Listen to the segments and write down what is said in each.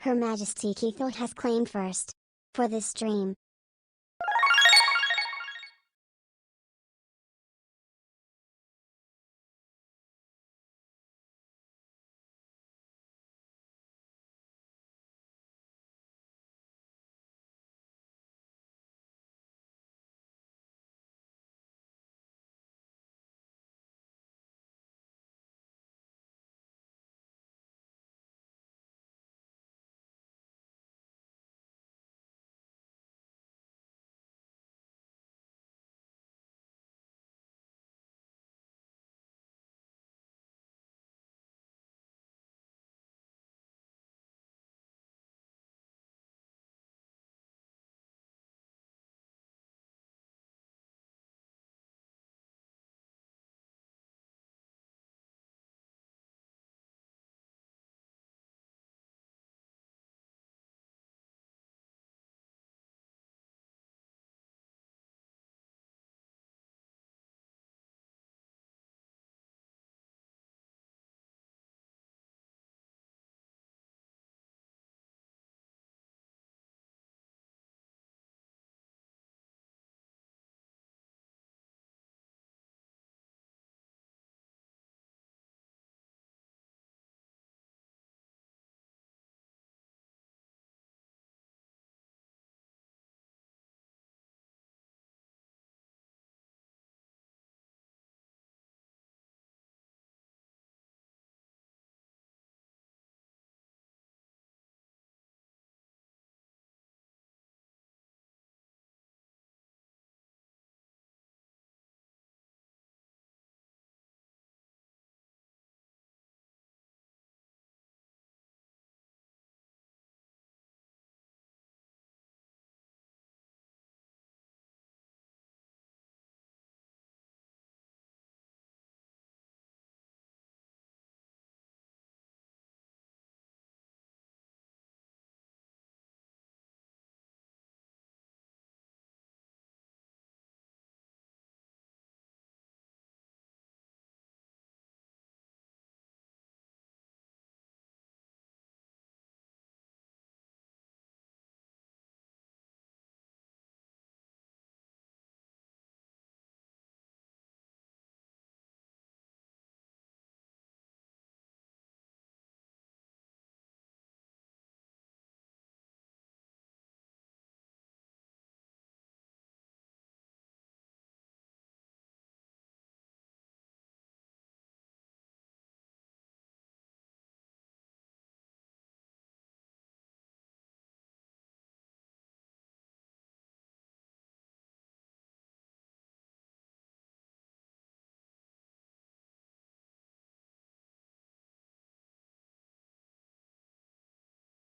Her Majesty Keithort has claimed first. For this stream.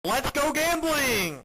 Let's go gambling!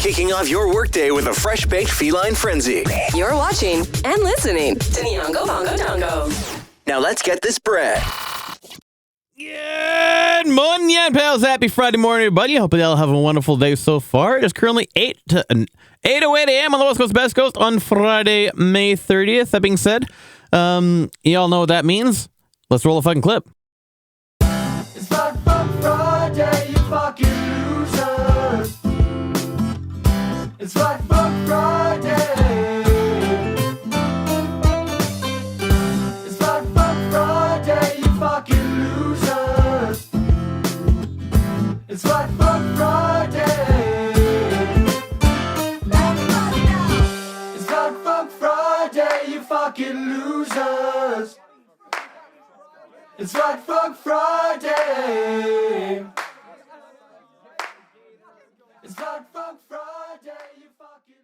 Kicking off your workday with a fresh-baked feline frenzy. You're watching and listening to Nyongo Bongo Dongo. Now let's get this bread. Good morning, pals. Happy Friday morning, everybody. I hope you all have a wonderful day so far. It is currently 8:08 a.m. on the West Coast, Best Coast on Friday, May 30th. That being said, you all know what that means. Let's roll a fucking clip. It's Fuck Friday, you fucking losers. It's Fuck Friday. It's Fuck Friday, you fucking losers. It's Fuck Friday. Everybody now. It's Fuck Friday, you fucking losers. It's Fuck Friday. It's Fuck Friday, you fucking...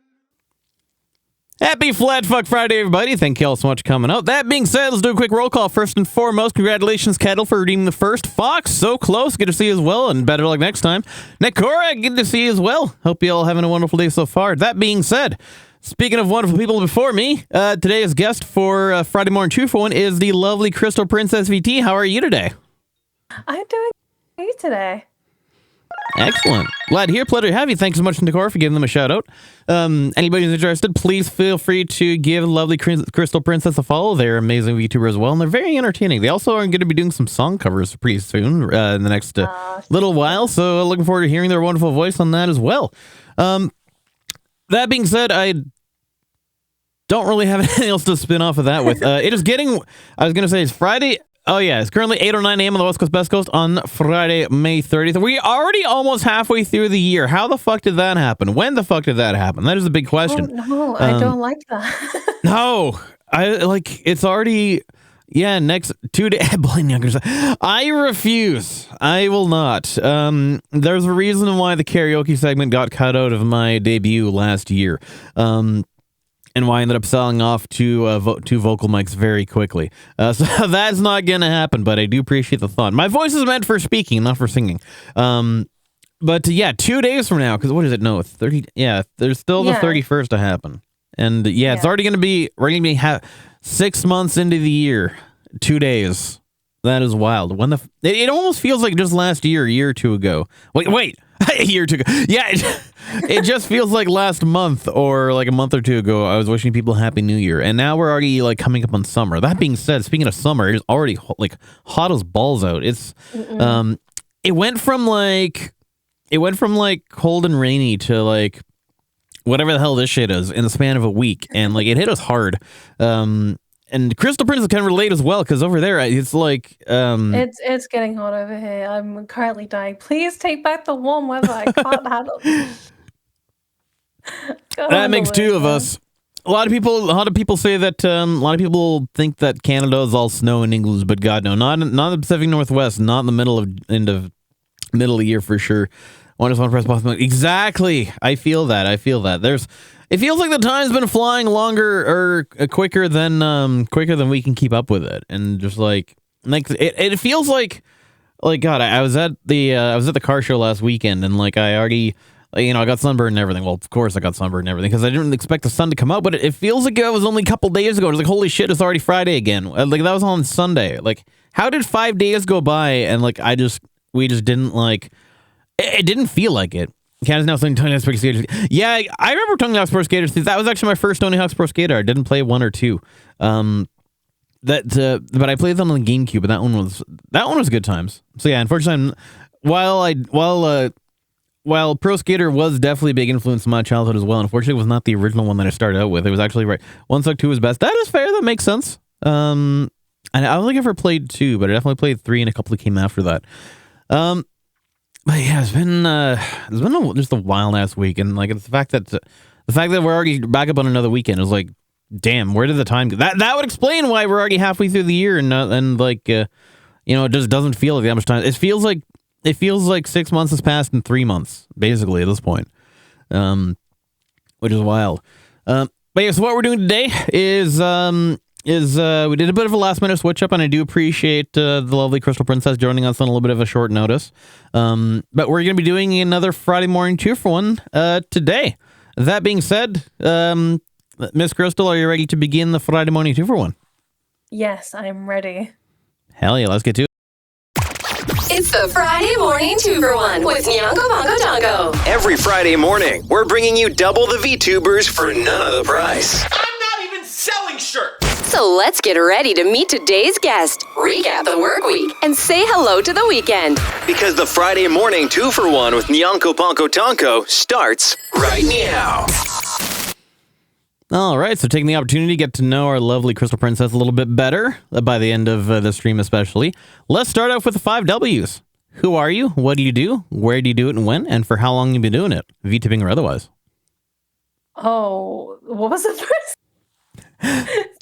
Happy Flat Fuck Friday, everybody. Thank you all so much for coming out. That being said, let's do a quick roll call. First and foremost, congratulations, Kettle, for redeeming the first Fox. So close. Good to see you as well, and better luck next time. Nakora, good to see you as well. Hope you all having a wonderful day so far. That being said, speaking of wonderful people before me, today's guest for Friday Morning 2 for 1 is the lovely Crystal Princess VT. How are you today? I'm doing great today. Excellent. Glad to hear. Pleasure to have you. Thanks so much, Nakora, for giving them a shout out. Anybody who's interested, please feel free to give the lovely Crystal Princess a follow. They're amazing VTuber as well, and they're very entertaining. They also are going to be doing some song covers pretty soon in the next little while, so looking forward to hearing their wonderful voice on that as well. That being said, I don't really have anything else to spin off of that with. It is getting, I was going to say it's Friday. Oh, yeah. It's currently 8:09 a.m. on the West Coast, Best Coast on Friday, May 30th. We're already almost halfway through the year. How the fuck did that happen? When the fuck did that happen? That is a big question. Oh, no, I don't like that. No. It's already, next 2 days. I refuse. I will not. There's a reason why the karaoke segment got cut out of my debut last year. And why I ended up selling off two vocal mics very quickly. So that's not going to happen, but I do appreciate the thought. My voice is meant for speaking, not for singing. But 2 days from now, because what is it? No, 30. Yeah, there's still the 31st to happen. And it's already going to be, we're going to be 6 months into the year. 2 days. That is wild. It almost feels like just last year, a year or two ago. Wait. A year or two ago. Yeah, it just feels like last month or like a month or two ago, I was wishing people Happy New Year. And now we're already like coming up on summer. That being said, speaking of summer, it is already hot as balls out. It's it went from cold and rainy to like whatever the hell this shit is in the span of a week. And like it hit us hard. And Crystal Princess can relate as well, because over there, it's like... It's getting hot over here. I'm currently dying. Please take back the warm weather. I can't handle it. That makes two of us. A lot of people say that... a lot of people think that Canada is all snow and English, but God, no. Not in the Pacific Northwest. Not in the middle of the year for sure. One press button. Exactly. I feel that. It feels like the time's been flying longer or quicker than we can keep up with it, and just like it feels like God. I was at the car show last weekend, and like I already I got sunburned and everything. Well, of course I got sunburned and everything because I didn't expect the sun to come out, but it feels like it was only a couple days ago. It was like holy shit, it's already Friday again. Like that was on Sunday. Like how did 5 days go by and like we just didn't like it didn't feel like it. Canada's now playing Tony Hawk's Pro Skater. Yeah, I remember Tony Hawk's Pro Skater. That was actually my first Tony Hawk's Pro Skater. I didn't play 1 or 2. But I played them on the GameCube, but that one was good times. So yeah, unfortunately, while Pro Skater was definitely a big influence in my childhood as well, unfortunately, it was not the original one that I started out with. It was actually right. 1.2 was best. That is fair. That makes sense. And I don't think I ever played 2, but I definitely played 3 and a couple that came after that. But yeah, it's been just a wild ass week, and like it's the fact that we're already back up on another weekend is like, damn, where did the time go? That would explain why we're already halfway through the year, and like it just doesn't feel like that much time. It feels like 6 months has passed in 3 months, basically at this point, which is wild. But yeah, so what we're doing today is is we did a bit of a last minute switch up, and I do appreciate the lovely Crystal Princess joining us on a little bit of a short notice. But we're going to be doing another Friday morning 2-for-1 today. That being said, Miss Crystal, are you ready to begin the Friday morning 2-for-1? Yes, I'm ready. Hell yeah, let's get to it. It's the Friday morning 2-for-1 with Nyongo Bongo Dongo. Every Friday morning, we're bringing you double the VTubers for none of the price. I'm not even selling shirts. So let's get ready to meet today's guest, recap the work week, and say hello to the weekend. Because the Friday morning 2-for-1 with Nyanko Ponko Tonko starts right now. All right, so taking the opportunity to get to know our lovely Crystal Princess a little bit better, by the end of the stream especially. Let's start off with the 5 W's. Who are you? What do you do? Where do you do it and when? And for how long have you been doing it? VTubing or otherwise? Oh, what was the first?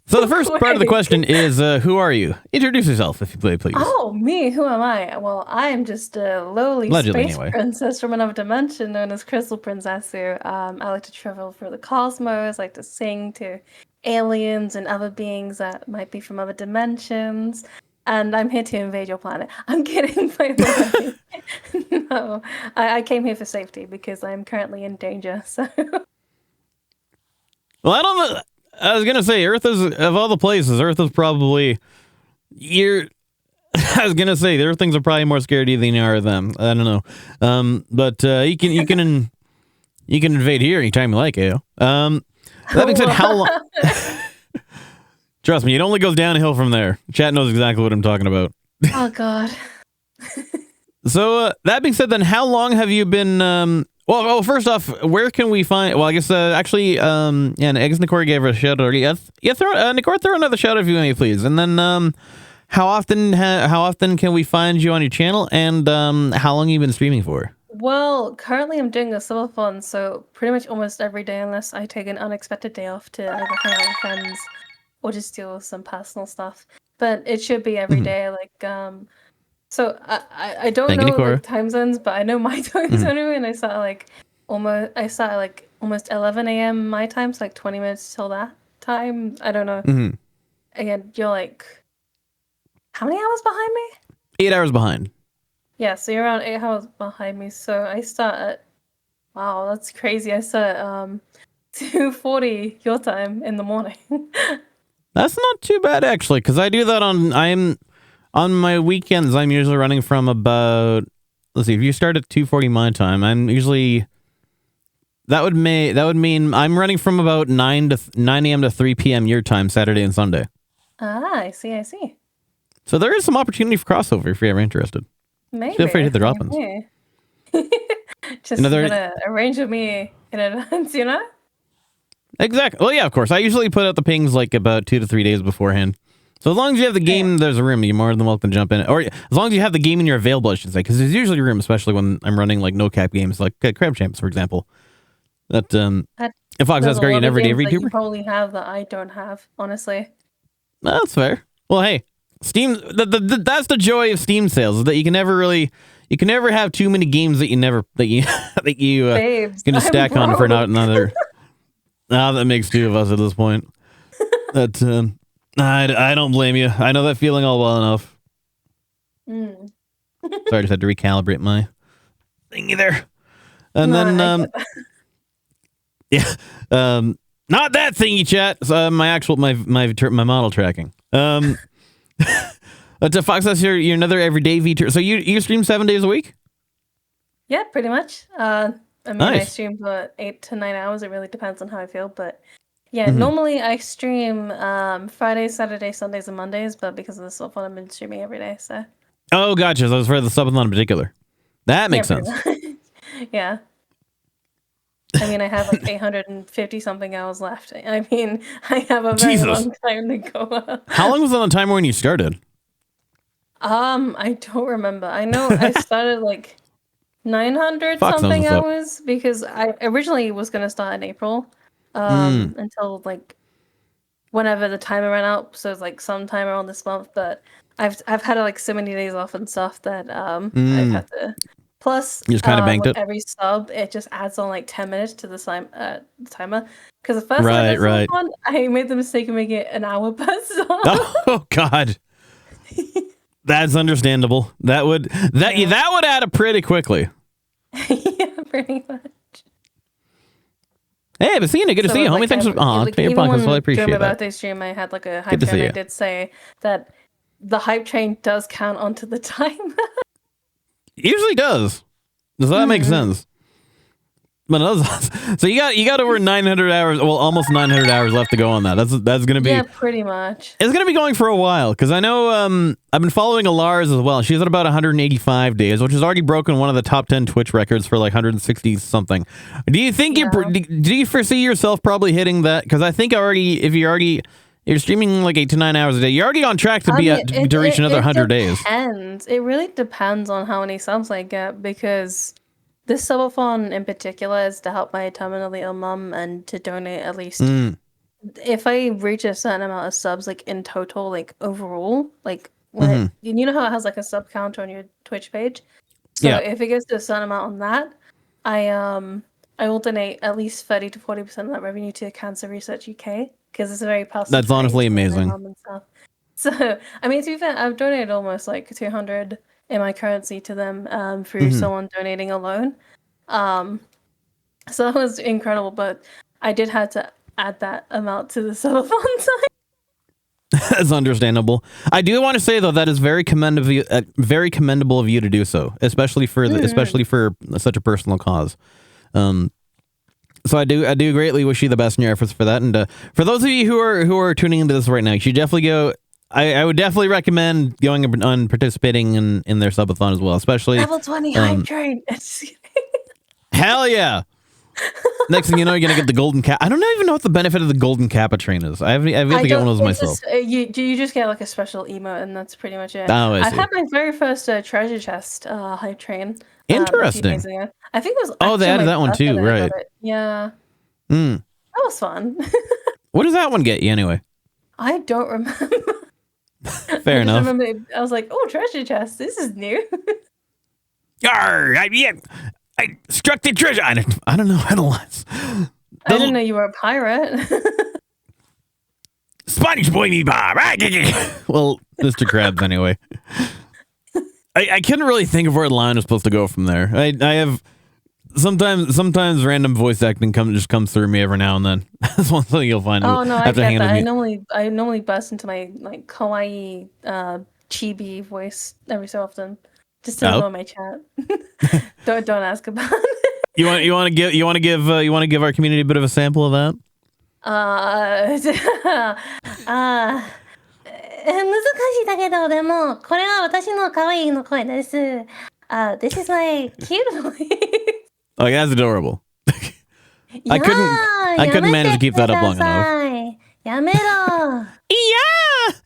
So the first part of the question is, who are you? Introduce yourself, if you play, please. Oh, me? Who am I? Well, I am just a lowly Allegedly, space anyway. princess from another dimension known as Crystal Princess. I like to travel through the cosmos, like to sing to aliens and other beings that might be from other dimensions. And I'm here to invade your planet. I'm kidding, by the way. No, I came here for safety because I'm currently in danger. So Well, I don't know. I was going to say, Earth is, of all the places, Earth is probably, I was going to say, their things are probably more scared of you than you are of them. I don't know. But you can invade here anytime you like, that being said, how long? Trust me, it only goes downhill from there. Chat knows exactly what I'm talking about. oh god. So that being said, then how long have you been? Well, first off, where can we find? Well, I guess actually, and Eggs Nikora gave her a shout out. Nikora, throw another shout out if you may, please. And then, how often can we find you on your channel? And how long have you been streaming for? Well, currently I'm doing a subathon, so pretty much almost every day, unless I take an unexpected day off to either hang out with friends or just deal with some personal stuff. But it should be every day. Like, so I don't Thank you, know Nikora. like time zones, but I know my time zone, and I start at almost 11 a.m. my time, so like 20 minutes till that time. I don't know. Again, you're like, how many hours behind me? 8 hours behind. Yeah, so you're around 8 hours behind me. So I start at, wow, that's crazy. I start at 2:40 your time in the morning. That's not too bad actually, because I do that on my weekends. I'm usually running from about, let's see, if you start at 2:40 my time, I'm usually, that would mean I'm running from about 9 a.m. to 3 p.m. your time, Saturday and Sunday. Ah, I see. So there is some opportunity for crossover if you're ever interested. Maybe. Feel free to hit the drop-ins. maybe. Just Another- gonna arrange with me in advance, you know? Exactly. Well, yeah, of course. I usually put out the pings like about 2 to 3 days beforehand. So as long as you have the game, there's a room. You're more than welcome to jump in. Or as long as you have the game and you're available, I should say. Because there's usually room, especially when I'm running like no-cap games, like Crab Champs, for example. That, if Fox There's has a great lot and of everyday games that you VTuber. probably have that I don't have, honestly. That's fair. Well, hey, Steam. That's the joy of Steam sales, is that you can never have too many games that you Babes, can just stack on for broke. another. That makes 2 of us at this point. That I don't blame you. I know that feeling all well enough. Mm. Sorry, I just had to recalibrate my thingy there. And No, I then yeah, not that thingy, chat. So my actual my model tracking. But Fox, that's you're another everyday VTuber. So you stream 7 days a week? Yeah, pretty much. I mean, I Nice. stream for 8 to 9 hours. It really depends on how I feel, but yeah, normally I stream Fridays, Saturdays, Sundays, and Mondays. But because of the stuff, I've been streaming every day. So Oh, gotcha. So it was for the subathon in particular. That makes yeah, sense. pretty much. Yeah. I mean, I have like 850 something hours left. I mean, I have a very Jesus. long time to go. How long was on the timer when you started? I don't remember. I know I started like 900 Fox knows something what's up. hours because I originally was gonna start in April, until like whenever the timer ran out. So it's like sometime around this month. But I've had like so many days off and stuff that I've had to Plus, You just kinda banked with it? every sub, it just adds on like 10 minutes to the timer. Because the first time Right, I did right. one, I made the mistake of making it an hour per sub. Oh God, that's understandable. That would add up pretty quickly. Yeah, pretty much. Hey, but seeing you, good to So see you, with, homie. like, Thanks for like, for your even podcast. Well, I when appreciate during my that. birthday stream, I had like a Good hype to see train. I you. did say that the hype train does count onto the timer. Usually does. Does that make sense? But it does. So you got over 900 hours. Well, almost 900 hours left to go on that. That's gonna be. Yeah, pretty much. It's gonna be going for a while because I know I've been following Alars as well. She's at about 185 days, which has already broken one of the top 10 Twitch records for like 160 something. Do you think do you foresee yourself probably hitting that? Because I think if you're streaming like 8 to 9 hours a day, you're already on track to to reach another 100 days. Depends. It really depends on how many subs I get because this subathon in particular is to help my terminally ill mum and to donate at least. If I reach a certain amount of subs, like in total, like overall, like when you know how it has like a sub counter on your Twitch page. So Yeah. if it gets to a certain amount on that, I will donate at least 30 to 40% of that revenue to Cancer Research UK because it's a very personal. That's honestly amazing. And stuff. So I mean, to be fair, I've donated almost like 200 in my currency to them through someone donating alone. So that was incredible, but I did have to add that amount to the subathon time. That's understandable. I do want to say though that is very commendable of you to do so, especially for such a personal cause. So I do greatly wish you the best in your efforts for that. And for those of you who are tuning into this right now, you should definitely go. I would definitely recommend going and participating in their subathon as well, especially Level 20 hype train. hell yeah. Next thing you know, you're gonna get the golden cap. I don't even know what the benefit of the golden kappa train is. I have to get one of those myself. You just get like a special emote, and that's pretty much it. Oh, I I've see. had my very first treasure chest hype train. A few Interesting. days ago. I think it was. Oh, they actually added my that one too, birthday that I right? got it. Yeah, Mm. that was fun. What does that one get you anyway? I don't remember. Fair enough. I was like, oh, treasure chest. This is new. Arr, I struck the treasure. I don't know how to lines. I didn't know you were a pirate. Sponge boy me Bob. Well, Mr. Krabs anyway. I couldn't really think of where the line was supposed to go from there. I have sometimes random voice acting comes through me every now and then. That's one thing you'll find. Oh no, I after get hanging that. with me. I normally burst into my like kawaii chibi voice every so often, just to annoy my chat. don't ask about it. You want to give our community a bit of a sample of that? 難しいだけど、でも、これは私の可愛いの声です。This is my cute voice. Like that's adorable. I couldn't manage to keep that up long enough. やめろ。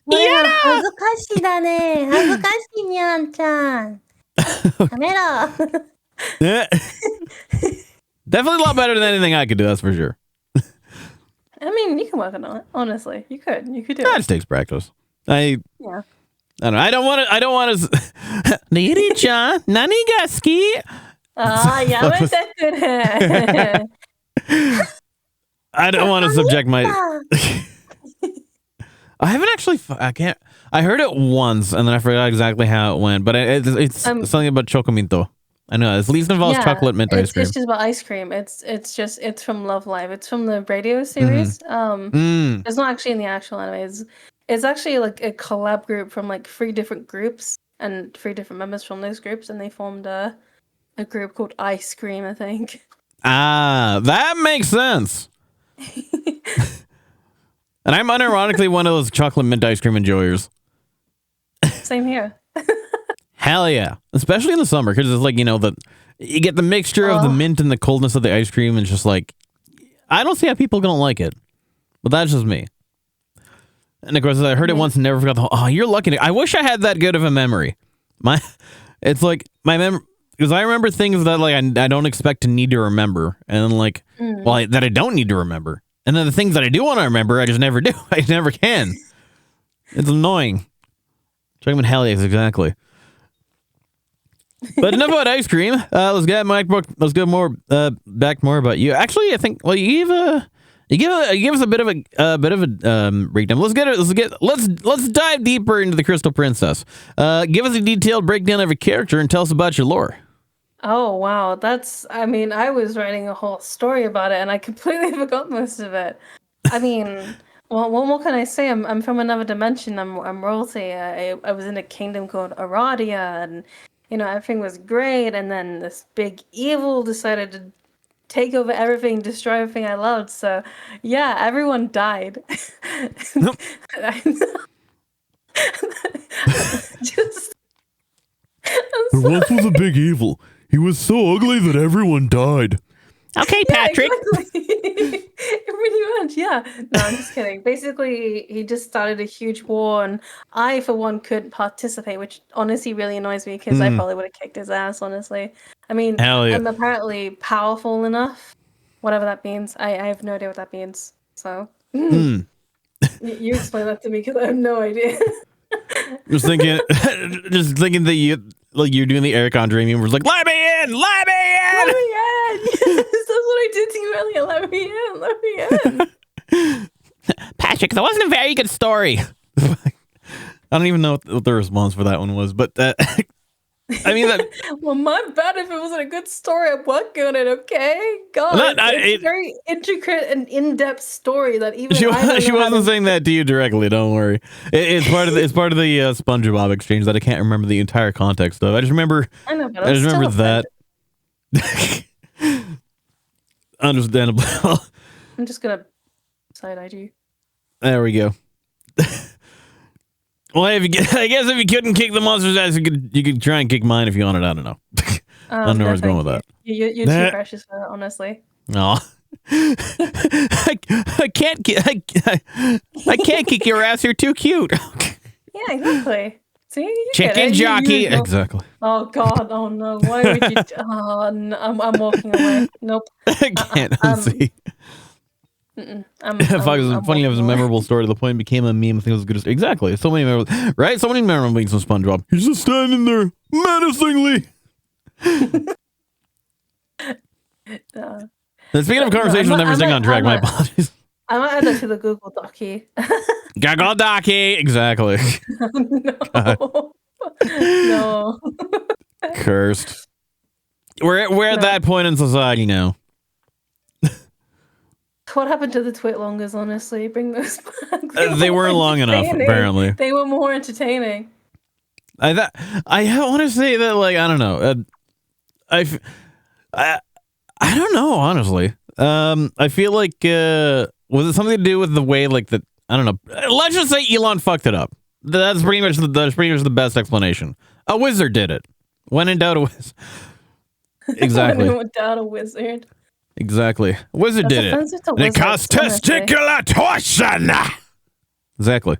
これは恥ずかしいだね。恥ずかしいにゃんちゃん。やめろ。 Yeah. Definitely a lot better than anything I could do, that's for sure. I mean, you can work on it. Honestly, you could do That it. just takes practice. I Yeah. don't know. I don't want to. Niri-chan, nani ga suki? やめてくれ。 I don't want to subject my. I haven't actually. I can't. I heard it once and then I forgot exactly how it went. But it's something about chocominto. I know it at least involves chocolate mint ice cream. It's just about ice cream. It's from Love Live. It's from the radio series. It's not actually in the actual anime. It's actually like a collab group from like 3 different groups and 3 different members from those groups, and they formed a group called Ice Cream, I think. Ah, that makes sense. And I'm unironically one of those chocolate mint ice cream enjoyers. Same here. Hell yeah. Especially in the summer, because it's like, you get the mixture of the mint and the coldness of the ice cream, and it's just like, I don't see how people don't like it. But that's just me. And of course, I heard it once and never forgot you're lucky. I wish I had that good of a memory. It's like my memory, because I remember things that like I don't expect to need to remember, and then like, that I don't need to remember. And then the things that I do want to remember, I just never do. I never can. It's annoying. Talking about hell yes, exactly. But enough about ice cream. Let's get more back more about you. Actually, I think you give us a bit of a breakdown. Let's dive deeper into the Crystal Princess. Give us a detailed breakdown of your character and tell us about your lore. Oh wow, I was writing a whole story about it and I completely forgot most of it. I mean, well, what can I say? I'm from another dimension. I'm royalty. I was in a kingdom called Aradia, and everything was great. And then this big evil decided to take over everything, destroy everything I loved. So yeah, everyone died. Nope. Just. There once was a big evil. He was so ugly that everyone died. Okay, Patrick. Exactly. Pretty much, yeah. No, I'm just kidding. Basically, he just started a huge war, and I, for one, couldn't participate, which honestly really annoys me because I probably would have kicked his ass, honestly. I mean, Hell yeah. I'm apparently powerful enough, whatever that means. I have no idea what that means. So, you explain that to me because I have no idea. Just thinking that you're doing the Eric Andre meme. Was like, let me in, let me in. Let me in. Yes, that's what I did to you earlier. Let me in. Let me in. Patrick, that wasn't a very good story. I don't even know what the response for that one was, but I mean that. Well, my bad if it wasn't a good story. I'm working on it. Okay, God, it's a very intricate and in-depth story that even she I don't know wasn't saying that to you directly. Don't worry. It's part of the SpongeBob exchange that I can't remember the entire context of. I just remember. I know, but I just remember that. Understandable. I'm just gonna side-eye you. There we go. Well, I guess if you couldn't kick the monster's ass, you could try and kick mine if you wanted. I don't know. I don't know where I was going with that. You're too precious for that, honestly. No. I can't kick your ass. You're too cute. Yeah, exactly. See, you chicken jockey. Exactly. Oh God! Oh no! Why would you? Oh, no, I'm walking away. Nope. I can't unsee. If it was a memorable story to the point it became a meme. I think it was good. Exactly. So many memorable, right? So many memorable things from SpongeBob. He's just standing there menacingly. Speaking of conversations with never sing on track, my apologies. I might add that to the Google Docky. Google Docky, exactly. No. No. Cursed. We're at that point in society now. What happened to the Twitlongers, honestly? Bring those back. They weren't long enough, apparently. They were more entertaining. I want to say that, like, I don't know. I don't know, honestly. I feel like, was it something to do with the way, like, that, I don't know. Let's just say Elon fucked it up. That's pretty much the best explanation. A wizard did it. When in doubt, a wizard. Exactly. When in doubt, a wizard. Exactly. Wizard did it. It caused testicular torsion. Exactly.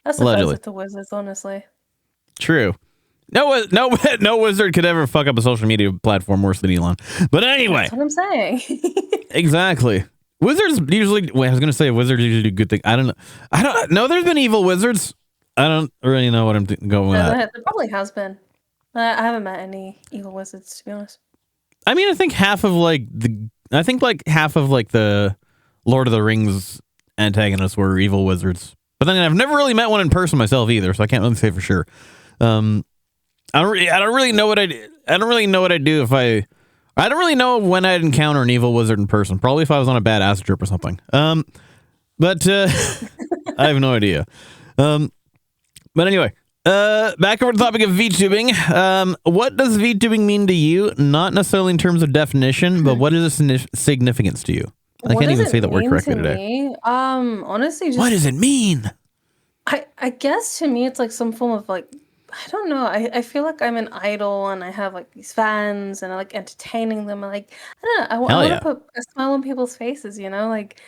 That's allegedly offensive to wizards, honestly. True. No wizard could ever fuck up a social media platform worse than Elon. But anyway. That's what I'm saying. Exactly. Wizards usually. Wait, I was gonna say wizards usually do good things. I don't know. There's been evil wizards. I don't really know what I'm going with. There probably has been. I haven't met any evil wizards, to be honest. I mean, I think half of the Lord of the Rings antagonists were evil wizards. But then I've never really met one in person myself either, so I can't really say for sure. I don't really know what I do if I don't really know when I'd encounter an evil wizard in person. Probably if I was on a bad acid trip or something. But I have no idea. But anyway, back over to the topic of VTubing. What does VTubing mean to you? Not necessarily in terms of definition, but what is its significance to you? I can't even say that word correctly today. Honestly, just, what does it mean? I guess to me it's like some form of like, I don't know. I feel like I'm an idol and I have like these fans and I like entertaining them. And, like, I don't know. I want to put a smile on people's faces, you know, like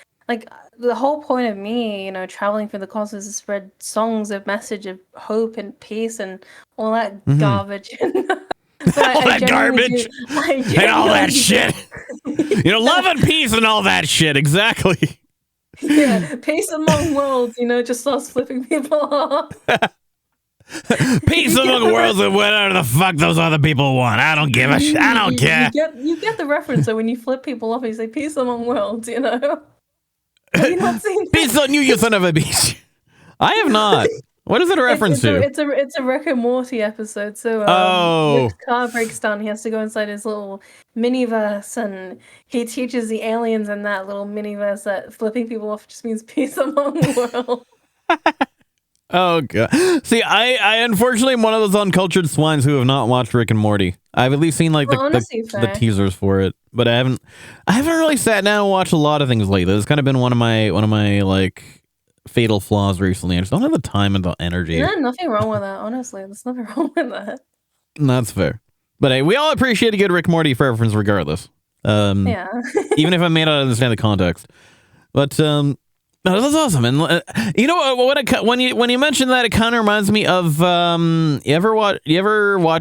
the whole point of me, you know, traveling through the cosmos is to spread songs of message of hope and peace and all that garbage. All that garbage and all that shit. You know, love and peace and all that shit. Exactly. Yeah, peace among worlds, you know, just starts flipping people off. Peace among worlds and whatever the fuck those other people want. I don't give a shit. I don't care. You get the reference. So when you flip people off, you say "Peace among worlds." You know. Have you not seen that? Peace on you, you son of a bitch. I have not. What is it a reference to? It's a Rick and Morty episode. So Rick's car breaks down. He has to go inside his little miniverse, and he teaches the aliens in that little miniverse that flipping people off just means peace among worlds. Oh god. See, I unfortunately am one of those uncultured swines who have not watched Rick and Morty. I've at least seen like the teasers for it, but I haven't really sat down and watched a lot of things lately. It's kind of been one of my like fatal flaws recently. I just don't have the time and the energy. Yeah, nothing wrong with that. Honestly, there's nothing wrong with that. That's fair. But hey, we all appreciate a good Rick Morty reference regardless. Yeah. Even if I may not understand the context. But no, that's awesome. And you know what? When you mentioned that, it kind of reminds me of you ever watch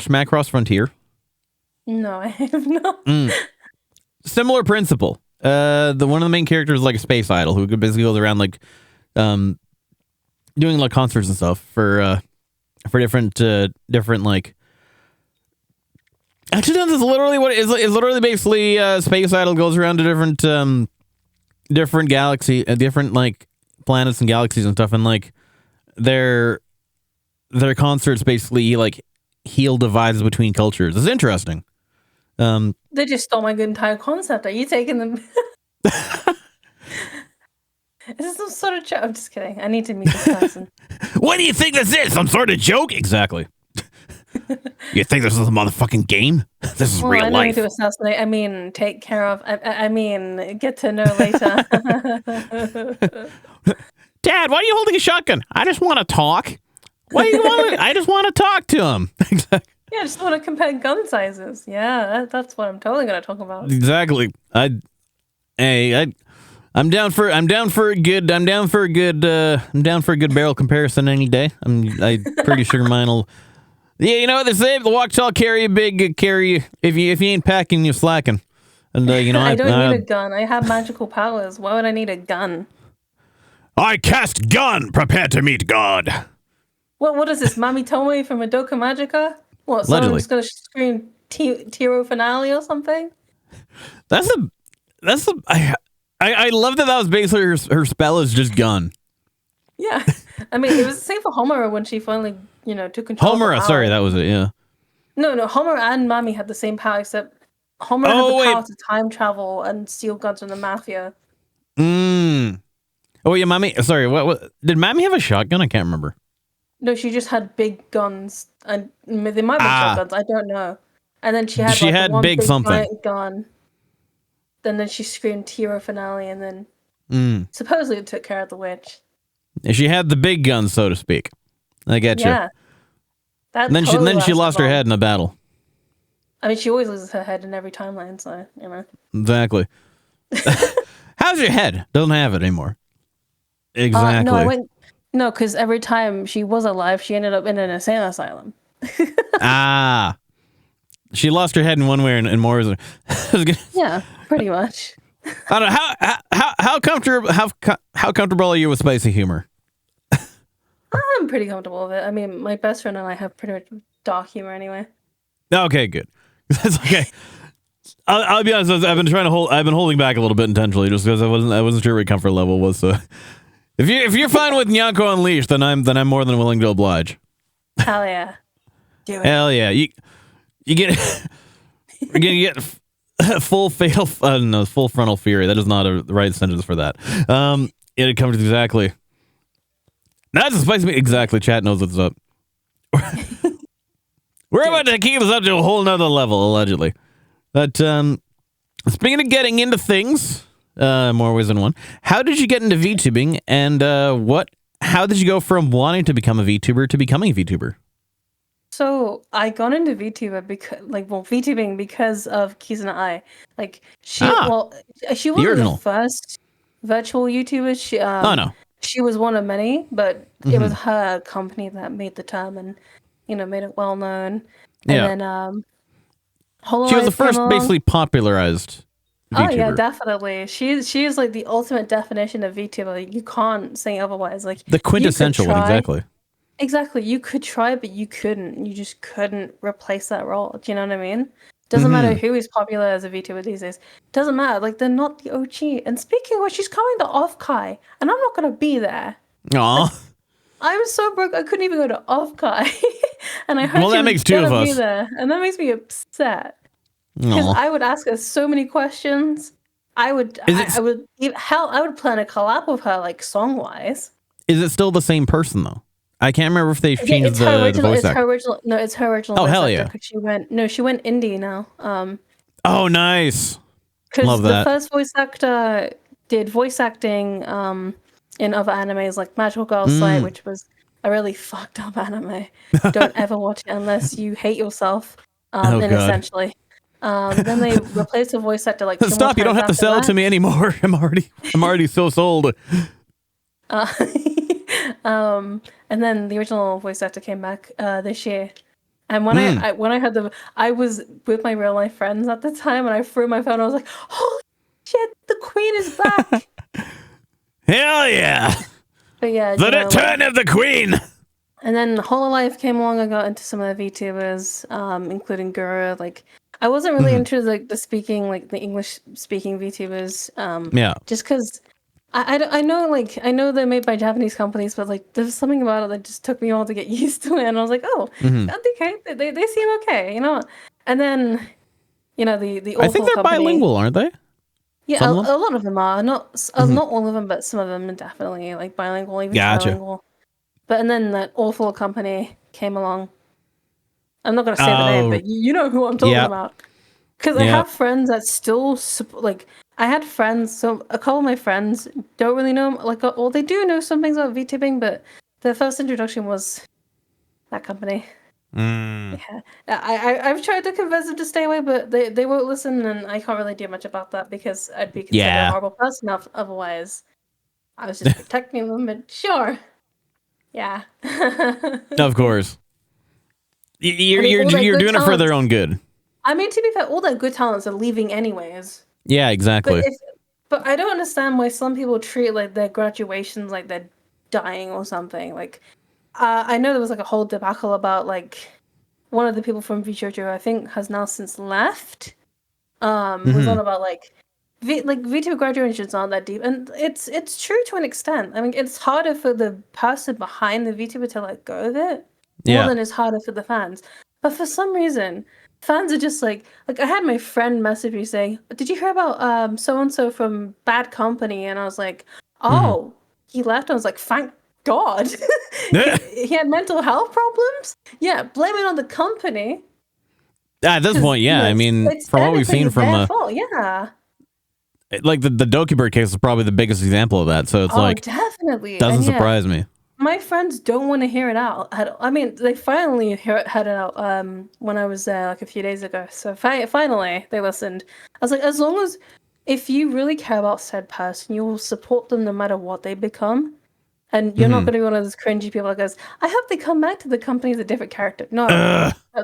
Macross Frontier? No, I have not. Similar principle. One of the main characters is like a space idol who basically goes around like doing like concerts and stuff for different like. Actually, no, this is literally what it is. It's literally basically space idol goes around to different galaxy, different like planets and galaxies and stuff, and like their concerts basically like heal divides between cultures. It's interesting. They just stole my entire concept. Are you taking them? Is this some sort of joke? I'm just kidding. I need to meet this person. What do you think this is? Some sort of joke? Exactly. You think this is a motherfucking game? This is real I life. Need to assassinate. I mean, take care of. I mean, get to know later. Dad, why are you holding a shotgun? I just want to talk. Why do you want? I just want to talk to him. Yeah, I just want to compare gun sizes. Yeah, that's what I'm totally gonna talk about. Exactly. I'm down for a good barrel comparison any day. I'm pretty sure mine'll. Yeah, you know what they say? The walk tall, carry big, carry. If you ain't packing, you're slacking. And you know, I don't need a gun. I have magical powers. Why would I need a gun? I cast gun. Prepare to meet God. What is this? Mami Tomoe from Madoka Magica? What? Someone's gonna scream Tiro finale or something? I love that was basically her spell is just gun. Yeah, I mean it was the same for Homura when she finally took control. Homura, sorry, that was it. Yeah. No, Homura and Mami had the same power, except Homura had the power to time travel and steal guns from the mafia. Oh yeah, Mami. Sorry, what did Mami have a shotgun? I can't remember. No, she just had big guns, and they might be shotguns. I don't know. And then she had one big something gun. And then she screamed Tiro finale, and then supposedly it took care of the witch. She had the big gun, so to speak. I get you. Yeah. And then she lost her head in a battle. I mean, she always loses her head in every timeline, so you know. Exactly. How's your head? Doesn't have it anymore. Exactly. No, because every time she was alive, she ended up in an insane asylum. She lost her head in one way and more. Yeah, pretty much. I don't know how comfortable are you with spicy humor? I'm pretty comfortable with it. I mean, my best friend and I have pretty much dark humor anyway. Okay, good. That's okay. I'll be honest. I've been holding back a little bit intentionally, just because I wasn't sure what comfort level was. So, if you're fine with Nyanko Unleashed, then I'm more than willing to oblige. Hell yeah, do it. Hell yeah, you get you're gonna get full frontal fury. That is not the right sentence for that. It covers exactly. That's a spicy meat. Exactly. Chat knows what's up. We're about to keep this up to a whole nother level, allegedly. But speaking of getting into things, more ways than one. How did you get into VTubing, and how did you go from wanting to become a VTuber to becoming a VTuber? So I got into VTubing because of Kizuna Ai. Like she wasn't the first virtual YouTuber. She was one of many, but it was her company that made the term and made it well known. And then she was the first basically popularized VTuber. Oh yeah, definitely. She is like the ultimate definition of VTuber. You can't say otherwise. Like the quintessential one, exactly. Exactly. You could try, but you couldn't. You just couldn't replace that role. Do you know what I mean? Doesn't matter who is popular as a VTuber these days. Doesn't matter. Like, they're not the OG. And speaking of which, she's coming to Off-Kai, and I'm not going to be there. Aw. I'm so broke, I couldn't even go to Off-Kai. And I heard Well, she that was makes two of gonna be us. there, and that makes me upset. Because Aw. I would ask her so many questions. I would plan a collab with her, like, song-wise. Is it still the same person though? I can't remember if they've changed It's her the original. voice It's actor. her original. No, it's her original. Oh, voice hell actor, yeah. 'cause she went indie now. Oh, nice. Because Love the that. first voice actor did voice acting in other animes like Magical Girl Slate, which was a really fucked up anime. Don't ever watch it unless you hate yourself. Oh, God. Essentially. Then they replaced the voice actor like two more Stop! You don't times have to after sell it that. to me anymore. I'm already so sold. And then the original voice actor came back this year. And when I heard I was with my real life friends at the time, and I threw my phone. I was like, "Holy shit, the Queen is back!" Hell yeah! But yeah, The you know, return of the Queen. and then Hololive came along. I got into some of the VTubers, including Gura. Like, I wasn't really into the speaking, like the English speaking VTubers. Yeah. Just because I know they're made by Japanese companies, but like there's something about it that just took me a while to get used to it, and I was like, oh, okay, they seem okay, you know. And then, you know, the I think awful they're company, bilingual, aren't they? Yeah, some a of them? lot of them are not all of them, but some of them are definitely like bilingual, even Gotcha. trilingual. But and then that awful company came along. I'm not gonna say the name, Oh. but you know who I'm talking Yep. about. Because I Yep. have friends that still like. I had friends, so a couple of my friends don't really know, like, well, they do know some things about VTubing, but their first introduction was that company. Yeah, I've tried to convince them to stay away, but they won't listen, and I can't really do much about that because I'd be considered Yeah. a horrible person otherwise. I was just protecting them, but sure, yeah. Of course. You're all that you're good doing it for talent- their own good. I mean, to be fair, all their good talents are leaving anyways. Yeah, exactly. But I don't understand why some people treat like their graduations like they're dying or something. Like, I know there was like a whole debacle about like one of the people from VJojo, I think, has now since left. Was on about like VTuber graduations aren't that deep, and it's true to an extent. I mean, it's harder for the person behind the VTuber to let go of it more Yeah. than it's harder for the fans. But for some reason, fans are just like I had my friend message me saying, "Did you hear about so and so from Bad Company?" And I was like, "Oh, he left." I was like, "Thank God." he had mental health problems. Yeah, blame it on the company. At this point, yeah. I mean, from what we've seen from yeah. like the Dokibird case is probably the biggest example of that. So it's like definitely doesn't And yeah, surprise me. my friends don't want to hear it out. I mean, they finally heard it out when I was there like a few days ago. So finally they listened. I was like, as long as if you really care about said person, you will support them no matter what they become. And you're not going to be one of those cringy people that goes, I hope they come back to the company as a different character. No,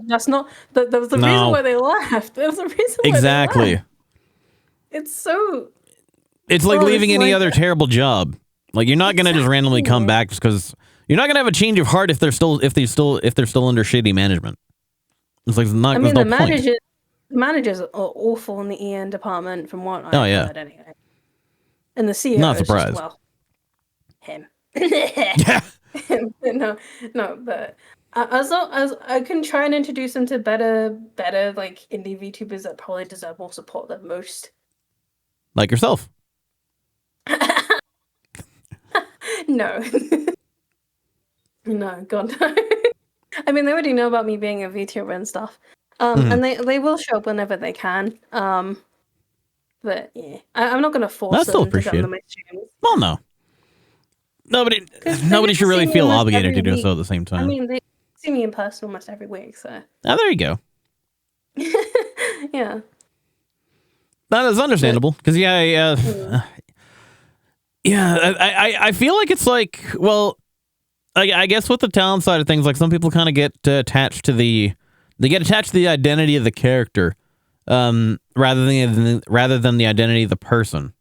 that's not. That was the reason No. why they left. That was the reason why Exactly. they left. It's so... It's like Oh, leaving it's any like- other terrible job. Like you're not gonna just randomly come back just because you're not gonna have a change of heart if they're still under shitty management. It's like not. I mean, there's the no point. managers are awful in the EN department, from what Oh, I yeah. heard anyway. And the CEO Not is just, surprised. well, him. Yeah. no, but as long as I can try and introduce them to better like indie VTubers that probably deserve more support than most. Like yourself. No. No, God, no. I mean, they already know about me being a VTuber and stuff. And they will show up whenever they can. But yeah, I'm not going to force That's still them to come to appreciated. my streams. Well, no. Nobody 'Cause they should get to really see me feel almost obligated to every do so at week. the same time. I mean, they see me in person almost every week, so There you go. yeah. That is understandable because I feel like it's like, well, I guess with the talent side of things, like some people kind of get attached to the identity of the character, rather than the identity of the person,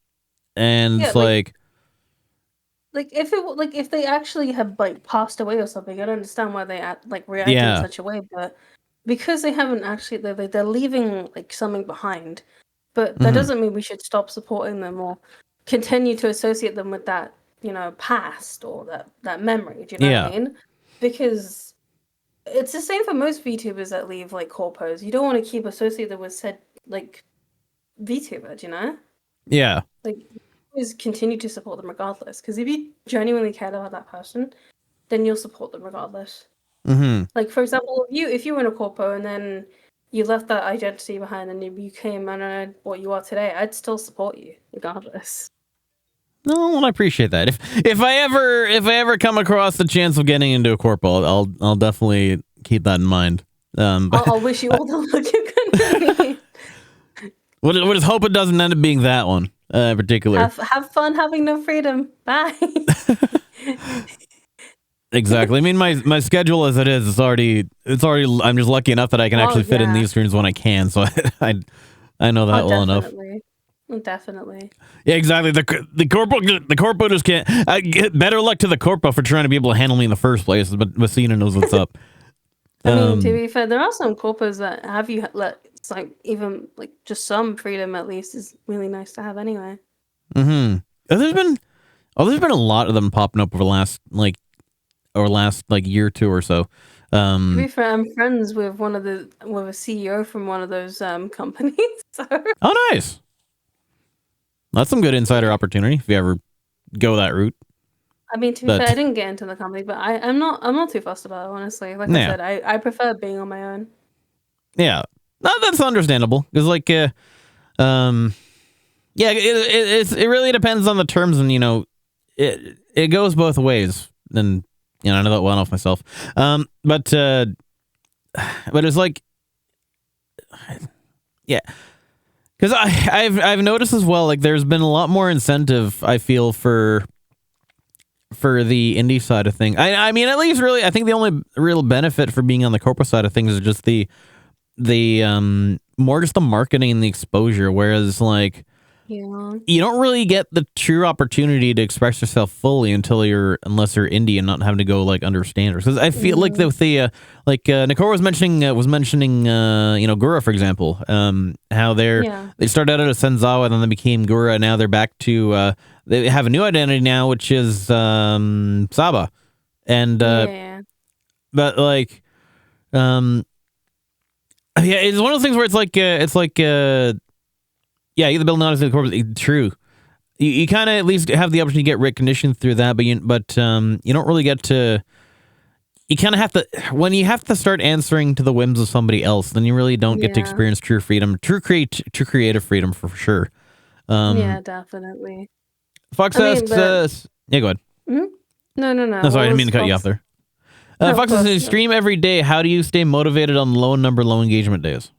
and Yeah, it's like like if they actually had like passed away or something, I'd understand why they reacted Yeah. in such a way. But because they haven't actually, they're leaving like something behind. But that Mhm. doesn't mean we should stop supporting them or continue to associate them with that, past or that memory. Do you know what I mean? Because it's the same for most VTubers that leave like corpos. You don't want to keep associated with said like VTuber, do you know? Yeah. Like, always continue to support them regardless. Because if you genuinely cared about that person, then you'll support them regardless. Mm-hmm. Like, for example, if you were in a corpo and then you left that identity behind and you became, I don't know, what you are today, I'd still support you regardless. No, well, I appreciate that. If I ever come across the chance of getting into a corpo, I'll definitely keep that in mind. But I'll wish you all the luck you can. we'll just hope it doesn't end up being that one in particular. Have fun having no freedom. Bye. Exactly. I mean, my schedule as it is, it's already. I'm just lucky enough that I can actually fit in these streams when I can. So I know that well enough. Definitely. Yeah, exactly. The corpo just can't. Better luck to the corpo for trying to be able to handle me in the first place. But Messina knows what's up. I mean, to be fair, there are some corpos that have you let even just some freedom at least is really nice to have anyway. Mm-hmm. There's been a lot of them popping up over the last year or two or so. To be fair, I'm friends with a CEO from one of those companies. So. Oh, nice. That's some good insider opportunity if you ever go that route. I mean, to be fair, I didn't get into the company, but I'm not too fussed about it, honestly. Like I said, I prefer being on my own. Yeah, no, that's understandable. Because it really depends on the terms, and it goes both ways. And I know that well enough myself. But it's like, yeah. Because I've noticed as well, like there's been a lot more incentive, I feel, for the indie side of things. I mean, at least really, I think the only real benefit for being on the corporate side of things is just the more just the marketing and the exposure. Whereas you don't really get the true opportunity to express yourself fully unless you're indie and not having to go under standards. Because I feel like Nicole was mentioning Gura, for example, how they started out as Senzawa and then they became Gura, and now they're back to they have a new identity now, which is Saba, and but it's one of those things where yeah, either building honestly the corporate. True, you kind of at least have the opportunity to get recognition through that, but you don't really get to. You kind of have to when you have to start answering to the whims of somebody else, then you really don't get to experience true freedom, true creative freedom for sure. Yeah, definitely. Fox asks, yeah, go ahead. No. No, sorry, I didn't mean to cut you off there. Fox says, you stream every day. How do you stay motivated on low engagement days?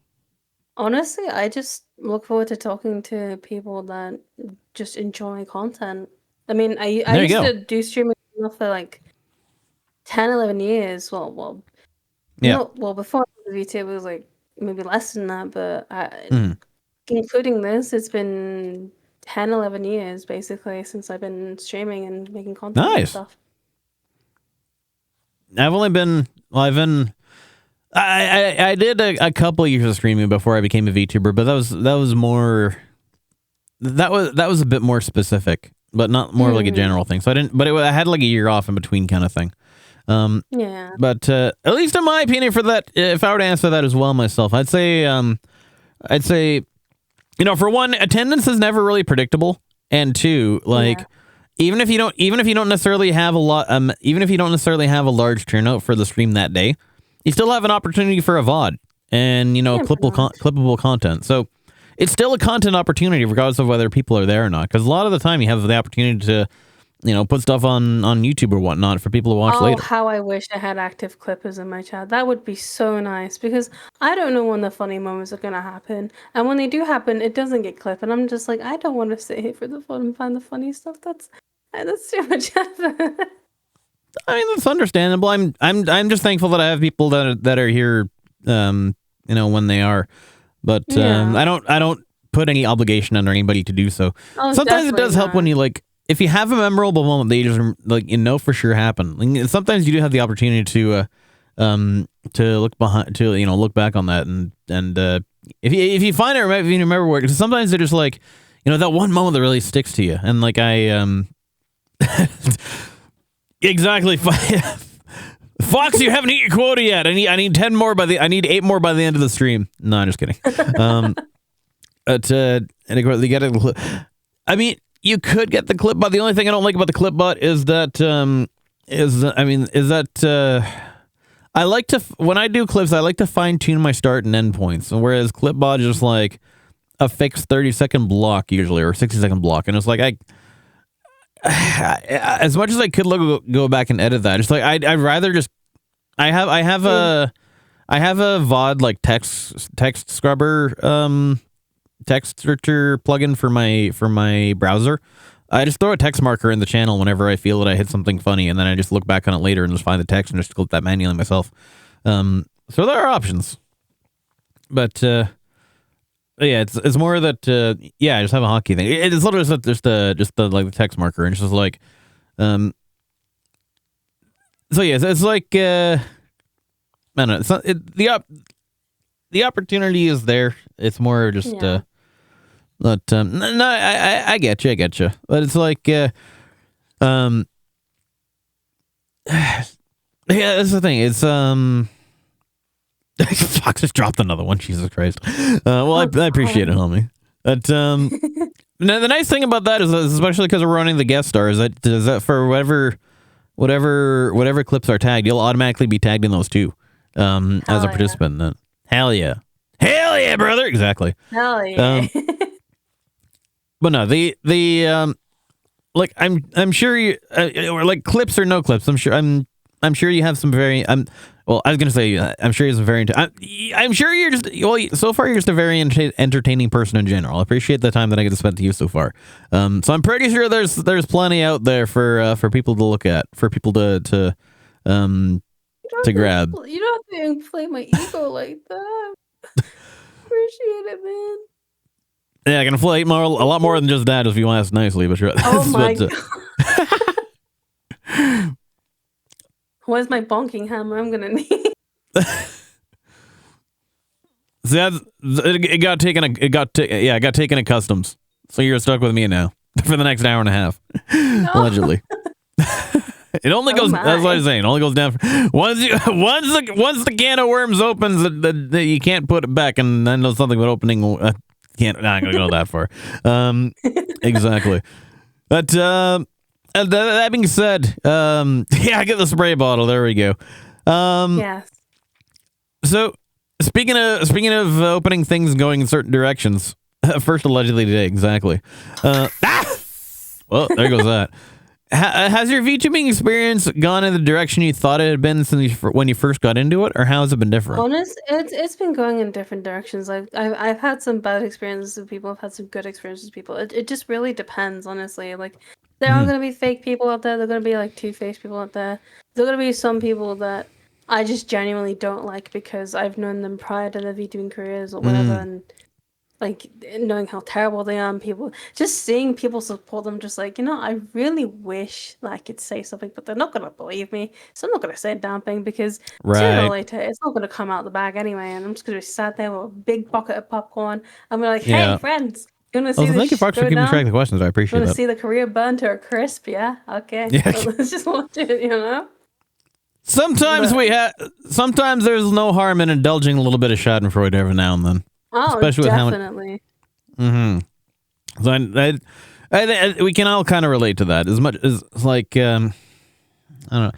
Honestly, I just look forward to talking to people that just enjoy content. I mean, I used to do streaming for 10, 11 years. Well, before YouTube it was maybe less than that, but including this, it's been 10, 11 years basically since I've been streaming and making content and stuff. I did a couple of years of streaming before I became a VTuber, but that was a bit more specific, but not more like a general thing. So I had a year off in between kind of thing. But at least in my opinion for that, if I were to answer that as well myself, I'd say, for one, attendance is never really predictable. And two, even if you don't necessarily have a large turnout for the stream that day, you still have an opportunity for a VOD and, clippable content. So it's still a content opportunity regardless of whether people are there or not. Because a lot of the time you have the opportunity to, put stuff on YouTube or whatnot for people to watch later. Oh, how I wish I had active clippers in my chat. That would be so nice because I don't know when the funny moments are going to happen. And when they do happen, it doesn't get clipped. And I'm just I don't want to sit here for the fun and find the funny stuff. That's too much effort. I mean, that's understandable. I'm just thankful that I have people that are here, when they are. But I don't put any obligation on anybody to do so. Sometimes it does help when you if you have a memorable moment that you just like, for sure happened. Like, sometimes you do have the opportunity to look behind, to look back on that, and if you find it, or if you remember where, because sometimes they're just like, that one moment that really sticks to you, and like exactly. Fox, you haven't hit your quota yet. I need 10 more I need 8 more by the end of the stream. No, I'm just kidding. But and of course, you get it. I mean, you could get the clip bot. The only thing I don't like about the clip bot is that I like to, when I do clips, I like to fine tune my start and end points. Whereas clip bot is just like a fixed 30-second block usually, or 60-second block, and it's like as much as I could go back and edit that, it's like I'd rather just I have a VOD like text scrubber text searcher plugin for my browser. I just throw a text marker in the channel whenever I feel that I hit something funny, and then I just look back on it later and just find the text and just clip that manually myself. So there are options, but yeah, it's more that I just have a hotkey thing. It's literally just the like the text marker, and it's just like so yeah, it's like I don't know. It's not, the opportunity is there. It's more just but no, I get you, but it's like yeah, that's the thing. It's Fox just dropped another one. Jesus Christ. Well, I appreciate it, homie. But now the nice thing about that is, especially because we're running the guest stars, that for whatever clips are tagged, you'll automatically be tagged in those too, as a participant. Hell yeah, brother. Exactly. Hell yeah. But no, the like I'm sure you or like clips or no clips. I'm sure you have some very well, I was gonna say I'm sure you're very. I'm sure you're just so far you're just a very entertaining person in general. I appreciate the time that I get to spend with you so far. So I'm pretty sure there's plenty out there for people to look at, for people to grab. You don't have to inflate my ego like that. Appreciate it, man. Yeah, I can inflate a lot more than just that if you ask nicely. But oh my god. Where's my bonking hammer? I'm gonna need. See, it got taken at customs. So you're stuck with me now for the next hour and a half, allegedly. It only goes. That's what I'm saying. It only goes down. Once the can of worms opens, you can't put it back. And I know something about opening. I'm not gonna go that far. Exactly. But that being said, I get the spray bottle. There we go. Yes. So speaking of opening things and going in certain directions, first allegedly today, exactly. Well, there goes that. Has your VTubing experience gone in the direction you thought it had been when you first got into it, or how has it been different? It's been going in different directions. I've had some bad experiences with people. I've had some good experiences with people. It just really depends, honestly. Like there are gonna be fake people out there. There are gonna be like two-faced people out there. There are gonna be some people that I just genuinely don't like because I've known them prior to their VTubing careers or whatever, and like knowing how terrible they are, and people just seeing people support them, just like, I really wish that I could say something, but they're not gonna believe me, so I'm not gonna say a damn thing because sooner or later it's not gonna come out the bag anyway, and I'm just gonna be sat there with a big bucket of popcorn. I'm like, hey friends, you wanna see this? Thank you, Fox, for keeping track of the questions. I appreciate that. Want to see the career burn to a crisp? Yeah, okay. Yeah. So let's just watch it. Sometimes sometimes there's no harm in indulging a little bit of Schadenfreude every now and then. Oh, especially definitely. So we can all kind of relate to that as much as like I don't know.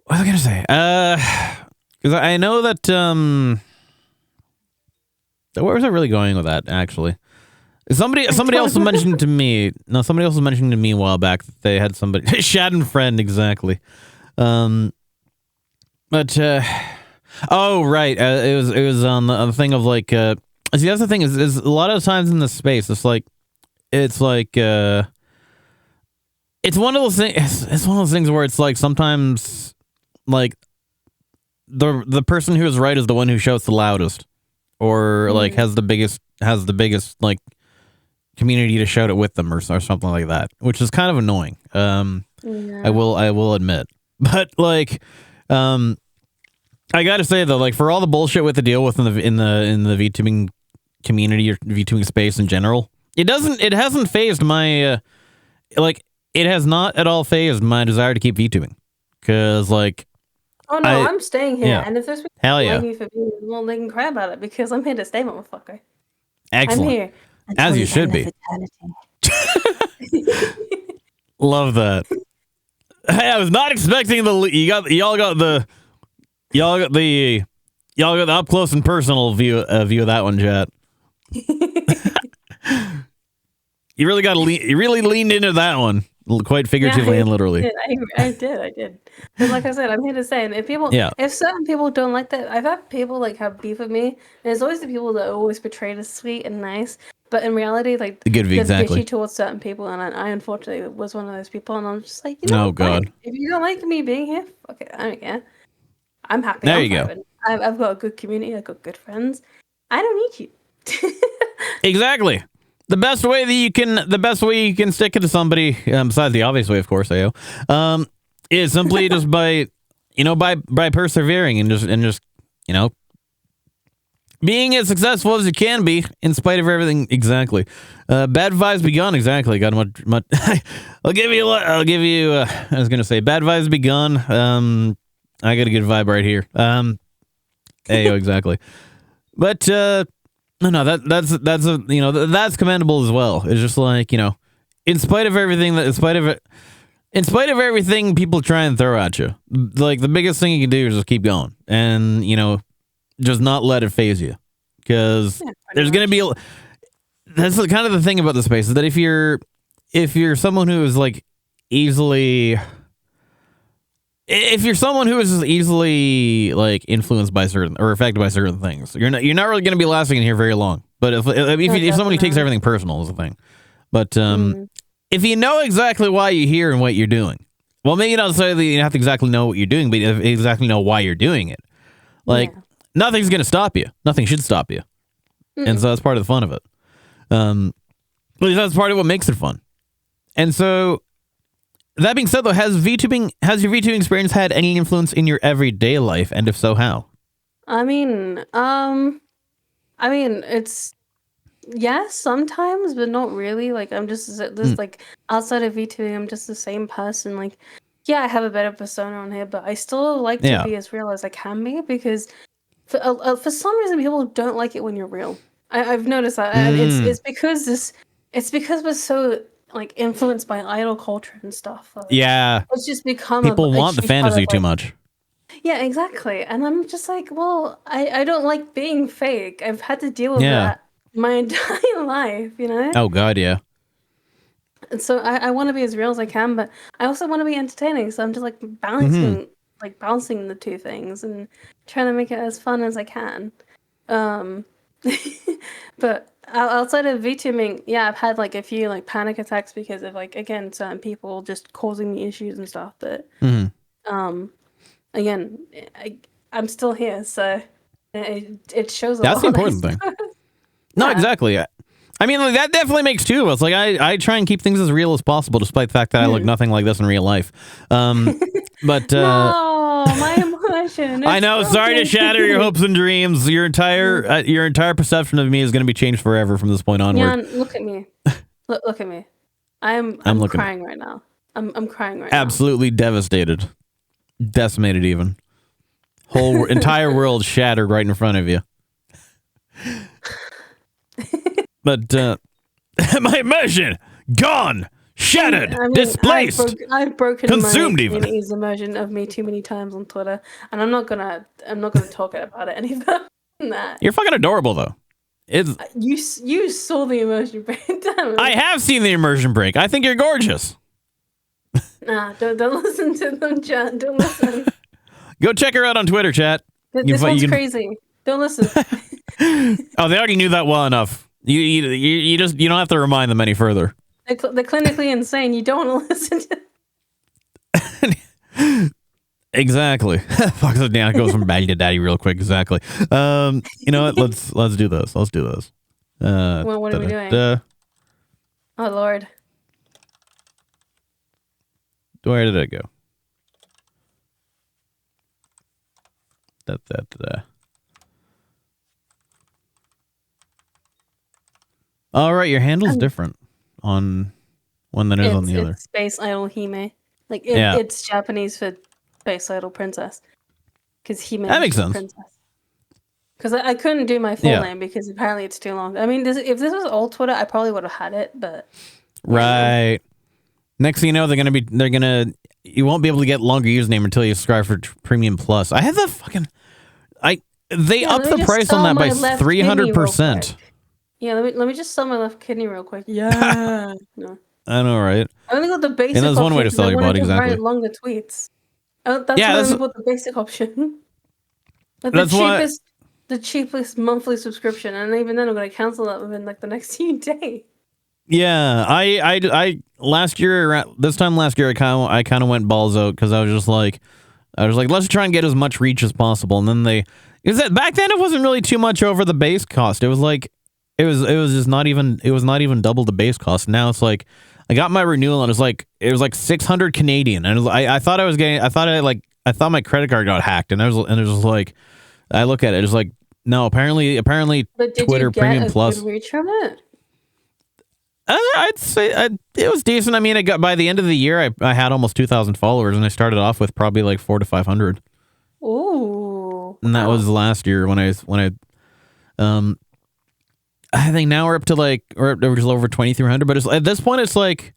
What was I gonna say? Because I know that where was I really going with that? Actually, somebody else mentioned to me. No, somebody else was mentioning to me a while back that they had somebody Schadenfriend exactly. But oh right, it was on the thing of like see, that's the thing is a lot of times in this space it's like it's one of those things. It's one of those things where it's like sometimes like the person who is right is the one who shouts the loudest, or like has the biggest like community to shout it with them or something like that, which is kind of annoying. I will admit, but like, I gotta say though, like for all the bullshit with the deal with in the VTubing community or VTubing space in general, it hasn't phased my it has not at all phased my desire to keep VTubing, because like. Oh no, I'm staying here, yeah. and if there's people Hell who yeah. like me for being, well, they can cry about it because I'm here to stay, motherfucker. Excellent. I'm here. As you should be. Love that. Hey, I was not expecting y'all got the up close and personal view of that one, chat. You really leaned into that one, quite figuratively and literally. I did. But like I said, I'm here to say, and if certain people don't like that, I've had people like have beef with me, and it's always the people that are always portrayed as sweet and nice, but in reality, like they're bitchy towards certain people, and I unfortunately was one of those people, and I'm just like, oh god, fine. If you don't like me being here, fuck it, I don't care. I'm happy. There you go. I've got a good community. I've got good friends. I don't need you. Exactly. The best way you can stick it to somebody, besides the obvious way, of course, AO, is simply just by persevering and just being as successful as you can be in spite of everything. Exactly. Bad vibes begun. Exactly. Got much. I'll give you. I was gonna say bad vibes begun. I got a good vibe right here. AO exactly. But no, that's commendable as well. It's just like, in spite of everything people try and throw at you, like the biggest thing you can do is just keep going and, just not let it phase you. Because there's going to be, that's kind of the thing about the space is that if you're someone who is like easily like influenced by certain or affected by certain things, you're not really going to be lasting in here very long. But if someone who takes everything personal is the thing. But if you know exactly why you're here and what you're doing, well, maybe not necessarily you have to exactly know what you're doing, but you exactly know why you're doing it. Like nothing's going to stop you. Nothing should stop you, and so that's part of the fun of it. But that's part of what makes it fun. And so. That being said, though, has your VTubing experience had any influence in your everyday life, and if so, how? I mean, it's yes, sometimes, but not really. Like, I'm just like outside of VTubing, I'm just the same person. Like, yeah, I have a better persona on here, but I still like to be as real as I can be because for some reason people don't like it when you're real. I've noticed that, and it's because we're so like influenced by idol culture and stuff. Like, it's just become people want the fantasy too much. Yeah, exactly. And I'm just like, well, I don't like being fake. I've had to deal with that my entire life, Oh god, yeah. And so I want to be as real as I can, but I also want to be entertaining. So I'm just like balancing the two things and trying to make it as fun as I can. But outside of VTubing, I've had like a few like panic attacks because of like, again, certain people just causing me issues and stuff. But again, I'm still here, so it shows a lot. That's the important thing. No, exactly. I mean, like, that definitely makes two of us. Like, I try and keep things as real as possible, despite the fact that I look nothing like this in real life. But no, my emotion. I know. Sorry to shatter your hopes and dreams. Your entire perception of me is going to be changed forever from this point onward. Jan, look at me. Look at me. I'm crying right now. I'm crying right now. Absolutely devastated, decimated, even. Whole entire world shattered right in front of you. But my immersion gone, shattered, displaced, I've broken consumed my even. community's immersion of me too many times on Twitter, and I'm not gonna talk about it any further than that. You're fucking adorable, though. It's you saw the immersion break. I have seen the immersion break. I think you're gorgeous. Nah, don't listen to them, chat. Don't listen. Go check her out on Twitter, chat. This one's crazy. Don't listen. Oh, they already knew that well enough. You don't have to remind them any further. They're clinically insane. You don't want to listen to. Exactly. Fuck it down. It goes from baggy to daddy real quick. Exactly. You know what? Let's do this. Let's do this. Well, what are we doing? Oh Lord. Where did it go? Da. All right, your handle's different on one than it is on the other. It's Space Idol Hime. Like Yeah. it's Japanese for Space Idol Princess. Because Hime That makes is sense. princess. Because I couldn't do my full Yeah. name because apparently it's too long. I mean, if this was old Twitter, I probably would have had it, but Right. Next thing you know, you won't be able to get longer username until you subscribe for Premium Plus. I had the fucking, they Yeah, upped let me the just price on sell that by my left kidney real 300%. quick. Yeah, let me just sell my left kidney real quick. Yeah. No. I know, right? I only got the basic And that's one way to option 'cause sell I your wanted body, to exactly. write longer tweets. That's Yeah, why I that's- only bought the basic option. Like That's why- the cheapest monthly subscription, and even then I'm gonna cancel that within like the next few days. Yeah, I last year, this time last year, I kind of went balls out because I was like, let's try and get as much reach as possible. And then back then it wasn't really too much over the base cost. It was like, it was just not even double the base cost. Now it's like, I got my renewal and it was like 600 Canadian, and I thought I thought my credit card got hacked, and it was just like, I look at it, it's like, no, apparently But did Twitter you get Premium a Plus. good reach from it? I'd say it was decent. I mean, I got by the end of the year, I had almost 2,000 followers, and I started off with probably like 400 to 500, Ooh. and that was last year when I think now we're up to we're just over 2,300. But at this point, it's like,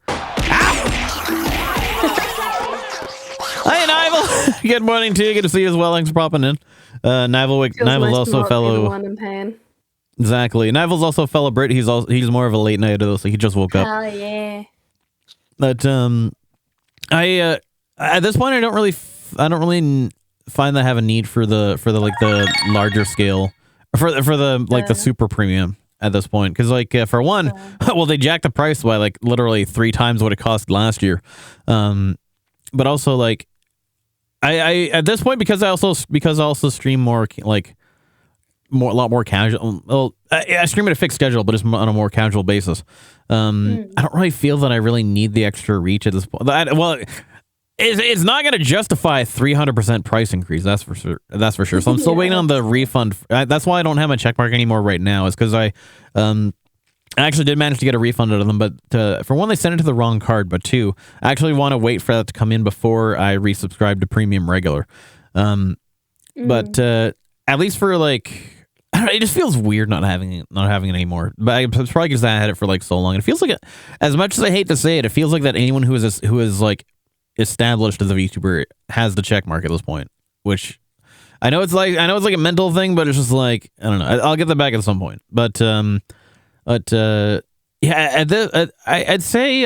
hi, Nival. Good morning to you. Good to see you as well. Thanks for popping in. Nival's Feels nice to also not be the fellow. one in pain. Exactly. Nival's also a fellow Brit. He's more of a late nighter though, so he just woke up. Hell yeah. But I at this point I don't really find that I have a need for the larger scale for the super premium at this point, because for one, well, they jacked the price by like literally 3 times what it cost last year. But also like I at this point, because I also stream more a lot more casual. Well, I stream at a fixed schedule, but it's on a more casual basis. I don't really feel that I really need the extra reach at this point. It's not going to justify a 300% price increase. That's for sure. So I'm still waiting on the refund. That's why I don't have my check mark anymore right now. Is because I actually did manage to get a refund out of them, but for one, they sent it to the wrong card. But 2, I actually want to wait for that to come in before I resubscribe to Premium Regular. But at least for I don't know, it just feels weird not having it anymore. But it's probably because I had it for so long. It feels like as much as I hate to say it, it feels like that anyone who is established as a VTuber has the check mark at this point. Which I know it's like a mental thing, but it's just I don't know. I'll get that back at some point. But yeah, I'd say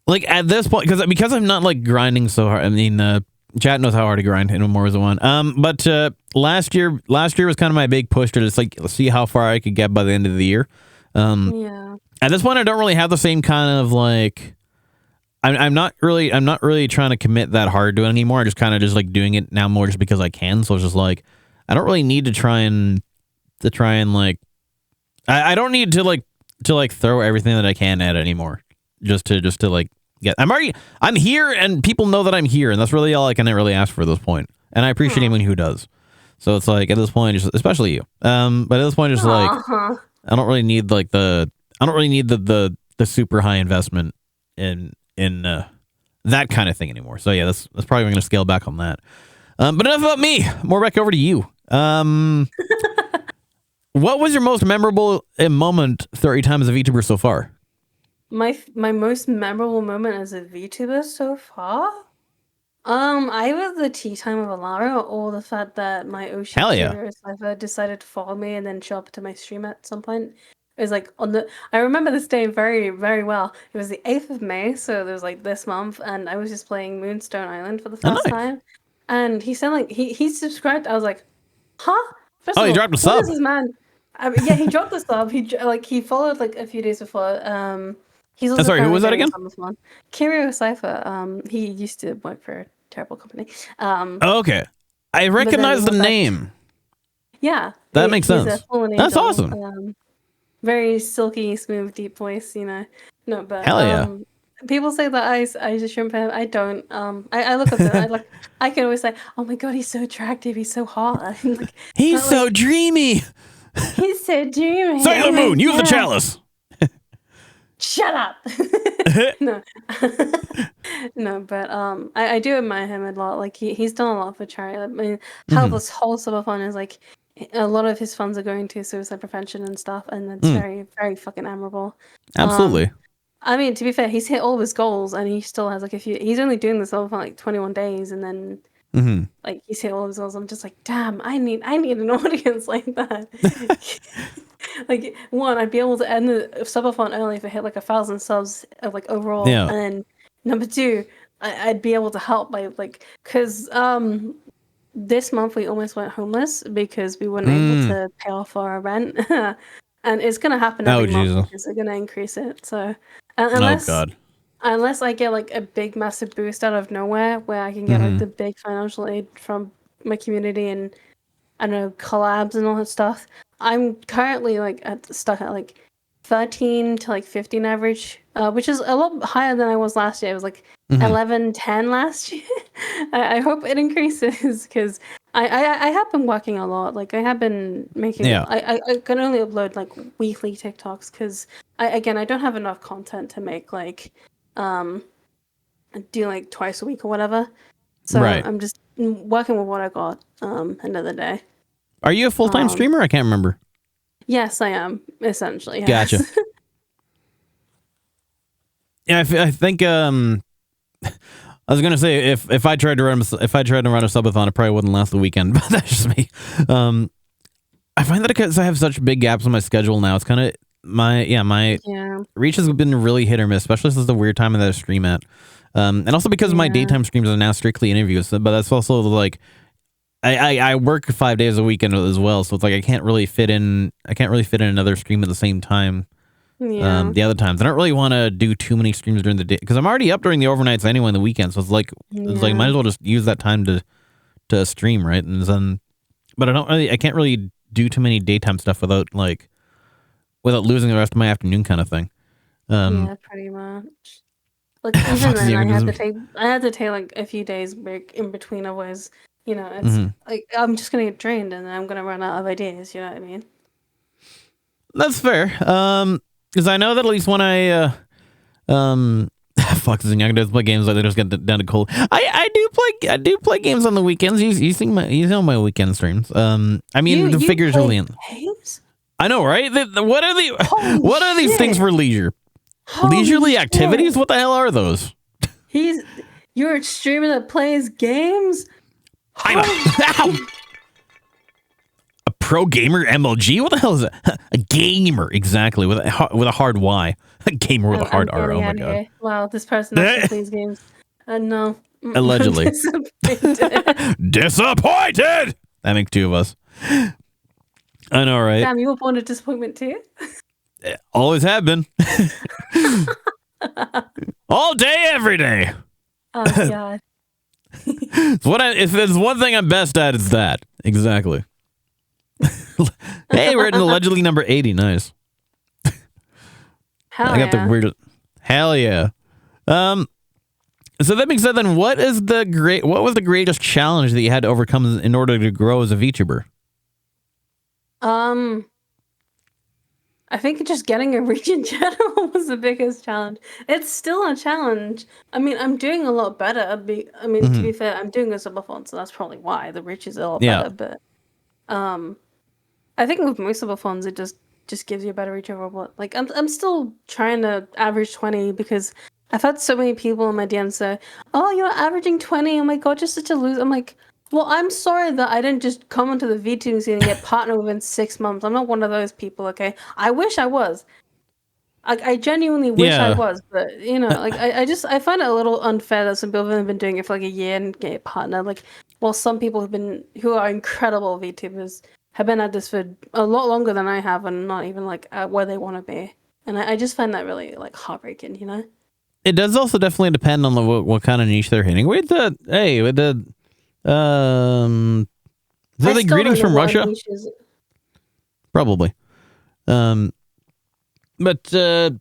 at this point, because I'm not grinding so hard. I mean, chat knows how hard to grind in More as a One. But last year was kind of my big push to just see how far I could get by the end of the year. Yeah. At this point, I don't really have the same kind of I'm not really trying to commit that hard to it anymore. I just kind of doing it now more just because I can. So it's just I don't really need to try and I don't need to throw everything that I can at it anymore. Just to get. I'm here, and people know that I'm here, and that's really all I can really ask for at this point. And I appreciate anyone who does. So it's at this point, especially you. But at this point, it's I don't really need the super high investment in that kind of thing anymore. So yeah, that's probably going to scale back on that. But enough about me. More back over to you. What was your most memorable moment 30 times as a VTuber so far? My most memorable moment as a VTuber so far? Either the tea time of Alara or the fact that my Ocean Hell yeah. Curious Lifer decided to follow me and then show up to my stream at some point. It was I remember this day very, very well. It was the 8th of May, so there was this month, and I was just playing Moonstone Island for the first time. And he said he subscribed. I was like, huh? First of he all, dropped a what sub. is this man? Yeah, he dropped the sub. He followed a few days before. He's also sorry, who was that again? Kirio Cypher. He used to work for a terrible company. Okay, I recognize the name. Yeah, That makes sense. He's a fallen That's angel. awesome. very silky, smooth, deep voice. You know, no, but Hell yeah. people say that I just shrimp him. I don't. I look up to him. I can always say, oh my god, he's so attractive. He's so hot. Like, He's but, so like, dreamy. he's so dreamy. Sailor Oh my Moon, use the God. chalice. Shut up. No, no, but I do admire him a lot. Like he's done a lot for charity. I mean, how this whole subathon is like, a lot of his funds are going to suicide prevention and stuff, and it's very, very fucking admirable. Absolutely. I mean, to be fair, he's hit all of his goals, and he still has like a few. He's only doing this all for like 21 days, and then Mm-hmm. like he's hit all of his goals. I'm just like, damn, I need an audience like that. Like one, I'd be able to end the subathon early if I hit like 1,000 subs like overall, Yeah. and then number two, I'd be able to help by like because this month we almost went homeless because we weren't able to pay off our rent, and it's gonna happen every month Jesus. because they're gonna increase it. So Oh God. unless I get like a big massive boost out of nowhere where I can get like the big financial aid from my community and I don't know collabs and all that stuff, I'm currently like stuck at like 13 to like 15 average, which is a lot higher than I was last year. It was like 11, 10 last year. I hope it increases because I have been working a lot. Like I have been making. Yeah. I can only upload like weekly TikToks because I don't have enough content to make like do like twice a week or whatever. So Right. I'm just working with what I got another day. Are you a full-time streamer? I can't remember. Yes, I am essentially. Yes. Gotcha. Yeah, I think I was gonna say if I tried to run a subathon, it probably wouldn't last the weekend. But that's just me. I find that because I have such big gaps in my schedule now, it's kind of my reach has been really hit or miss, especially since the weird time that I stream at. And also because my daytime streams are now strictly interviews, but that's also like I work 5 days a weekend as well, so it's like I can't really fit in another stream at the same time. Yeah. The other times I don't really want to do too many streams during the day because I'm already up during the overnights anyway in the weekend, so it's like might as well just use that time to stream, right? And then, but I can't really do too many daytime stuff without losing the rest of my afternoon kind of thing. Yeah, pretty much. Like even then, I had to take like a few days break in between. Otherwise, you know, it's like I'm just gonna get drained and then I'm gonna run out of ideas. You know what I mean? That's fair. Because I know that at least when I fuck, this young dudes play games like they just get down to cold. I do play games on the weekends. You know my weekend streams. I mean the figures really in. Games? I know, right? What are these things for leisure? Holy Leisurely shit. activities? What the hell are those? You're a streamer that plays games? Ow! A pro gamer MLG? What the hell is that? A gamer, exactly, with a hard Y. A gamer with a hard R. Oh my god. Wow, this person actually plays games. No. Allegedly. Disappointed. That makes two of us. I know, right? Damn, you were born a disappointment too? Always have been. All day, every day. Oh god. If there's one thing I'm best at, it's that. Exactly. Hey, we're at allegedly number 80. Nice. Hell I got the weirdest. Hell yeah. So that being said, then what was the greatest challenge that you had to overcome in order to grow as a VTuber? I think just getting a reach in general was the biggest challenge. It's still a challenge. I mean, I'm doing a lot better. To be fair, I'm doing a subathon, so that's probably why the reach is a lot better. But I think with most subathons, it just gives you a better reach overall. Like I'm still trying to average 20 because I've had so many people in my DMs say, "Oh, you're averaging 20. Oh my god, you're such a loser." I'm like, well, I'm sorry that I didn't just come onto the VTuber scene and get partnered within 6 months. I'm not one of those people, okay? I wish I was. I genuinely wish I was, but you know, like I find it a little unfair that some people have been doing it for like a year and get partnered. Like, well, some people who are incredible VTubers have been at this for a lot longer than I have, and not even like at where they want to be. And I just find that really like heartbreaking, you know. It does also definitely depend on what kind of niche they're hitting. Is that the greetings from Russia? Probably. But dear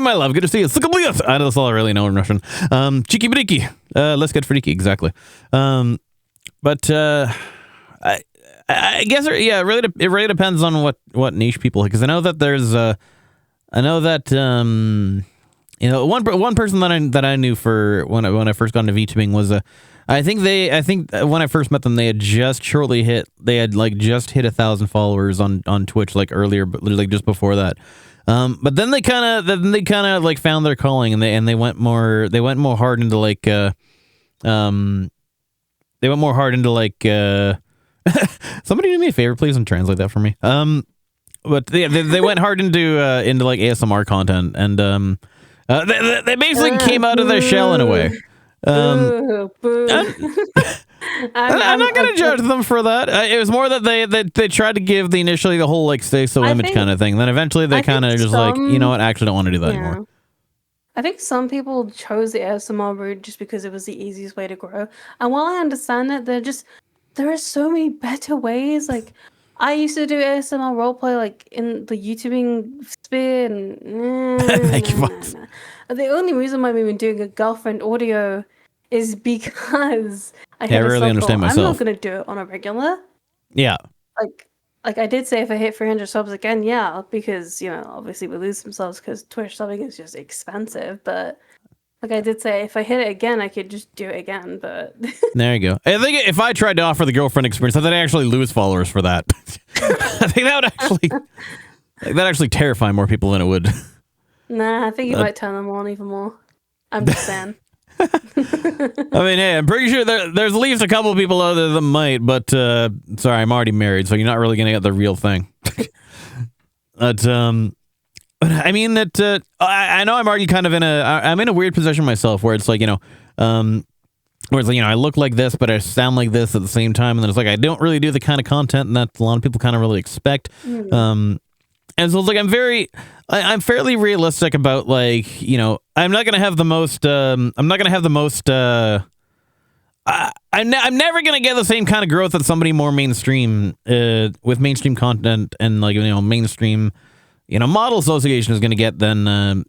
my love, good to see you. That's all I really know in Russian. Chiki briki. Let's get freaky, exactly. But I guess it really depends on what niche people, because I know that there's one person that I knew for when I first got into VTubing was I think when I first met them they had just hit 1,000 followers on Twitch like earlier, but like just before that. But then they kind of like found their calling, and they went more hard into like somebody do me a favor please and translate that for me. But they went hard into like ASMR content, and they basically came out of their shell in a way. Boo, boo. I'm not gonna judge them for that. It was more that they tried to give initially the whole like stay so image kind of thing. Then eventually they kind of just like, you know what, I actually don't want to do that anymore. I think some people chose the ASMR route just because it was the easiest way to grow. And while I understand that, there are so many better ways. Like I used to do ASMR roleplay like in the YouTubing sphere, and Thank you, Fox. The only reason why we've been doing a girlfriend audio is because I really understand myself. I'm not going to do it on a regular. Yeah. Like I did say, if I hit 300 subs again, yeah, because obviously we lose some subs because Twitch subbing is just expensive. But like I did say, if I hit it again, I could just do it again. But there you go. I think if I tried to offer the girlfriend experience, I think I'd actually lose followers for that. I think that would actually terrify more people than it would. Nah, I think you might turn them on even more. I'm just saying. I mean, hey, I'm pretty sure there's at least a couple of people out there that might, but sorry, I'm already married, so you're not really gonna get the real thing. But I mean that I know I'm already kind of I'm in a weird position myself where it's like where it's like I look like this, but I sound like this at the same time, and then it's like I don't really do the kind of content that a lot of people kind of really expect. And so it's like I'm fairly realistic about like I'm not gonna have the most I'm never gonna get the same kind of growth that somebody more mainstream with mainstream content and like mainstream model association is gonna get than them.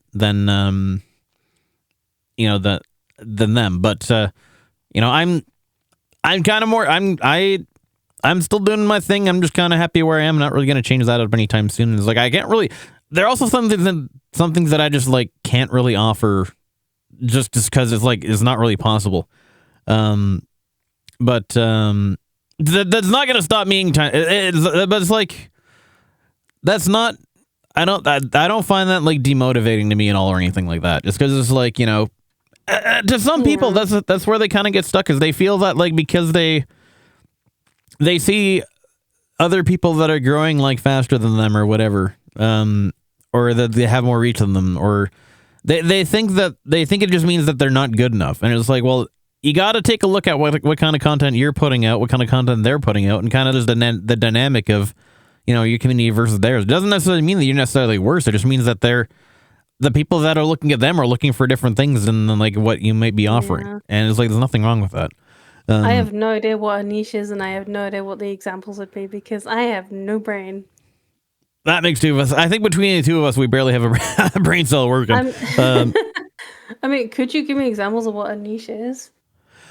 But I'm kind of more I'm still doing my thing. I'm just kind of happy where I am. Not really going to change that up anytime soon. It's like I can't really. There are also some things that I just like can't really offer, just because it's like it's not really possible. But that's not going to stop me being but it's like that's not. I don't find that like demotivating to me at all or anything like that. Just because it's like to some people that's where they kind of get stuck, because they feel that like because they see other people that are growing like faster than them or whatever, or that they have more reach than them, or they think it just means that they're not good enough. And it's like, well, you got to take a look at what kind of content you're putting out, what kind of content they're putting out, and kind of just the dynamic of your community versus theirs. It doesn't necessarily mean that you're necessarily worse. It just means that the people that are looking at them are looking for different things than like what you might be offering. And it's like there's nothing wrong with that. I have no idea what a niche is, and I have no idea what the examples would be because I have no brain. That makes two of us. I think between the two of us, we barely have a brain cell working. I mean, could you give me examples of what a niche is?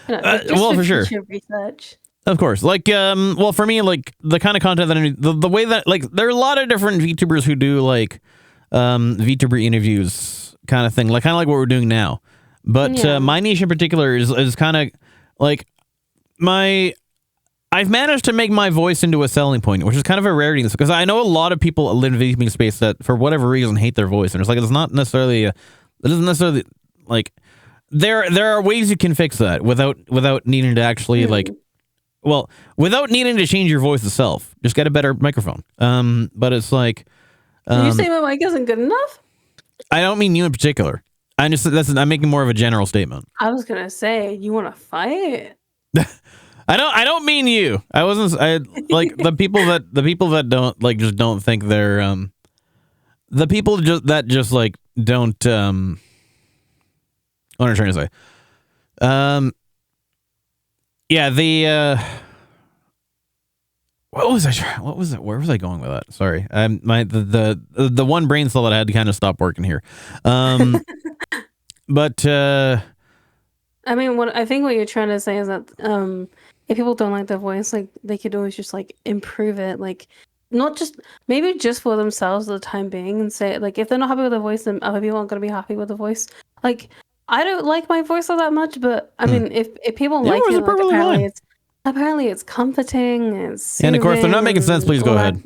Well, for sure. Research. Of course. Like, well, for me, like the kind of content that I do, the way that like there are a lot of different VTubers who do like VTuber interviews kind of thing, like kind of like what we're doing now. But my niche in particular is kind of like I've managed to make my voice into a selling point, which is kind of a rarity, because I know a lot of people live in the VTubing space that for whatever reason hate their voice, and it's like it doesn't necessarily like there are ways you can fix that without needing to actually without needing to change your voice itself. Just get a better microphone. But it's like you say my mic isn't good enough? I don't mean you in particular. I'm making more of a general statement. I was gonna say, you want to fight? I don't mean you. I like the people that don't like just don't think they're the people that just like don't what am I trying to say? Yeah, What was it? Where was I going with that? Sorry. The one brain cell that I had to kind of stop working here. But I mean, what you're trying to say is that if people don't like their voice, like they could always just like improve it, like not just maybe just for themselves for the time being, and say like if they're not happy with their voice, then other people aren't going to be happy with the voice. Like I don't like my voice all that much, but I mean, if people like it, like, apparently it's comforting. It's and of course they're not making sense. Please go ahead.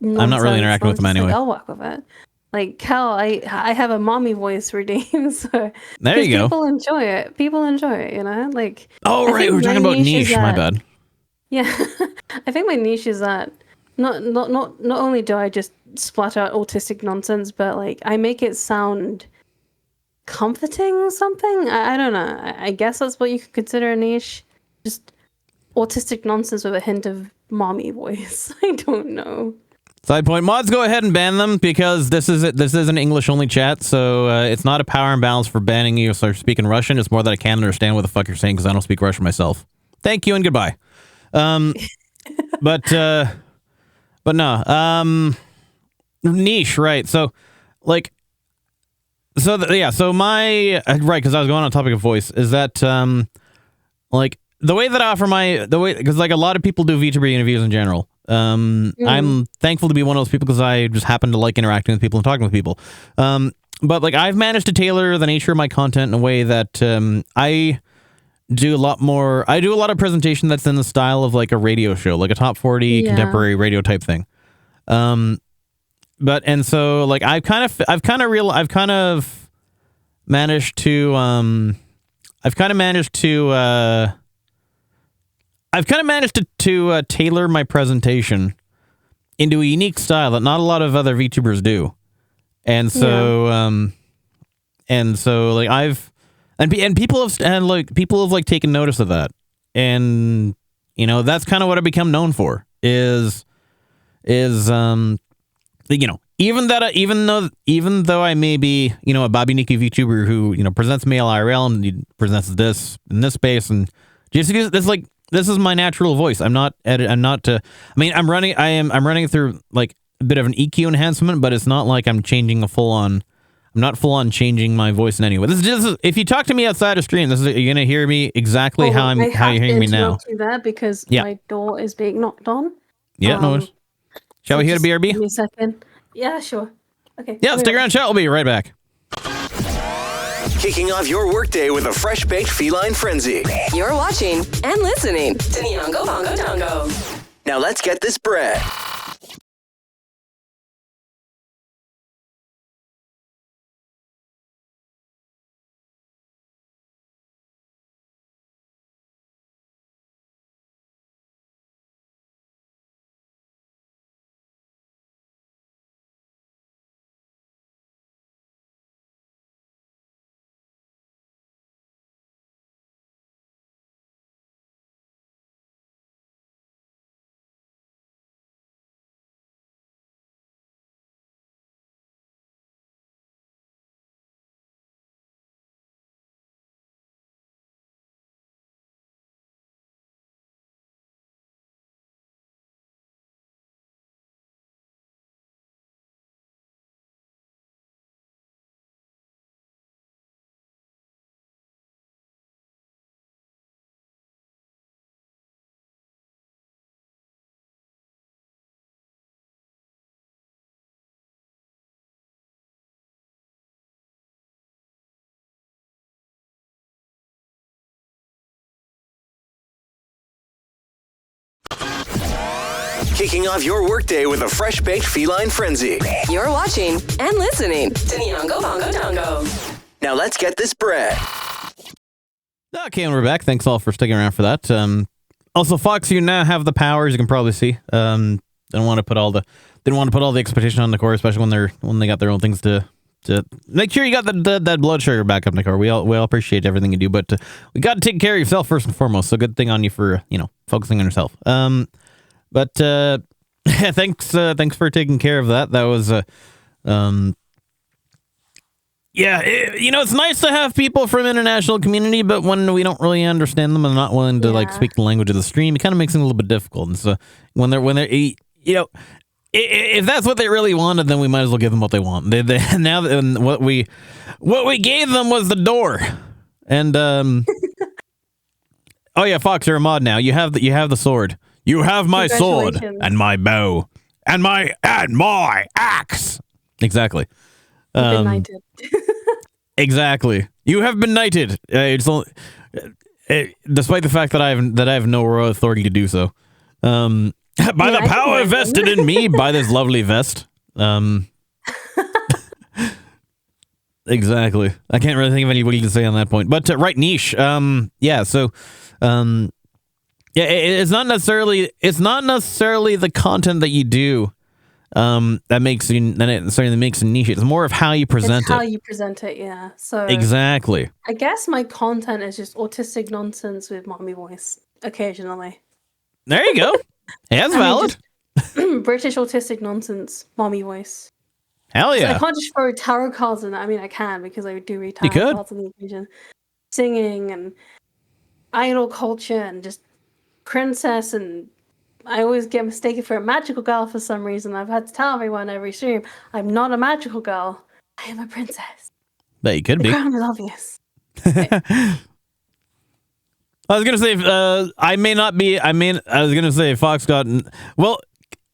I'm not really interacting with them anyway. Like, I'll work with it. Like Cal, I have a mommy voice redeemed, so there you go. People enjoy it. People enjoy it, you know. Like oh right, we're talking about niche. My bad. Yeah, I think my niche is that not only do I just splatter out autistic nonsense, but like I make it sound comforting or something. I don't know. I guess that's what you could consider a niche. Just autistic nonsense with a hint of mommy voice. I don't know. Side point, mods, go ahead and ban them because this is an English only chat, so it's not a power imbalance for banning you for speaking Russian. It's more that I can't understand what the fuck you're saying because I don't speak Russian myself. Thank you and goodbye. But no, niche, right? So my right, because I was going on topic of voice is that like the way that I offer because like a lot of people do VTuber interviews in general. I'm thankful to be one of those people because I just happen to like interacting with people and talking with people. But like I've managed to tailor the nature of my content in a way that I do a lot of presentation that's in the style of like a radio show, like a top 40 contemporary radio type thing. So like I've kind of managed to tailor my presentation into a unique style that not a lot of other VTubers do. And so like people have taken notice of that. And you know, that's kind of what I've become known for is you know, even though I may be, you know, a Bobby Nikki VTuber who, you know, presents male IRL and he presents this in this space and just this like this is my natural voice. I'm not running through like a bit of an EQ enhancement, but it's not like I'm changing I'm not full on changing my voice in any way. This is just, if you talk to me outside of stream, you're going to hear me exactly how you're hearing me now. That because my door is being knocked on. Yeah, no worries. Shall we hear the BRB? Give me a second. Yeah, sure. Okay. Yeah, stick around, chat. We'll be right back. Kicking off your workday with a fresh-baked feline frenzy. You're watching and listening to Nyongo Bongo Dongo. Now let's get this bread. Kicking off your workday with a fresh-baked feline frenzy. You're watching and listening to Nyongo Bongo Dongo. Now let's get this bread. Okay, and we're back. Thanks all for sticking around for that. Also, Fox, you now have the powers. You can probably see. Didn't want to put all the expectation on Nicor, especially when they got their own things to make sure you got that blood sugar back up, Nicor. We all appreciate everything you do, but we got to take care of yourself first and foremost. So good thing on you for focusing on yourself. But thanks for taking care of that. That was Yeah, it's nice to have people from international community, but when we don't really understand them and not willing to like Yeah. speak the language of the stream, it kind of makes it a little bit difficult. And so when they're if that's what they really wanted, then we might as well give them what they want. They now what we gave them was the door, and oh yeah, Fox, you're a mod now. You have the sword. You have my sword Congratulations. and my bow and my axe. Exactly. You've been knighted. Exactly. You have been knighted. It's only, despite the fact that I have no royal authority to do so. By Yeah, the I can power imagine. vested in me by this lovely vest. Exactly. I can't really think of anybody to say on that point. But right niche. Yeah. So, yeah, it's not necessarily the content that you do. That makes a niche. It's more of how you present It's how it. you present it, yeah. So Exactly. I guess my content is just autistic nonsense with mommy voice occasionally. There you go. Hey, that's I mean, valid. British autistic nonsense, mommy voice. Hell So I yeah. can't just throw tarot cards in. I mean, I can because I do read You tarot could. cards on the occasion. Singing and idol culture and just princess, and I always get mistaken for a magical girl for some reason. I've had to tell everyone every stream, I'm not a magical girl. I am a princess. That you could The be. crown is obvious. I was gonna say, I was gonna say Fox got. Well,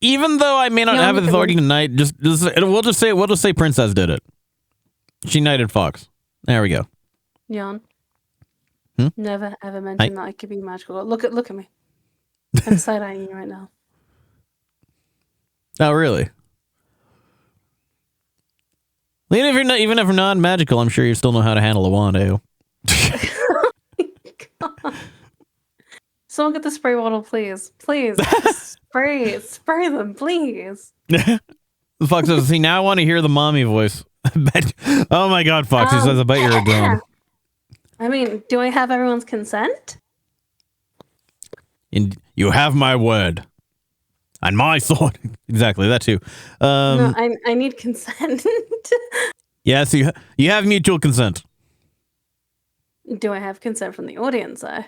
even though I may not Yeah, have look at authority to knight, we'll just say Princess did it. She knighted Fox. There we go. Jan. Hmm? Never ever mentioned that I could be a magical girl. Look at me. I'm side eyeing you right now. Oh, really? Even if you're not magical, I'm sure you still know how to handle a wand, eh? Someone get the spray bottle, please. Please. spray them, please. Fox says, see, now I want to hear the mommy voice. Oh my god, Fox, he says, I bet you're a dumb. I mean, do I have everyone's consent? And you have my word. And my sword. Exactly, that too. No, I need consent. Yes, you have mutual consent. Do I have consent from the audience, though?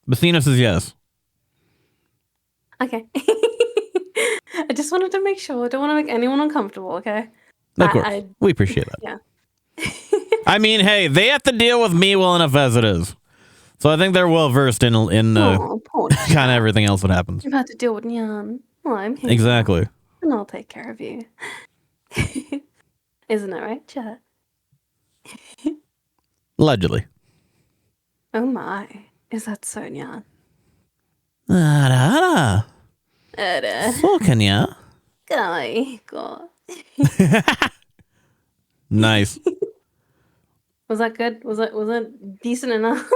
Bathina says yes. Okay. I just wanted to make sure. I don't want to make anyone uncomfortable, okay? Of course. I- We appreciate that. yeah. I mean, hey, they have to deal with me well enough as it is. So I think they're well versed in Oh, poor kind of everything else that happens. You've had to deal with Nyan. Well, I'm here. Exactly. And I'll take care of you. Isn't it right, chat? Allegedly. Oh my. Is that so, Nyan? So can ya? Guy. God. Nice. Was that good? Was that decent enough?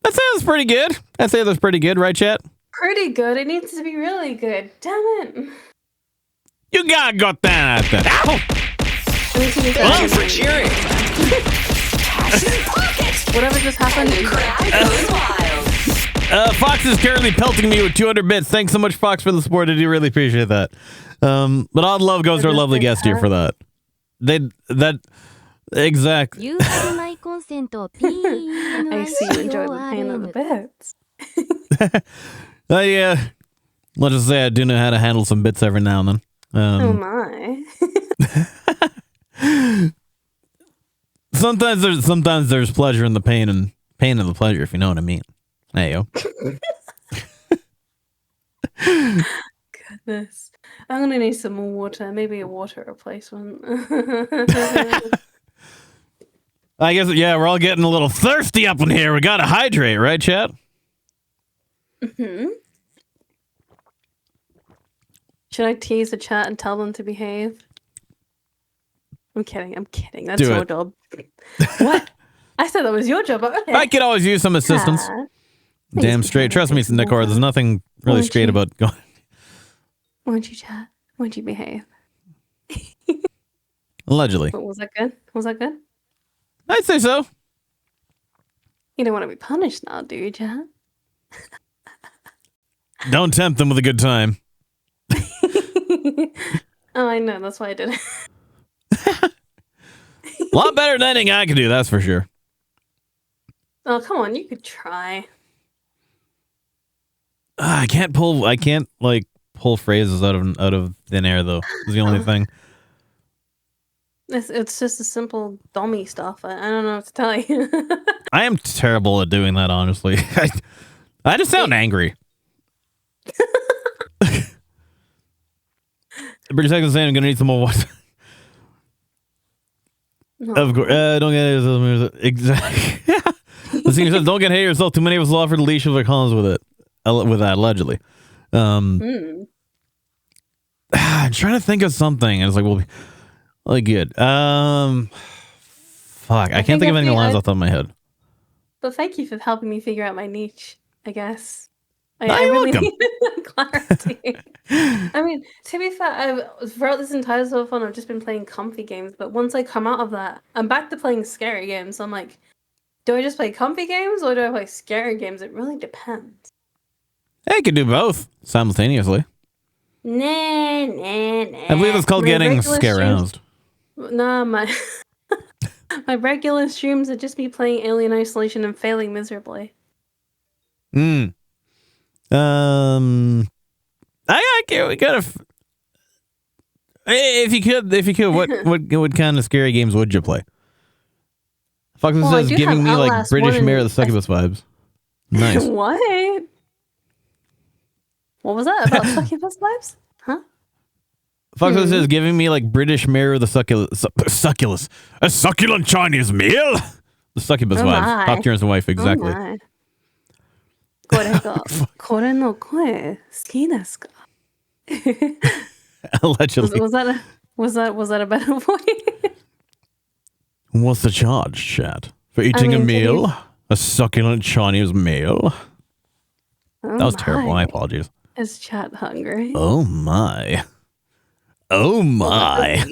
I'd say that's pretty good. I'd say that's pretty good, right, chat? Pretty good. It needs to be really good. Damn it. You got that. Ow! I need to be Thank you for cheering. Whatever just happened. Fox is currently pelting me with 200 bits. Thanks so much, Fox, for the support. I do really appreciate that. But all love goes to our lovely guest here for that. Exactly. ユーザー内コンセント I see you enjoy the pain of the bits. Yeah. Let's just say I do know how to handle some bits every now and then. Oh my. Sometimes there's pleasure in the pain and pain in the pleasure, if you know what I mean. Hey yo. Goodness. I'm gonna need some more water. Maybe a water replacement. I guess we're all getting a little thirsty up in here. We gotta hydrate, right, chat? Hmm. Should I tease the chat and tell them to behave? I'm kidding. That's Do your it. job. What? I said that was your job. But okay. I could always use some assistance. Chat, Damn please straight. behave. Trust me, Nicora, there's nothing really Won't straight you? about going. Won't you chat? Won't you behave? Allegedly. But was that good? Was that good? I'd say so. You don't want to be punished now, do you, chat? Don't tempt them with a good time. Oh, I know. That's why I did it. A lot better than anything I could do, that's for sure. Oh, come on, you could try. I can't pull phrases out of thin air though. Is the only thing. It's just a simple dummy stuff. I don't know what to tell you. I am terrible at doing that, honestly. I just sound angry. British Second saying I'm gonna need some more water. No. Of course, don't get yourself exactly. The senior says, "Don't get hate yourself." Too many of us will offer the leash of their cons with it, with that allegedly. I'm trying to think of something, and it's like, well, good. Fuck, I can't think of any lines off the top of my head. But thank you for helping me figure out my niche, I guess. I You're really welcome. need clarity. I mean, to be fair, throughout this entire so fun, I've just been playing comfy games. But once I come out of that, I'm back to playing scary games. So I'm like, do I just play comfy games or do I play scary games? It really depends. Hey, you can do both simultaneously. Nah. I believe it's called My getting regular scare-roused. Nah, my my regular streams would just be playing Alien Isolation and failing miserably. I can't. We gotta. If you could, what kind of scary games would you play? Foxen Well, I says do giving have me like Outlast British 1 Mayor of and the Succubus vibes. Nice. What? What was that about succubus vibes? Huh? Foxen says giving me like British Mayor of the Succulus, a succulent Chinese meal. The succubus Oh vibes. my. Top Terrence and wife exactly. Oh my. これがこれの声好きですか? Allegedly. Was that a better voice? What's the charge, chat? For eating a mean, meal? A succulent Chinese meal? Oh That was terrible. My my. apologies. Is chat hungry? Oh my. Oh my.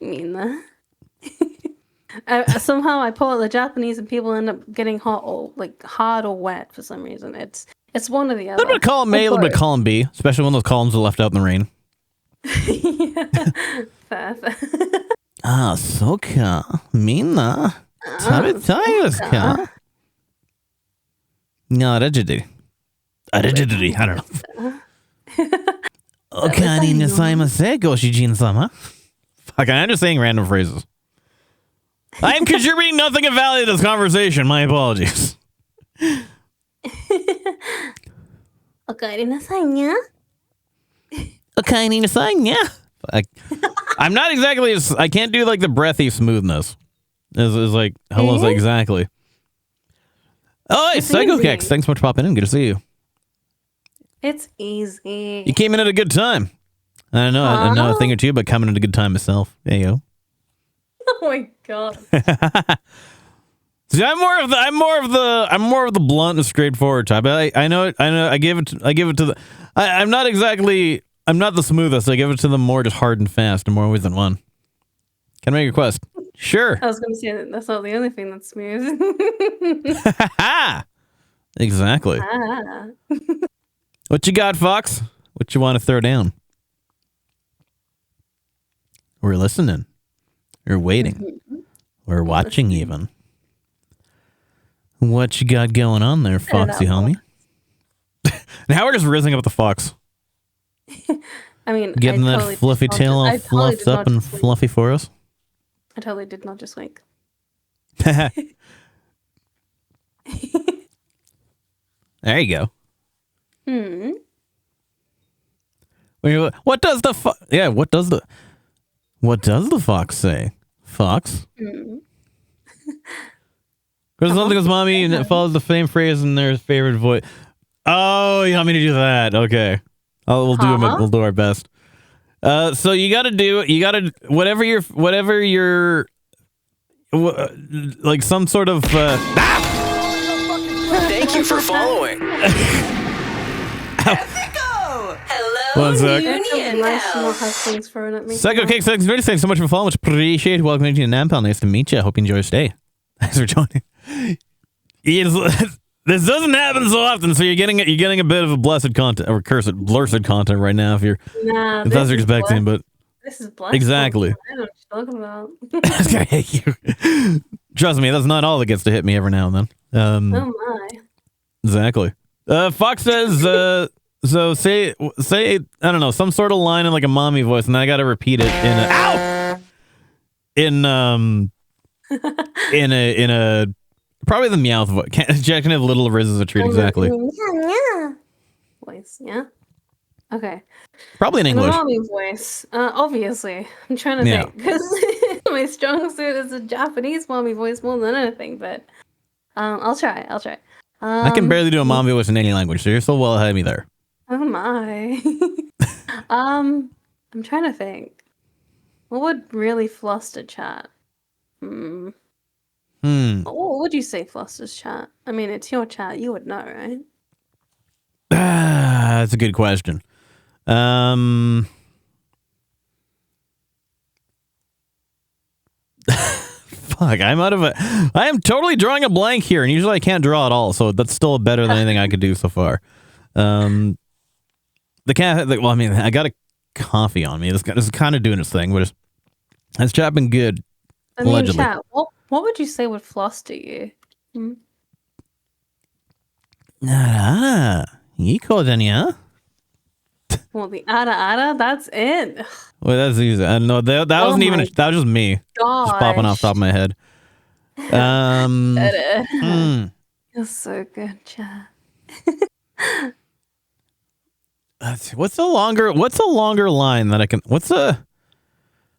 Mina. Somehow I pull out the Japanese and people end up getting hot or wet for some reason. It's one or the A other. little bit of column A, a little bit of column B, especially when those columns are left out in the rain. Fair. Ah, soka. Mina. Tabitayaska. No, allegedly. Allegedly. I don't know. Okani nasaimase, Goshijin-sama. Fuck, I'm just saying random phrases. I am contributing nothing of value to this conversation. My apologies. Okaeri nasai nya. Okani nasai, I'm not exactly. I can't do like the breathy smoothness. Is like hello exactly. Oh, hey, It's Psycho easy. Kicks. Thanks so much for popping in. Good to see you. It's easy. You came in at a good time. I know a thing or two, but coming at a good time myself. There you go. Oh my god. See, I'm more of the blunt and straightforward type. I know. I give it to the. I'm not the smoothest. I give it to them more just hard and fast and more ways than one. Can I make a request? Sure. I was going to say that's not the only thing that's smooth. Exactly. Ah. What you got, Fox? What you want to throw down? We're listening. We're waiting. We're watching even. What you got going on there, Foxy homie? Now we're just rizzing up the fox. I mean, Getting I that totally fluffy did tail not all just- I totally fluffed did up not and just wink. fluffy for us. I totally did not just wink. There you go. What does the fox say? Fox? Because something with mommy and it follows the same phrase in their favorite voice. Oh, you want me to do that? Okay. We'll do our best. So you gotta whatever your like some sort of Thank you for following. Hello, One sec. It's Union nice to not House. have things thrown at me. Psycho Cake Sex, thanks so much for following. Much appreciated. Welcome to Nampal. Nice to meet you. Hope you enjoy your stay. Thanks for joining. This doesn't happen so often, so you're getting a bit of a blessed content or blurted content right now if Nah, that's what you're expecting. But This is black. Exactly. I don't know what you're talking about. It's gonna hit you. Trust me, that's not all that gets to hit me every now and then. Oh my. Exactly. Fox says, so say, I don't know, some sort of line in like a mommy voice, and I gotta repeat it in a, ow! In a, probably the Meowth voice. Jack can have Little Riz as a treat, exactly. Yeah. Voice, yeah. Okay. Probably in In a English. mommy voice, obviously. I'm trying to Yeah. think because my strong suit is a Japanese mommy voice more than anything. But I'll try. I can barely do a mommy voice in any language, so you're so well ahead of me there. Oh my. I'm trying to think. What would really fluster chat? What would you say flusters chat? I mean, it's your chat. You would know, right? That's a good question. Fuck, I am totally drawing a blank here, and usually I can't draw at all, so that's still better than anything I could do so far. The cat, well, I mean, I got a coffee on me. This is kind of doing its thing, but it's chat been good. I mean, Allegedly. chat. What would you say would fluster you? You called any, huh? Well, the ada, that's it. Well, that's easy. I don't know. That wasn't even, that was just me. Gosh. Just popping off the top of my head. You're so good, chat. Let's see. What's a longer line that I can? What's a?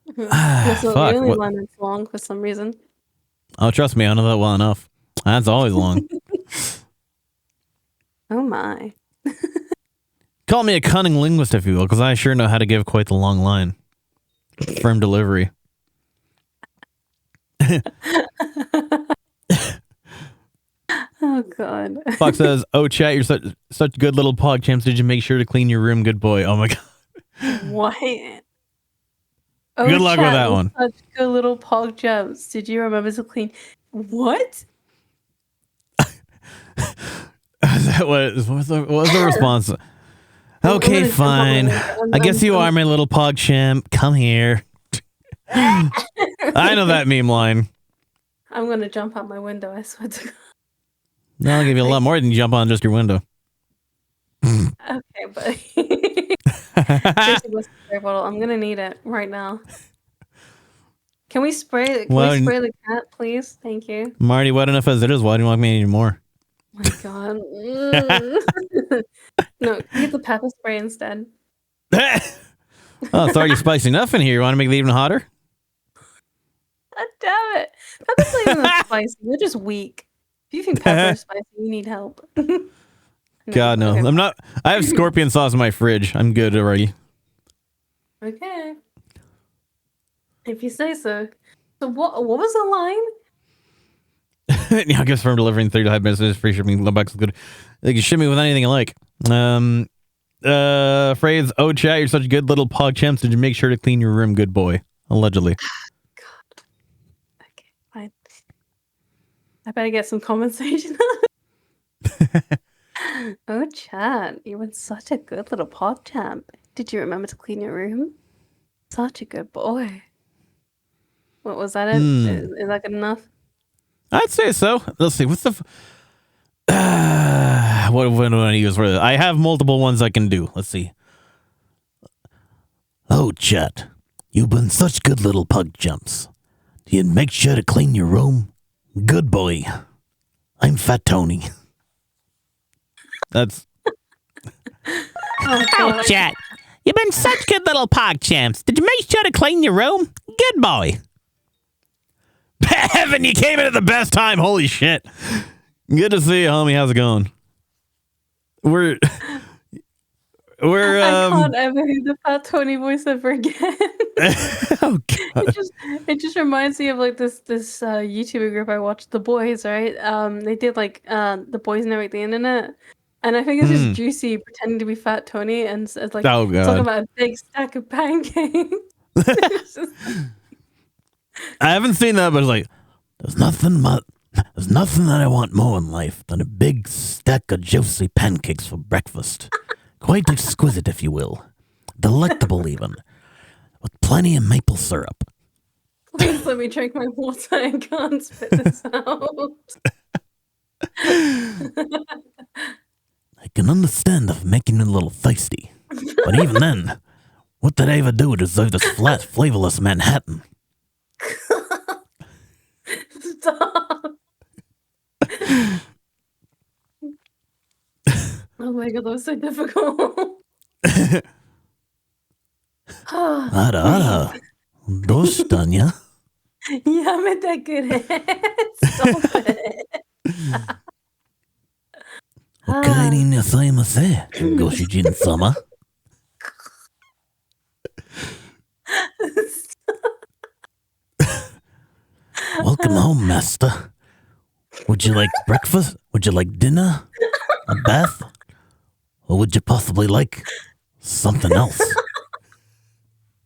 It's a Fuck. really one that's long for some reason. Oh, trust me, I know that well enough. That's always long. Oh my. Call me a cunning linguist, if you will, because I sure know how to give quite the long line. Firm delivery. Oh god. Fox says, "Oh, chat, you're such good little pog champs. Did you make sure to clean your room, good boy?" Oh my god. What? Good luck with chat, that you're one. Such good little pog jumps. Did you remember to clean? What? What was the response? Okay, gonna jump on fine. the- I guess you are my little pog champ. Come here. I know that meme line. I'm gonna jump out my window. I swear to God. I'll give you a lot more than you jump on just your window. Okay, buddy. Seriously, what's the spray bottle? I'm gonna need it right now. Can we spray? Can Well, we spray the cat, please? Thank you. I'm already wet enough as it is. Why do you want me any more? Oh my God. No, can you get the pepper spray instead? Oh, it's already spicy enough in here. You want to make it even hotter? God damn it! Pepper's not even that spicy. You're just weak. If you think pepper is spicy, you need help. No, God, no. okay. I'm not. I have scorpion sauce in my fridge. I'm good already. Okay. If you say so. So what was the line? Yeah, I guess from delivering 3 to 5 minutes, free shipping. The box is good. They can ship me with anything you like. Phrase, "Oh, chat, you're such good little pog champs. Did you make sure to clean your room, good boy?" Allegedly. God. Okay, fine. I better get some compensation. Oh, chat, you were such a good little pod champ. Did you remember to clean your room? Such a good boy. What was that? Is that good enough? I'd say so. Let's see. What's the... what do I use for this? I have multiple ones I can do. Let's see. "Oh, chat, you've been such good little pug jumps. Do you make sure to clean your room? Good boy. I'm Fat Tony." That's... Oh, chat, you've been such good little pog champs. Did you make sure to clean your room? Good boy. Evan, you came in at the best time. Holy shit. Good to see you, homie. How's it going? We're I can't ever hear the Fat Tony voice ever again. Oh god. It just reminds me of like this YouTuber group I watched, The Boys, right? They did like The Boys Narrate the Internet, and I think it's just Juicy pretending to be Fat Tony and it's like Oh, God. talking about a big stack of pancakes. It's just- I haven't seen that, but it's like, there's nothing that I want more in life than a big stack of juicy pancakes for breakfast. Quite exquisite, if you will. Delectable, even. with plenty of maple syrup. Please let me drink my water. I can't spit this out. I can understand of making you a little thirsty, but even then, what did I ever do to deserve this flat, flavorless Manhattan? Stop. Oh my god, that was so difficult. Ara, dostania. Yamete kure. Stop it. Okaeri nasaimase, Goshijin-sama. Welcome home, master. Would you like breakfast? Would you like dinner? A bath? Or would you possibly like something else?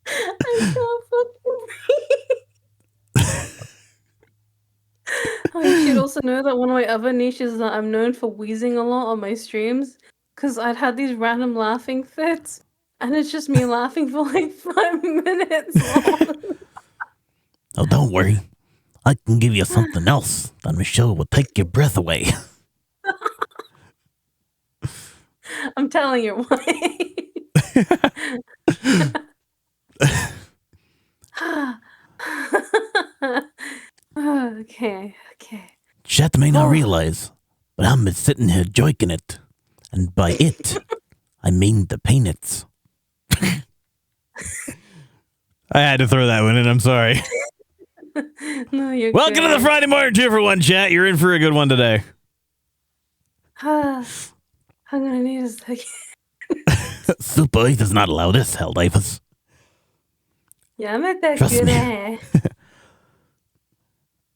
I can't fucking breathe. You should also know that one of my other niches is that I'm known for wheezing a lot on my streams because I'd had these random laughing fits and it's just me laughing for like 5 minutes long. Oh, don't worry. I can give you something else that I'm sure will take your breath away. I'm telling you why. Okay. Chat may not realize, but I'm been sitting here joiking it. And by it, I mean the peanuts. I had to throw that one in, I'm sorry. No, you're Welcome to the good. Friday morning 2 for 1 chat. You're in for a good one today. I'm gonna need a second. Super 8 does not allow this, Helldivers. Yeah, I'm at that Trust good me. air.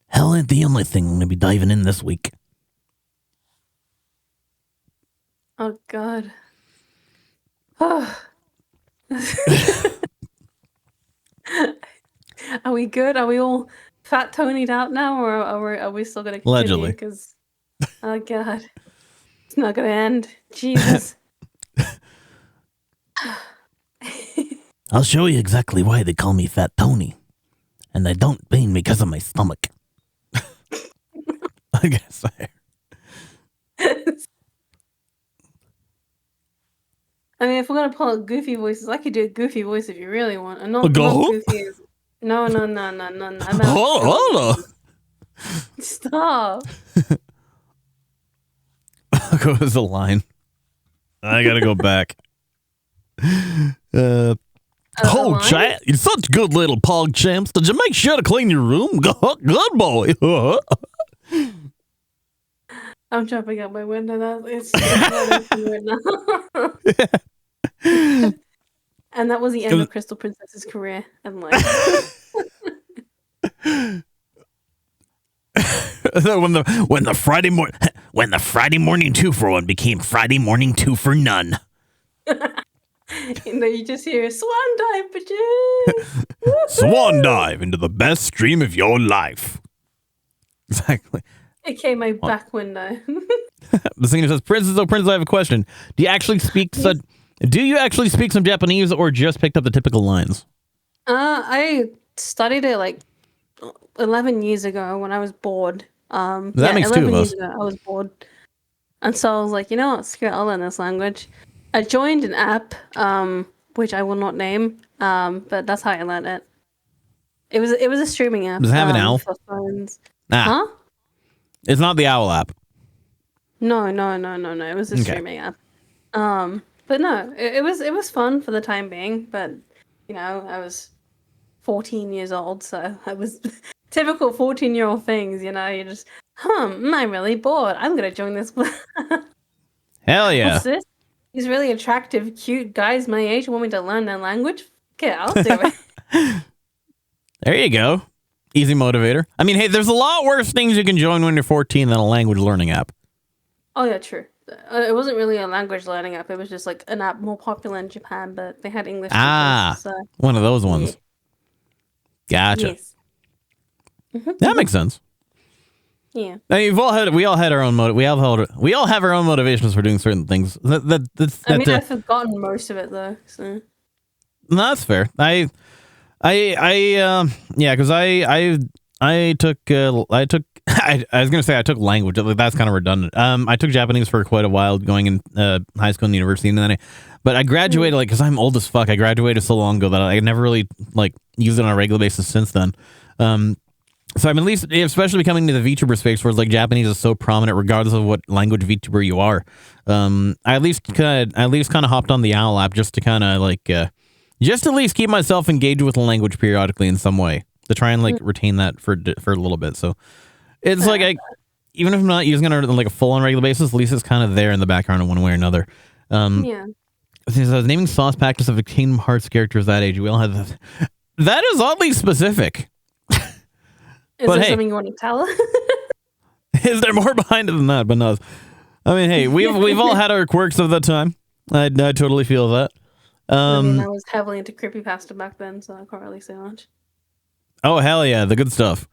Hell ain't the only thing I'm going to be diving in this week. Oh god. Oh. Are we good? Are we all fat Tony'd out now, or are we still gonna continue? Allegedly. Because oh god, it's not gonna end. Jesus. I'll show you exactly why they call me Fat Tony. And they don't mean because of my stomach. I guess I mean, if we're gonna pull out goofy voices, I could do a goofy voice if you really want. And not, A not go? goofy. No. I'm out. Hold on. Stop. What was the line? I gotta go back. Oh, line? chat, you're such good little pog champs. Did you make sure to clean your room? Good boy. I'm jumping out my window. It's right now. And that was the end of Crystal Princess's career and life. when the Friday morning 2 for 1 became Friday morning 2 for none. And then you just hear swan dive, bitches. Swan dive into the best stream of your life. Exactly. It came my back window. The singer says, Princess, I have a question. Do you actually speak some Japanese or just picked up the typical lines? I studied it like 11 years ago when I was bored. That makes two of us. Years ago, I was bored. And so I was like, you know what, screw it, I'll learn this language. I joined an app, which I will not name, but that's how I learned it. It was a streaming app. Does it have an owl? For phones. Ah, Huh? it's not the owl app. No. It was a Okay. streaming app. But no, it was fun for the time being. But you know, I was 14 years old, so I was typical 14-year-old things. You know, you just, I'm really bored. I'm gonna join this. Hell yeah. What's this? These really attractive, cute guys my age want me to learn their language. Okay, I'll do it. There you go. Easy motivator. I mean, hey, there's a lot worse things you can join when you're 14 than a language learning app. Oh yeah, true. It wasn't really a language learning app. It was just like an app more popular in Japan, but they had English. Ah, so. one of those ones. Gotcha. Yes. That makes sense. Yeah. I mean, we all have our own motivations for doing certain things. I mean, I've forgotten most of it though. So. No, that's fair. Because I took I was gonna say I took language. That's kind of redundant. I took Japanese for quite a while, going in high school and university, and then but I graduated because I'm old as fuck. I graduated so long ago that I never really used it on a regular basis since then. So I'm at least, especially coming to the VTuber space, where Japanese is so prominent, regardless of what language VTuber you are. I at least kind of hopped on the OWL app just to kind of just at least keep myself engaged with the language periodically in some way, to try and retain that for a little bit. So it's even if I'm not using it on a full on regular basis, at least it's kind of there in the background in one way or another. Since I was naming sauce packets of the Kingdom Hearts characters that age, we all have that is oddly specific. Is there something you want to tell? Is there more behind it than that? But no, I mean, hey, we've all had our quirks of that time. I totally feel that. I mean, I was heavily into creepypasta back then, so I can't really say much. Oh hell yeah, the good stuff.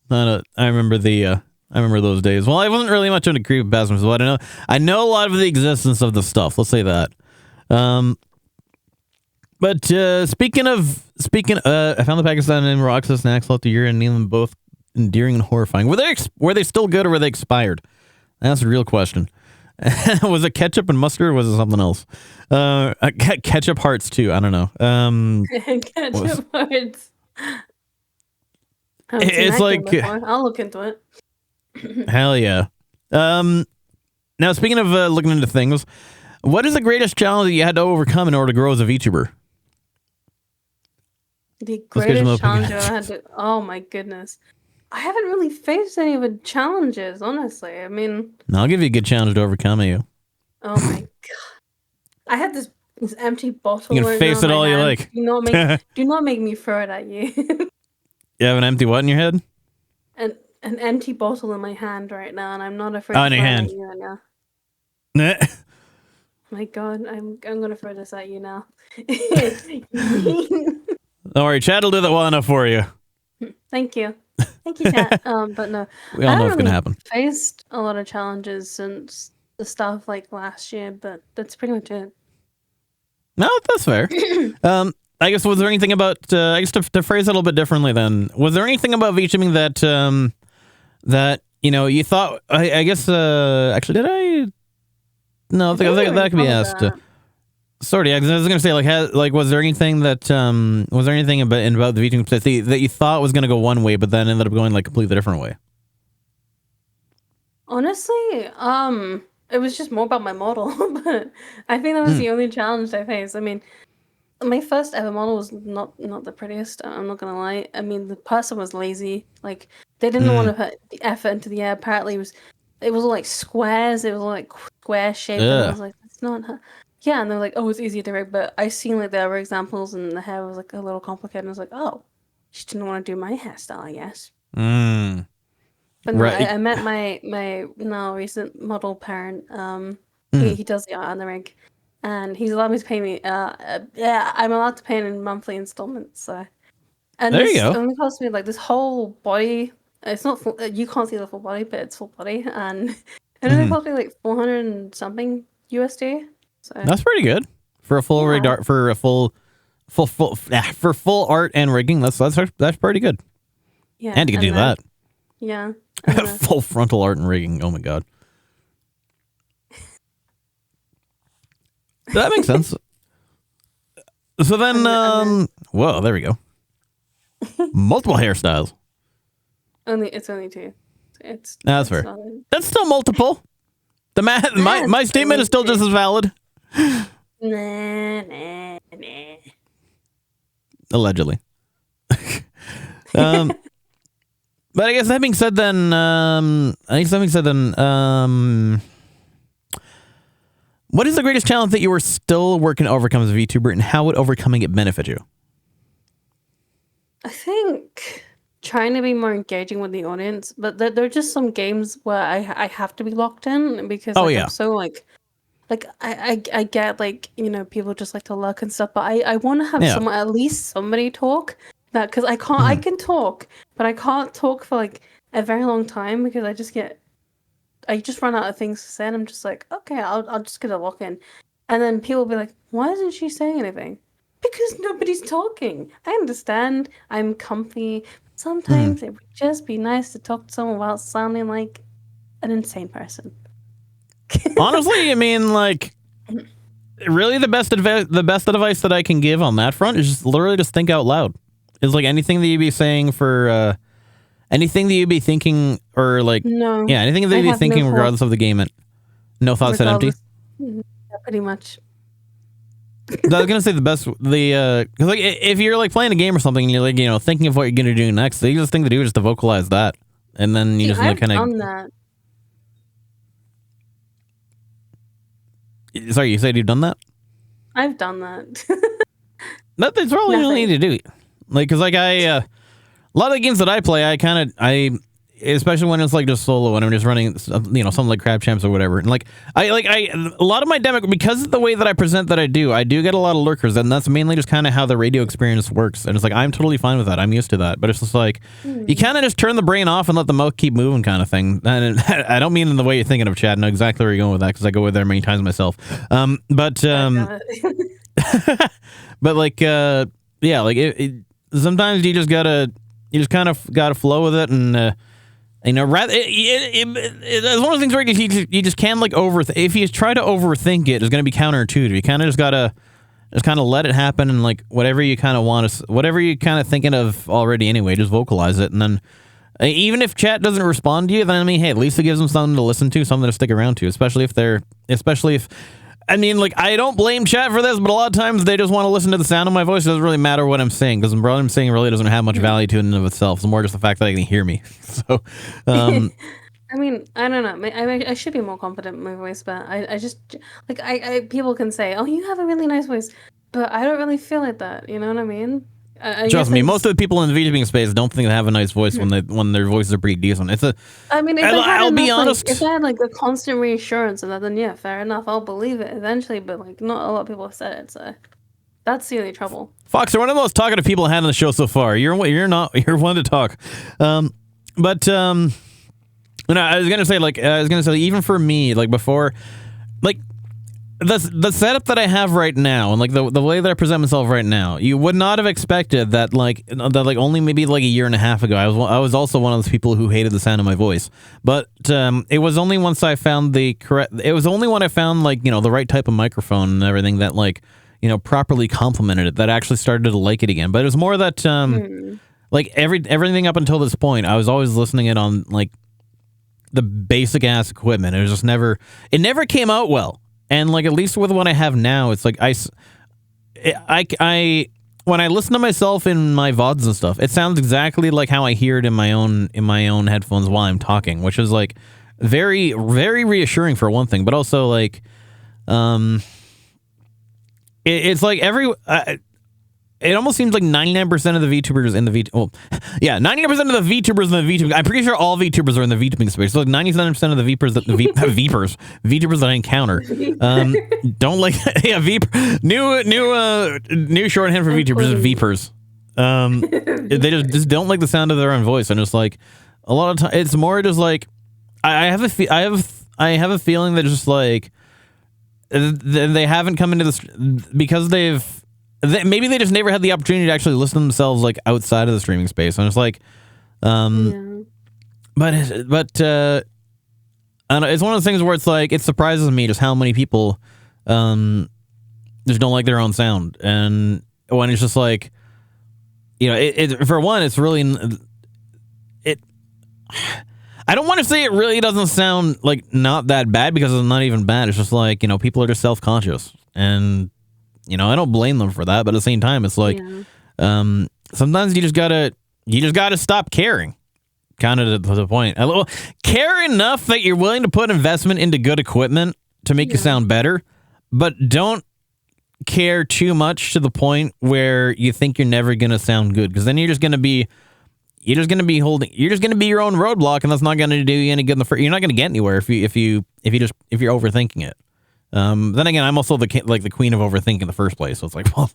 I remember I remember those days. Well, I wasn't really much into creepypasta, so I know a lot of the existence of the stuff. Let's say that. But speaking, I found the Pakistan and Roxas and Axolotl year and named them both endearing and horrifying. Were they still good or were they expired? That's a real question. Was it ketchup and mustard or was it something else? Ketchup hearts too. I don't know. Ketchup hearts. It's I'll look into it. Hell yeah. Now speaking of looking into things, what is the greatest challenge that you had to overcome in order to grow as a VTuber? The greatest challenge I had to... Oh my goodness. I haven't really faced any of the challenges, honestly. I mean... I'll give you a good challenge to overcome you. Oh my god. I had this empty bottle. You can face it all you like. Do not make me throw it at you. You have an empty what in your head? An empty bottle in my hand right now, and I'm not afraid to throw your it hand. at you right now. Nah. My god, I'm gonna throw this at you now. Don't worry, Chad will do that well enough for you. Thank you, Chad. But no, We all know it's gonna happen. Faced a lot of challenges since the stuff last year, but that's pretty much it. No, that's fair. I guess was there anything about? I guess to phrase it a little bit differently, then was there anything about VTubing that you thought? I guess actually, did I? No, I think that could be asked. Sorry, I was going to say, was there anything that, was there anything about the VTubing space that you thought was going to go one way, but then ended up going completely different way? Honestly, it was just more about my model, but I think that was the only challenge I faced. I mean, my first ever model was not the prettiest. I'm not gonna lie. I mean, the person was lazy. They didn't want to put the effort into the air. Apparently, it was all squares. It was all square shaped. And I was like, that's not her. Yeah, and they're like, oh, it's easy to rig, but I seen the other examples and the hair was a little complicated. And I was like, oh, she didn't want to do my hairstyle, I guess. But no, right. I met my now recent model parent. He does the art on the rig, and he's allowed me to pay me. I'm allowed to pay in monthly installments. So, and there this you go. only cost me this whole body. It's not full. You can't see the full body, but it's full body, and it only cost me 400 and something USD. So that's pretty good for a full rig art, for a full art and rigging. That's pretty good. Yeah, and you can do that. Yeah. Full frontal art and rigging. Oh my god. That makes sense. So then, whoa, there we go. Multiple hairstyles. It's only two. That's fair. That's still multiple. The my statement is still just as valid. Nah. Allegedly. But I guess that being said, then, what is the greatest challenge that you were still working to overcome as a VTuber, and how would overcoming it benefit you? I think trying to be more engaging with the audience, but there are just some games where I have to be locked in because I'm so I get people just like to lurk and stuff, but I want to have at least somebody talk. That because I can't, I can talk, but I can't talk for a very long time because I just run out of things to say, and I'm just like, okay, I'll just get a lock in, and then people will be like, why isn't she saying anything? Because nobody's talking. I understand. I'm comfy. Sometimes it would just be nice to talk to someone without sounding like an insane person. Honestly, I mean, like, really, the best advice that I can give on that front is just literally just think out loud. It's like anything that you'd be saying for anything that you'd be thinking, or like, No. yeah, anything that I you'd be have thinking no regardless of the game. No thoughts set empty. Yeah, pretty much. I was gonna say because like if you're like playing a game or something and you're like, you know, thinking of what you're gonna do next, the easiest thing to do is to vocalize that, and then you just I've kind done that. of. Sorry, you said you've done that? I've done that. That's all you need to do. Like, cause like a lot of the games that I play, I especially when it's like just solo and I'm just running, you know, something like Crab Champs or whatever. And like a lot of my demo, because of the way that I present that I do get a lot of lurkers, and that's mainly just kind of how the radio experience works. And it's like, I'm totally fine with that. I'm used to that. But it's just like, you kind of just turn the brain off and let the mouth keep moving kind of thing. And I don't mean in the way you're thinking of, Chad. I know exactly where you're going with that, because I go with there many times myself. But like, yeah, like sometimes you just kind of gotta flow with it, and you know, rather it's one of those things where you just can't like overthink. If you try to overthink it, it's going to be counterintuitive. You kind of just gotta let it happen, and like whatever you kind of want to, whatever you kind of thinking of already anyway, just vocalize it, and then even if chat doesn't respond to you, then I mean, hey, at least it gives them something to listen to, something to stick around to, especially if. I mean, like, I don't blame chat for this, but a lot of times they just want to listen to the sound of my voice. It doesn't really matter what I'm saying, because what I'm saying really doesn't have much value to it in and of itself. It's more just the fact that they can hear me. So, I mean, I don't know. I should be more confident in my voice, but I just, like, I people can say, oh, you have a really nice voice, but I don't really feel like that. You know what I mean? Trust me, most of the people in the VTubing space don't think they have a nice voice when their voices are pretty decent. I mean, if I'll be honest. Like, if I had like a constant reassurance of that, then yeah, fair enough, I'll believe it eventually. But like, not a lot of people have said it, so that's the only trouble. Fox, you're one of the most talkative people I had on the show so far. You're one to talk. But you know, I was gonna say even for me, like before, like. The setup that I have right now, and like the way that I present myself right now, you would not have expected that only maybe like a year and a half ago I was also one of those people who hated the sound of my voice. But it was only once I found when I found like, you know, the right type of microphone and everything that like, you know, properly complemented it, that I actually started to like it again. But it was more that like everything up until this point, I was always listening it on like the basic ass equipment. It was just never came out well. And like, at least with what I have now, it's like I when I listen to myself in my VODs and stuff, it sounds exactly like how I hear it in my own headphones while I'm talking, which is like very, very reassuring for one thing, but also like, it's like it almost seems like 99% of the VTubers in the 99% of the VTubers in the VTubing. I'm pretty sure all VTubers are in the VTubing space. So like 97% of the VPers VTubers that I encounter don't like new shorthand for VTubers is VPers. They just don't like the sound of their own voice, and it's like a lot of time it's more just like I have a feeling that just like they haven't come into this because maybe they just never had the opportunity to actually listen to themselves like outside of the streaming space, and it's like, but I don't know, it's one of those things where it's like it surprises me just how many people just don't like their own sound, and when it's just like, you know, it for one, it's really it. I don't want to say it really doesn't sound like not that bad, because it's not even bad. It's just like, you know, people are just self-conscious, and you know, I don't blame them for that, but at the same time, it's like, sometimes you just gotta stop caring, kind of to the point. Care enough that you're willing to put investment into good equipment to make you sound better, but don't care too much to the point where you think you're never gonna sound good, because then you're just gonna be your own roadblock, and that's not gonna do you any good. You're not gonna get anywhere if you're overthinking it. Then again, I'm also the queen of overthinking in the first place. So it's like, well,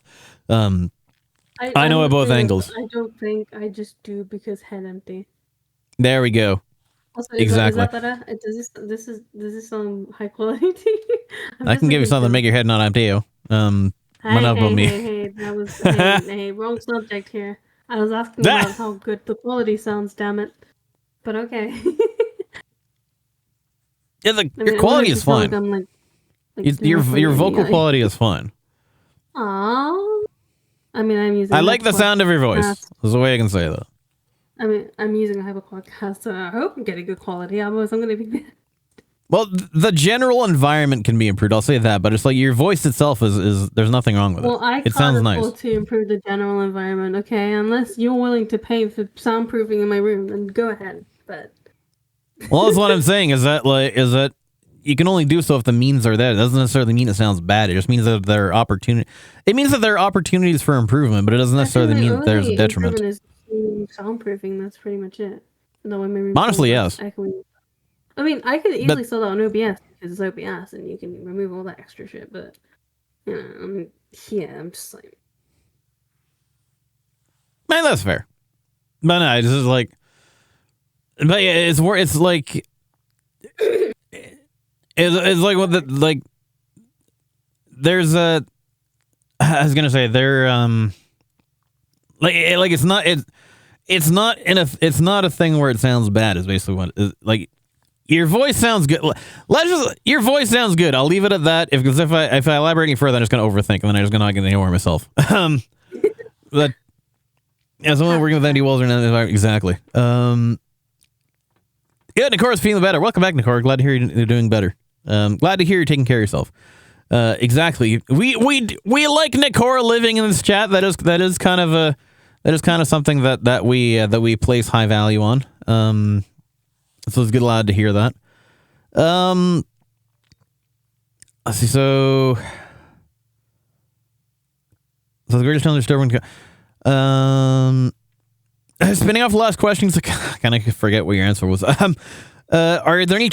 I know at both angles. I don't think, I just do, because head empty. There we go. Also, Exactly. Is that better? Does this sound high quality? I can give you something to make your head not empty. Not about me. that was hey, wrong subject here. I was asking about how good the quality sounds. Damn it! But okay. Yeah, your quality is fine. Your vocal quality is fine. Aww. I mean, I'm using. I like the sound of your voice. That's the way I can say that. I mean, I'm using a HyperQuadcast, so I hope I'm getting good quality. Otherwise, I'm going to be. Well, the general environment can be improved. I'll say that, but it's like your voice itself is there's nothing wrong with it. Well, I it sounds nice. to improve the general environment, okay? Unless you're willing to pay for soundproofing in my room, then go ahead. But well, that's what I'm saying. Is that you can only do so if the means are there. It doesn't necessarily mean it sounds bad. It just means that there are opportunity. It means that there are opportunities for improvement, but it doesn't necessarily mean that there's a detriment. Is soundproofing. That's pretty much it. No, honestly, yes. I mean, I could easily sell that on OBS because it's OBS and you can remove all that extra shit. But you know, I mean, yeah, I'm just like, man, that's fair. But no, it's just like, but yeah, it's like. It's like what the like. There's a. I was gonna say there. Like it's not a thing where it sounds bad. Is basically what like. Your voice sounds good. Your voice sounds good. I'll leave it at that. Because if I elaborate any further, I'm just gonna overthink, and then I'm just gonna ignore myself. But yeah, someone working with Andy Walls or not exactly. Yeah, Nicora's feeling better. Welcome back, Nicora. Glad to hear you're doing better. Glad to hear you're taking care of yourself. Exactly. We like Nicora living in this chat. That is kind of something that we place high value on. So it's good glad to hear that. Let's see. So the greatest challenge disturbing. Spinning off the last questions, I kind of forget what your answer was. Are there any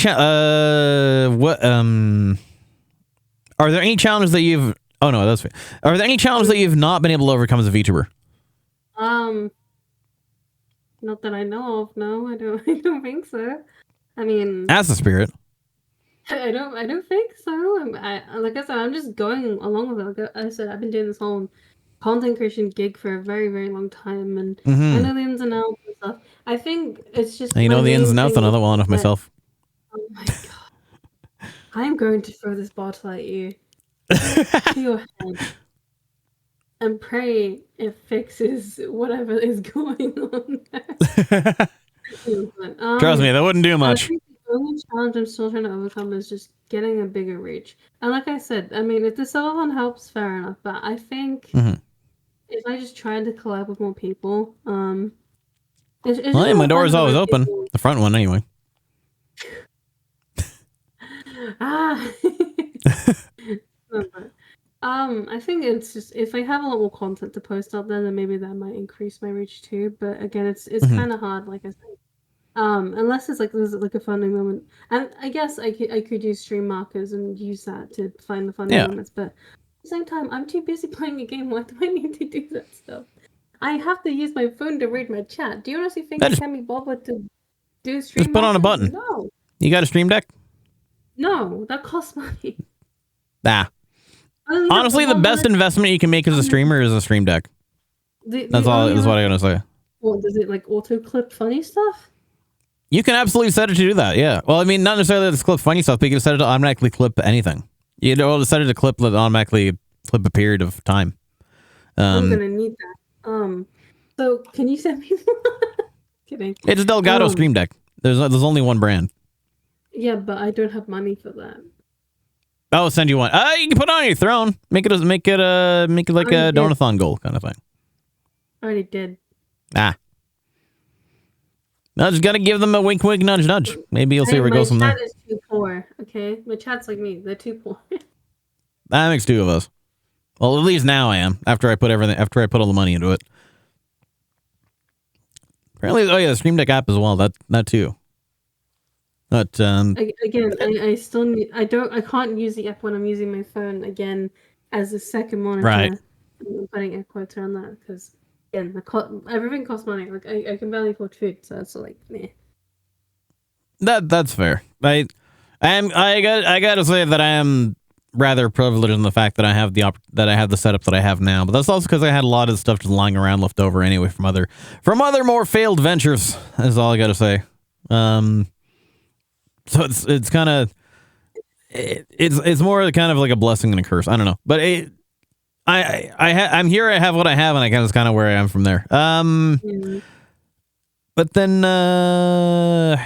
are there any challenges that you've? Oh no, that's fair. Are there any challenges that you've not been able to overcome as a VTuber? Not that I know of. No, I don't think so. I mean, that's the spirit. I don't think so. Like I said, I'm just going along with it. Like I said, I've been doing this whole content creation gig for a very, very long time, and I know the ins and outs and stuff. I think it's just you know the ins and outs. Another one of myself. Oh my god! I am going to throw this bottle at you to your head. And pray it fixes whatever is going on there. Trust me, that wouldn't do much. I think the only challenge I'm still trying to overcome is just getting a bigger reach. And like I said, I mean, if the solo one helps, fair enough. But I think if I just tried to collab with more people, well, yeah, my door is always open. The front one, anyway. I think it's just if I have a lot more content to post out there, then maybe that might increase my reach too. But again, it's kind of hard, like I said. Unless there's like a funny moment, and I guess I could use stream markers and use that to find the funny moments. But at the same time, I'm too busy playing a game. Why do I need to do that stuff? I have to use my phone to read my chat. Do you honestly think I can be bothered to do stream? Just put on a button. No. You got a stream deck? No, that costs money. Nah. Honestly, the best investment you can make as a streamer is a stream deck. That's all. Is what I gotta say. Well, does it like auto clip funny stuff? You can absolutely set it to do that. Yeah. Well, I mean, not necessarily to clip funny stuff, but you can set it to automatically clip anything. You know, set it to clip automatically clip a period of time. I'm gonna need that. So can you send me? Kidding. It's a Delgado Stream Deck. There's only one brand. Yeah, but I don't have money for that. I'll send you one. You can put it on your throne. Make it like a donathon goal kind of thing. I already did. I just gotta give them a wink, wink, nudge, nudge. Maybe you'll see where it goes from there. My chat is too poor. Okay, my chat's like me. They're too poor. That makes two of us. Well, at least now I am. After I put all the money into it. Apparently, the Stream Deck app as well. That too. But again, I still need. I can't use the app when I'm using my phone again as a second monitor. Right. I'm putting air quotes around that because again, everything costs money. Like I can barely afford food, so it's like meh. That's fair. I gotta say that I am rather privileged in the fact that I have that I have the setup that I have now. But that's also because I had a lot of stuff just lying around left over anyway from other more failed ventures. Is all I got to say. So it's kind of it's more kind of like a blessing and a curse. I don't know, but I'm here. I have what I have, and I guess kind of where I am from there. But then I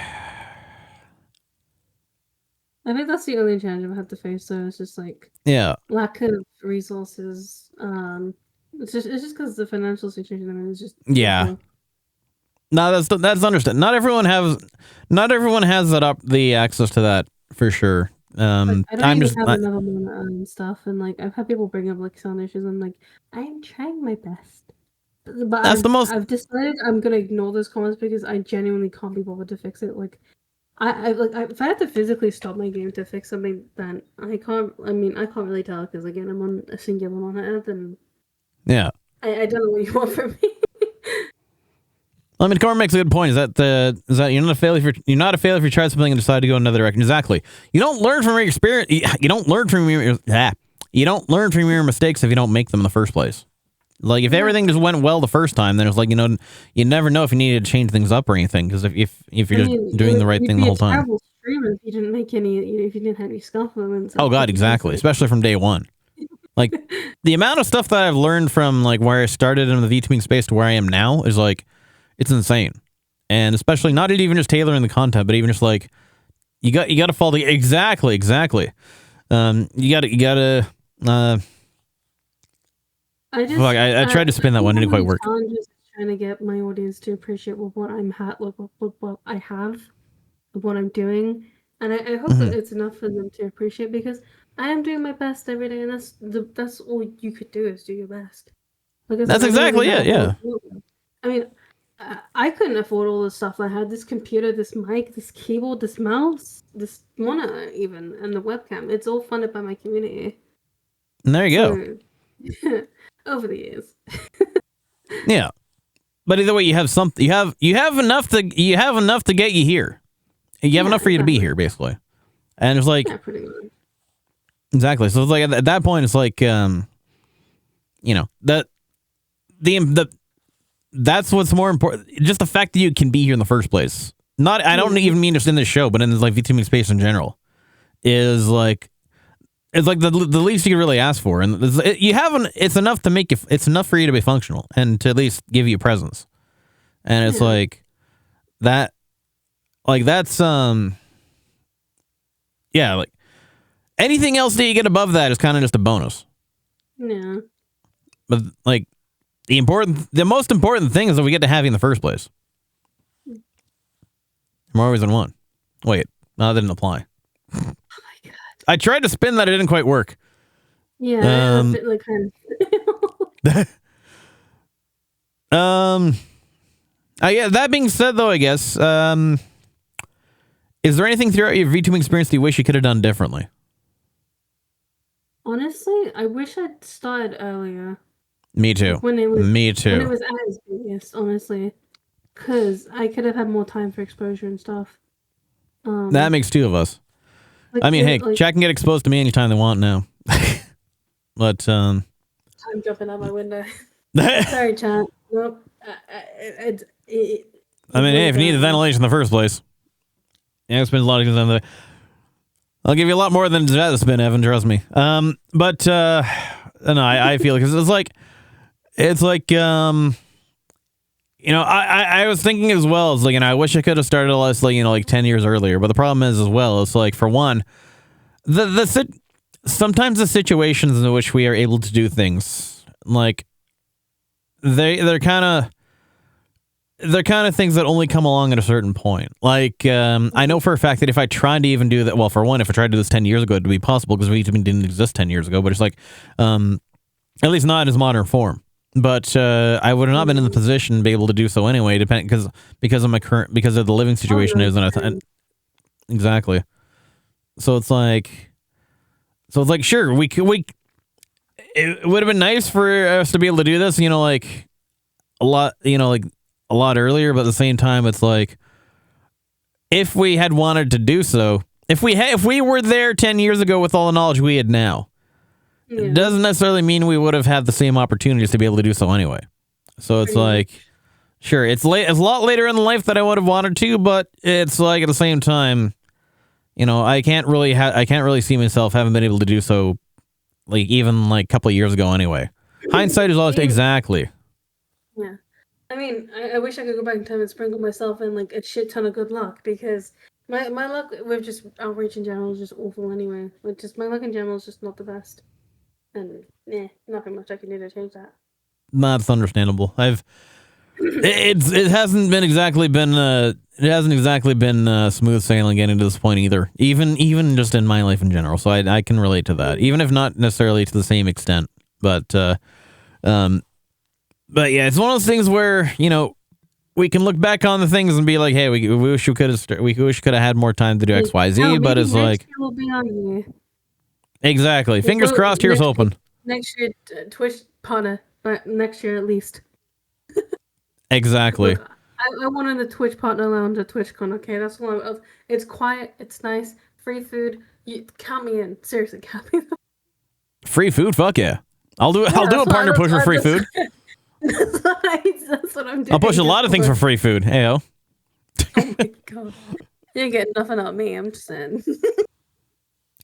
think that's the only challenge I've had to face. So it's just like lack of resources. It's just because the financial situation I'm in is just No, that's understood. Not everyone has the access to that for sure. I don't even have another monitor and stuff, and like I've had people bring up like sound issues. I'm like, I'm trying my best, but I've decided I'm gonna ignore those comments because I genuinely can't be bothered to fix it. Like, if I had to physically stop my game to fix something, then I can't. I mean, I can't really tell because again, I'm on a singular monitor, and I don't know what you want from me. I mean, Corn makes a good point. Is that you're not a failure if you try something and decide to go another direction? Exactly. You don't learn from your experience. You don't learn from your mistakes if you don't make them in the first place. Like if everything just went well the first time, then it's like you never know if you needed to change things up or anything because if you're just doing the right thing the whole time. Terrible streamer if you didn't make any. If you didn't have any scuff moments. Oh God, exactly. Especially from day one. Like the amount of stuff that I've learned from like where I started in the VTubing space to where I am now is like. It's insane, and especially not even just tailoring the content, but even just like you got to follow exactly. You gotta. I tried to spin that one, it didn't quite work. Trying to get my audience to appreciate what I'm what I have, what I'm doing, and I hope that it's enough for them to appreciate because I am doing my best every day, and that's all you could do is do your best. That's exactly it. Yeah. I mean. I couldn't afford all the stuff I had. This computer, this mic, this keyboard, this mouse, this monitor even, and the webcam. It's all funded by my community. And there you go. Over the years. Yeah. But either way, you have something. You have enough to get you here. You have enough for you to be here, basically. And it's like pretty much. Exactly. So it's like at that point, it's like that's what's more important. Just the fact that you can be here in the first place. I don't even mean just in this show, but in like VTubing space in general, is like it's like the least you can really ask for, and it's enough to make it's enough for you to be functional and to at least give you presence. And it's like that, like that's like anything else that you get above that is kind of just a bonus. Yeah. But like. The most important thing is that we get to have you in the first place. More ways than one. Wait, no, that didn't apply. Oh my God. I tried to spin that, it didn't quite work. Yeah, yeah, that being said though, I guess, is there anything throughout your VTubing experience that you wish you could have done differently? Honestly, I wish I'd started earlier. Me too. Me too. When it was at its biggest, honestly, because I could have had more time for exposure and stuff. That makes two of us. Like, I mean, hey, chat can get exposed to me anytime they want now. But I'm jumping out my window. Sorry, chat. Nope. I mean, hey, if you need the ventilation in the first place, yeah, it's been a lot of things on the. I'll give you a lot more than that spin, Evan. Trust me. But no, I feel because it's like I was thinking as well. It's like, I wish I could have started less, like 10 years earlier. But the problem is as well, it's like, for one, sometimes the situations in which we are able to do things, like they're kind of things that only come along at a certain point. Like, I know for a fact that if I tried to even do that, well, for one, if I tried to do this 10 years ago, it'd be possible because VTubing didn't exist 10 years ago. But it's like, at least not in its modern form. But I would have not been in the position to be able to do so anyway, because of the living situation and exactly. So it's like, sure, it would have been nice for us to be able to do this, like a lot earlier. But at the same time, it's like, if we had wanted to do so, if we were there 10 years ago with all the knowledge we had now, it doesn't necessarily mean we would have had the same opportunities to be able to do so anyway. So it's like, sure, it's a lot later in life that I would have wanted to, but it's like at the same time, you know, I can't really see myself having been able to do so, like even like a couple of years ago anyway. Hindsight is always exactly. Yeah. I mean, I wish I could go back in time and sprinkle myself in like a shit ton of good luck, because my luck with just outreach in general is just awful anyway. Like, just my luck in general is just not the best. And nothing much I can do to change that. That's understandable. It hasn't exactly been smooth sailing getting to this point either. Even just in my life in general. So I can relate to that, even if not necessarily to the same extent. But yeah, it's one of those things where, you know, we can look back on the things and be like, hey, we wish we could have had more time to do X, Y, Z. But it's like, we'll be on you. Exactly. Fingers crossed. Here's hoping. Next year, Twitch partner, but next year at least. Exactly. Look, I want in the Twitch partner lounge at TwitchCon. Okay, that's all. It's quiet. It's nice. Free food. You count me in. Seriously, count me in. Free food? Fuck yeah! I'll do a partner push for free food. That's what I'm doing. I'll push a lot of things for free food. Heyo. Oh my god! You ain't getting nothing out of me. I'm just saying.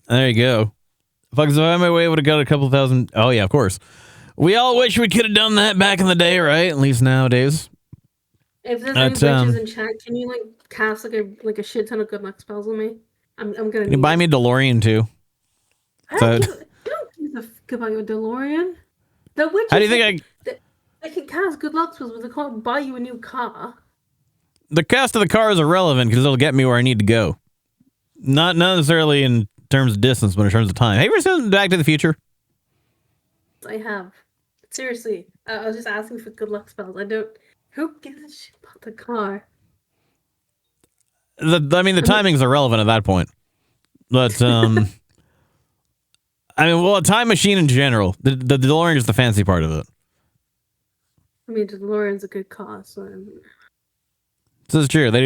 There you go. Fuck, so I my way would have got a couple thousand. Oh yeah, of course. We all wish we could have done that back in the day, right? At least nowadays. If there's any glitches in chat, can you like cast like a shit ton of good luck spells on me? I'm gonna. You buy me a DeLorean too. You don't give a fuck about your DeLorean. The witches. How do you think they can cast good luck spells, but they can't buy you a new car. The cost of the car is irrelevant because it'll get me where I need to go. Not necessarily in terms of distance, but in terms of time. Have you ever seen Back to the Future? I have. Seriously, I was just asking for good luck spells. I don't. Who gives a shit about the car? The timing's irrelevant at that point. But I mean, well, a time machine in general. The DeLorean is the fancy part of it. I mean, DeLorean's a good car, so. This is true. He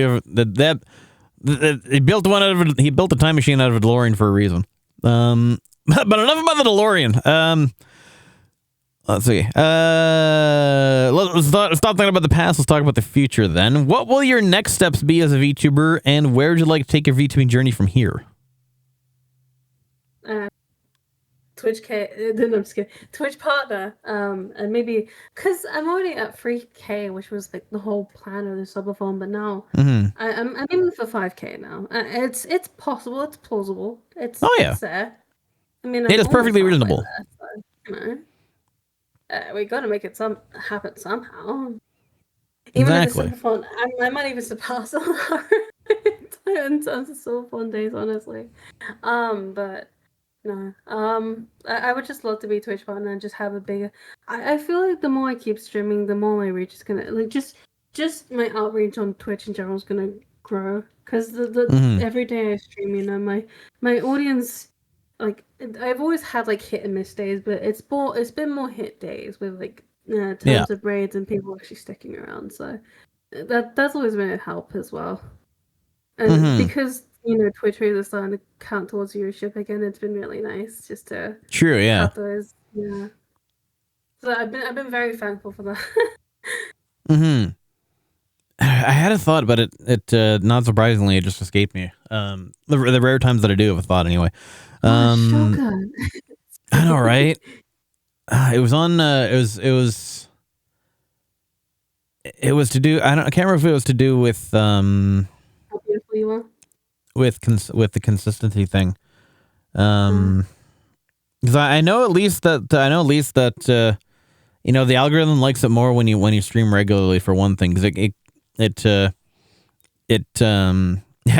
built a time machine out of a DeLorean for a reason. But enough about the DeLorean. Let's see. Let's stop thinking about the past. Let's talk about the future then. What will your next steps be as a VTuber, and where would you like to take your VTubing journey from here? Twitch I'm just kidding. Twitch partner, and maybe because I'm already at 3K, which was like the whole plan of the subathon, but now I'm aiming for 5K now. It's possible, it's plausible, it's there. I mean, it is perfectly reasonable. There, so, you know, we got to make it happen somehow. Even exactly. If it's subathon, I might even surpass it in terms of subathon days, honestly. But. No. I would just love to be Twitch partner and just have a bigger. I feel like the more I keep streaming, the more my reach is gonna like just my outreach on Twitch in general is gonna grow. Because every day I stream, you know, my audience, like I've always had like hit and miss days, but it's been more hit days with like tons of raids and people actually sticking around. So that's always been a help as well. And because. You know, Twitch rays are starting to count towards viewership again. It's been really nice just to have those. Yeah. So I've been very thankful for that. I had a thought, but it not surprisingly it just escaped me. The rare times that I do have a thought anyway. I know, right? It was on. It was to do. I can't remember if it was to do with How beautiful you are. With the consistency thing, because I know at least that you know the algorithm likes it more when you stream regularly, for one thing, because I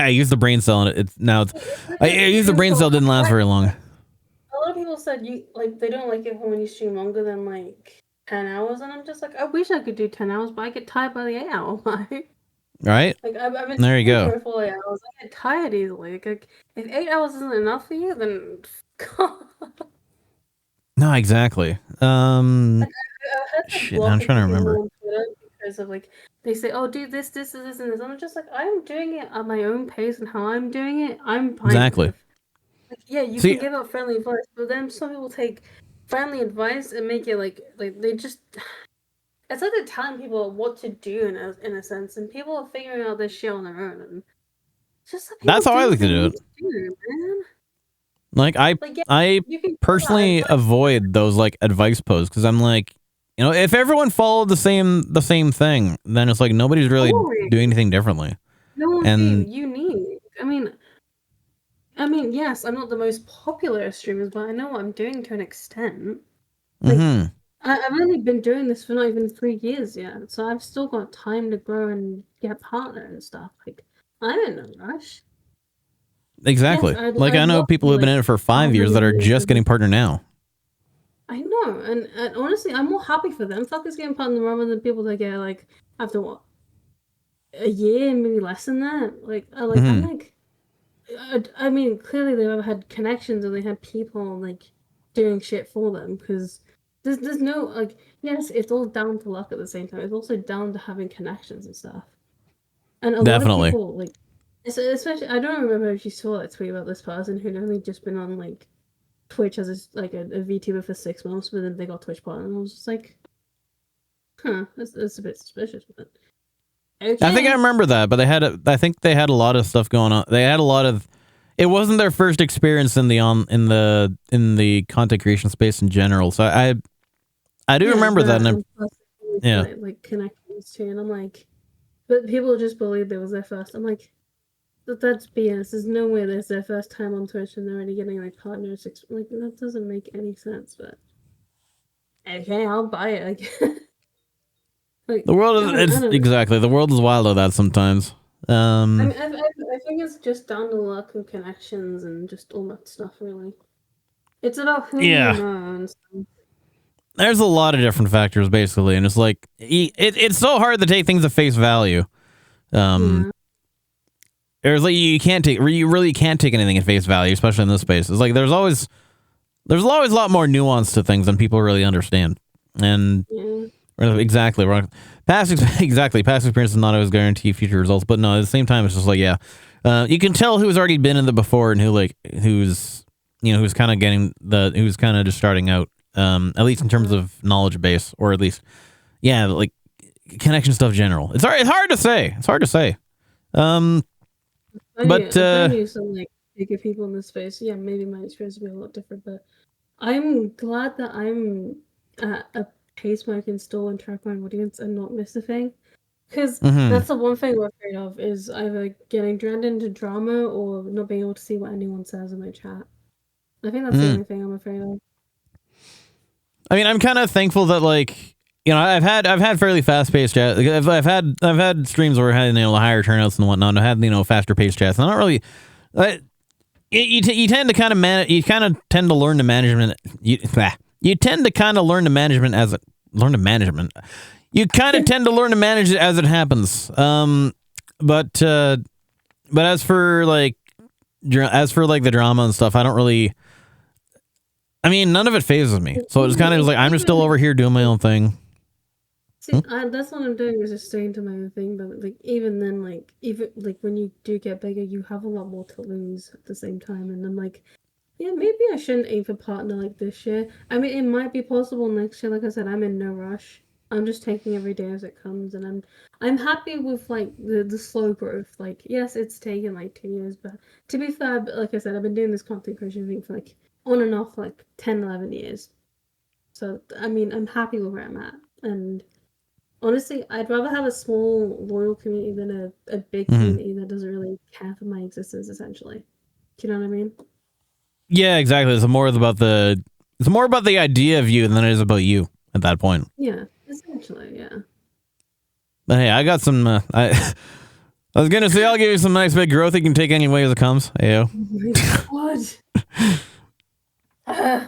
used the brain cell and I used the brain cell, didn't last very long. A lot of people said they don't like it when you stream longer than like 10 hours, and I'm just like, I wish I could do 10 hours, but I get tired by the 8-hour mark. Right? Like I've been there you go. For 4 hours. I get tired easily. Like if 8 hours isn't enough for you, then no, exactly. Like, shit, I'm trying to remember. because of like they say, "Oh, do this, this, and this, and this." I'm just like, I'm doing it at my own pace and how I'm doing it. I'm fine Exactly. with. Like, yeah, you See- can give out friendly advice, but then some people take friendly advice and make it like they just. It's like they're telling people what to do in a sense, and people are figuring out this shit on their own. And just let That's people how I do like to what they do it. need to do, man. Like I Like, yeah, I you can personally avoid those like advice posts because I'm like, you know, if everyone followed the same thing, then it's like nobody's really Boring. doing anything differently. No one's And- being unique. I mean, yes, I'm not the most popular of streamers, but I know what I'm doing to an extent. Like, hmm I've only been doing this for not even 3 years yet, so I've still got time to grow and get a partner and stuff. Like, I'm in no rush. Exactly. Yes, like I I'd know love people to, who've been in it for 5 years that are just getting partner now. I know, and honestly, I'm more happy for them. Fuckers getting partner rather than people that get like after what, a year, maybe less than that. Like, I'm like, I mean, clearly they've had connections and they had people like doing shit for them because there's no like, yes, it's all down to luck at the same time. It's also down to having connections and stuff. And a Definitely. lot of people like, especially I don't remember if you saw that tweet about this person who'd only just been on like Twitch as a VTuber for 6 months, but then they got Twitch partner, and I was just like, huh, that's a bit suspicious. But okay. I think I remember that, but I think they had a lot of stuff going on. They had a lot of. It wasn't their first experience in the content creation space in general. So I do remember that. And yeah. like connections too, and I'm like, but people just believed it was their first. I'm like, that's BS. There's no way that's their first time on Twitch and they're already getting like partners. Like that doesn't make any sense. But okay, I'll buy it. Like, like The world I is don't know. exactly the world is wild of that sometimes. I mean, I think it's just down to luck and connections and just all that stuff. Really, it's about who Yeah. you know and stuff. There's a lot of different factors basically, and it's like it's so hard to take things at face value. There's like you really can't take anything at face value, especially in this space. It's like there's always a lot more nuance to things than people really understand. And exactly wrong. Past experience does not always guarantee future results, but no, at the same time, it's just like you can tell who's already been in it before and who's kind of who's kind of just starting out. At least in terms of knowledge base, or at least like connection stuff general. It's hard to say. It's hard to say. But I knew some like bigger people in this space. Yeah, maybe my experience would be a lot different, but I'm glad that I'm at a pace where I can still interact with my audience and not miss a thing. Because that's the one thing we're afraid of is either getting dragged into drama or not being able to see what anyone says in my chat. I think that's the only thing I'm afraid of. I mean, I'm kind of thankful that I've had fairly fast paced chat. I've had streams where I had higher turnouts and whatnot. I had faster paced chats. And I'm not really. You tend to kind of You kind of tend to learn the management. You tend to kind of learn the management You kind of tend to learn to manage it as it happens. But as for the drama and stuff, I don't really. I mean, none of it phases me. So it's kind of like I'm just still over here doing my own thing. See, that's what I'm doing is just staying to my own thing. But like even then, even when you do get bigger, you have a lot more to lose at the same time. And I'm like, yeah, maybe I shouldn't aim for partner like this year. I mean, it might be possible next year. Like I said, I'm in no rush. I'm just taking every day as it comes, and I'm happy with like the slow growth. Like, yes, it's taken like 2 years, but to be fair, like I said, I've been doing this content creation thing for like on and off like 10, 11 years. So I mean, I'm happy with where I'm at, and honestly, I'd rather have a small loyal community than a big community that doesn't really care for my existence. Essentially, do you know what I mean? Yeah, exactly. It's more about the idea of you than it is about you at that point. Yeah, essentially, yeah. But hey, I got some. I was gonna say I'll give you some nice big growth you can take any way as it comes. Ayo. What?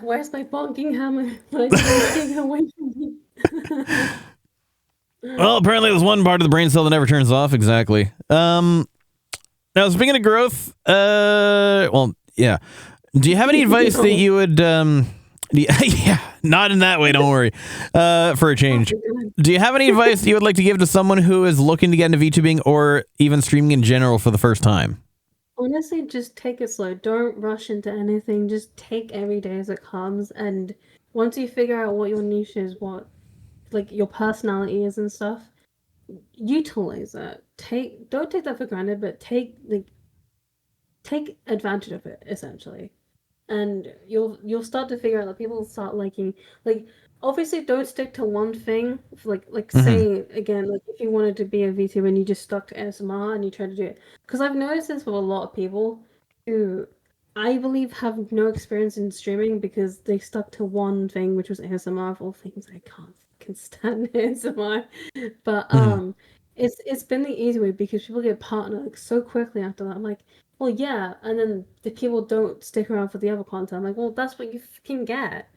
Where's my bonking hammer? Why did you take it away from me? Well, apparently there's one part of the brain cell that never turns off. Exactly. Now, speaking of growth, well, yeah. Do you have any advice that you would Yeah, not in that way. Don't worry. For a change, do you have any advice you would like to give to someone who is looking to get into VTubing or even streaming in general for the first time? Honestly, just take it slow. Don't rush into anything. Just take every day as it comes. And once you figure out what your niche is, what like your personality is and stuff, utilize it. Don't take that for granted, but take advantage of it essentially. And you'll start to figure out that people start liking, like, obviously don't stick to one thing. Like say again, like if you wanted to be a VTuber and you just stuck to ASMR and you try to do it, because I've noticed this with a lot of people who I believe have no experience in streaming because they stuck to one thing, which was ASMR. Of all things, I can stand ASMR, but it's been the easy way because people get partnered so quickly after that. I'm like, well, yeah, and then the people don't stick around for the other content. I'm like, well, that's what you can get.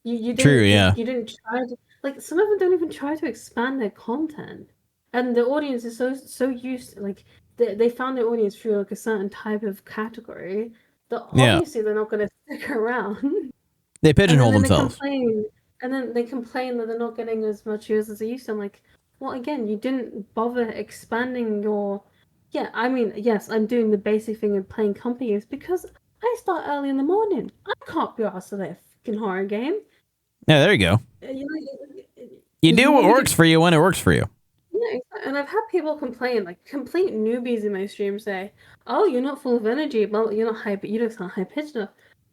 You didn't, True, yeah. You didn't try to, like, some of them don't even try to expand their content, and the audience is so used to, like, they found their audience through like a certain type of category that obviously they're not going to stick around. They pigeonhole themselves. And then they complain that they're not getting as much views as they used to. I'm like, well, again, you didn't bother expanding your. Yeah, I mean, yes, I'm doing the basic thing of playing companies because I start early in the morning. I can't be asked to play a fucking horror game. Yeah, there you go. You do what works for you when it works for you. Yeah, and I've had people complain, like complete newbies in my stream say, "Oh, you're not full of energy, but you're not high, but you don't sound high pitched enough."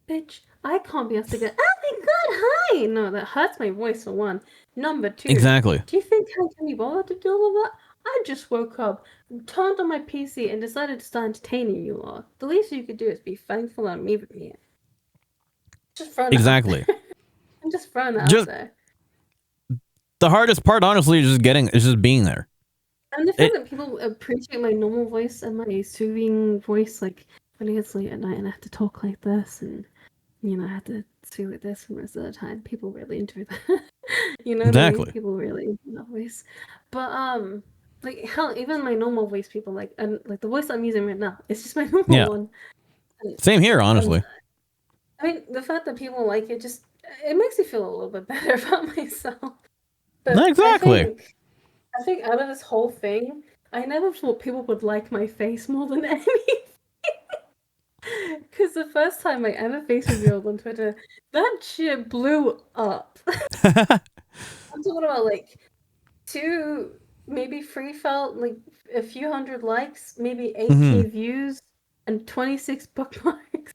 Bitch, I can't be asked to go, "Oh my god, hi!" No, that hurts my voice for one. Number two, Exactly. do you think I can be bothered to do all of that? I just woke up, turned on my PC, and decided to start entertaining you all. The least you could do is be thankful I'm even here. Just throwing Exactly. I'm just throwing that out there. The hardest part, honestly, is just being there. And the fact that people appreciate my normal voice and my soothing voice, like when it gets late at night and I have to talk like this, and I have to speak like this for most of the time. People really enjoy that. Exactly. I mean? People really enjoy that voice. But like hell, even my normal voice, people like, and like the voice I'm using right now, it's just my normal one. And, Same here, honestly. I mean, the fact that people like it it makes me feel a little bit better about myself. But Exactly. I think out of this whole thing, I never thought people would like my face more than anything. Because the first time I ever face revealed on Twitter, that shit blew up. I'm talking about like 2, maybe 3 felt like a few hundred likes, maybe 8K views, and 26 bookmarks.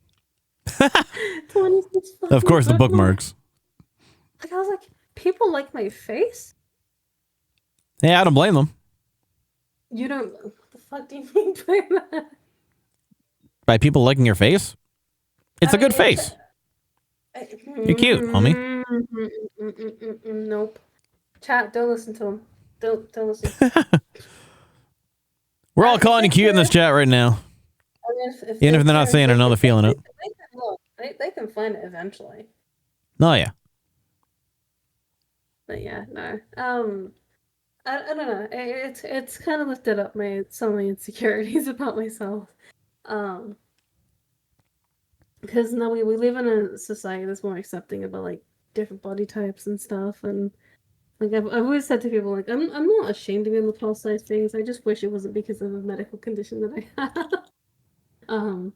26 Of course, the bookmarks. Like I was like, people like my face? Hey, I don't blame them. You don't. What the fuck do you mean by that? By people liking your face? It's a good face. You're cute, homie. Nope. Chat, don't listen to him. Don't listen. We're all calling you cute in this chat right now. I mean, Even if they're not saying it, I know they're feeling it. They can find it eventually. Oh, yeah. But yeah, no. I don't know. It's kind of lifted up some of my insecurities about myself. Because now we live in a society that's more accepting about like different body types and stuff, and like I've always said to people, like I'm not ashamed to be on the plus size things. I just wish it wasn't because of a medical condition that I have.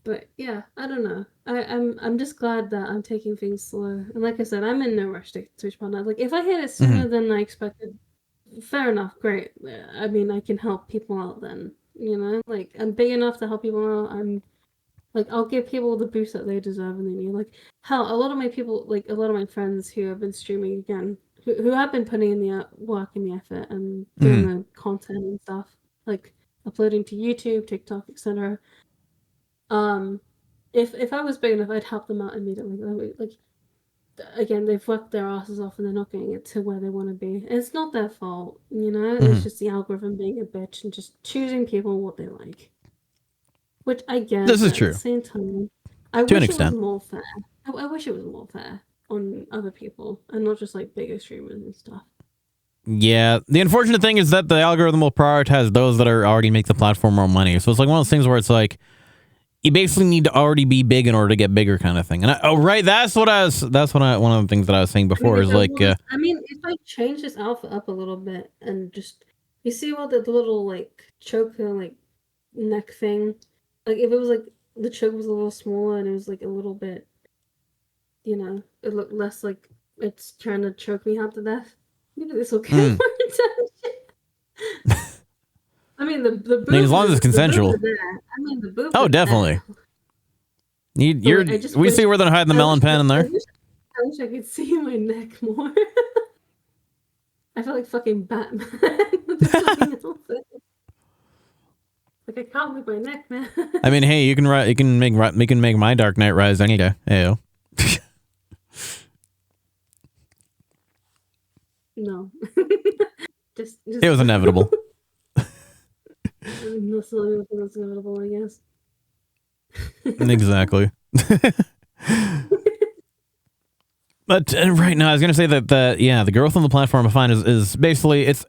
But yeah, I don't know. I'm just glad that I'm taking things slow. And like I said, I'm in no rush to switch partner. Like if I hit it sooner than I expected, fair enough, great. I mean, I can help people out then. Like I'm big enough to help people out. I'm like I'll give people the boost that they deserve and they need. Like hell, a lot of my people, like a lot of my friends who have been streaming again, who have been putting in the work and the effort and doing the content and stuff, like uploading to YouTube, TikTok, etc. If I was big enough, I'd help them out immediately. Like again, they've worked their asses off and they're not getting it to where they want to be. It's not their fault, It's just the algorithm being a bitch and just choosing people what they like. Which I get. This is true. At the same time, I wish it was more fair. I wish it was more fair on other people and not just like bigger streamers and stuff. Yeah, the unfortunate thing is that the algorithm will prioritize those that are already make the platform more money. So it's like one of those things where it's like, you basically need to already be big in order to get bigger, kind of thing. And that's one of the things that I was saying before is like, I mean, if I change this outfit up a little bit and just you see what the little like choker like neck thing, like if it was like the choke was a little smaller and it was like a little bit, you know, it looked less like it's trying to choke me half to death. Maybe this will get more attention. I mean, the boobs. I mean, as long as it's consensual. The boobs are there. I mean, the boobs. Oh, are definitely. there. We see where they're hiding the melon pen in there. I wish I could see my neck more. I feel like fucking Batman with this fucking outfit. Like I can't move my neck, man. I mean, hey, you can make my Dark Knight rise any day. Heyo. No. just It was inevitable. That's the only thing that's inevitable, I guess. Exactly. But right now, I was gonna say that the growth on the platform I find is basically it's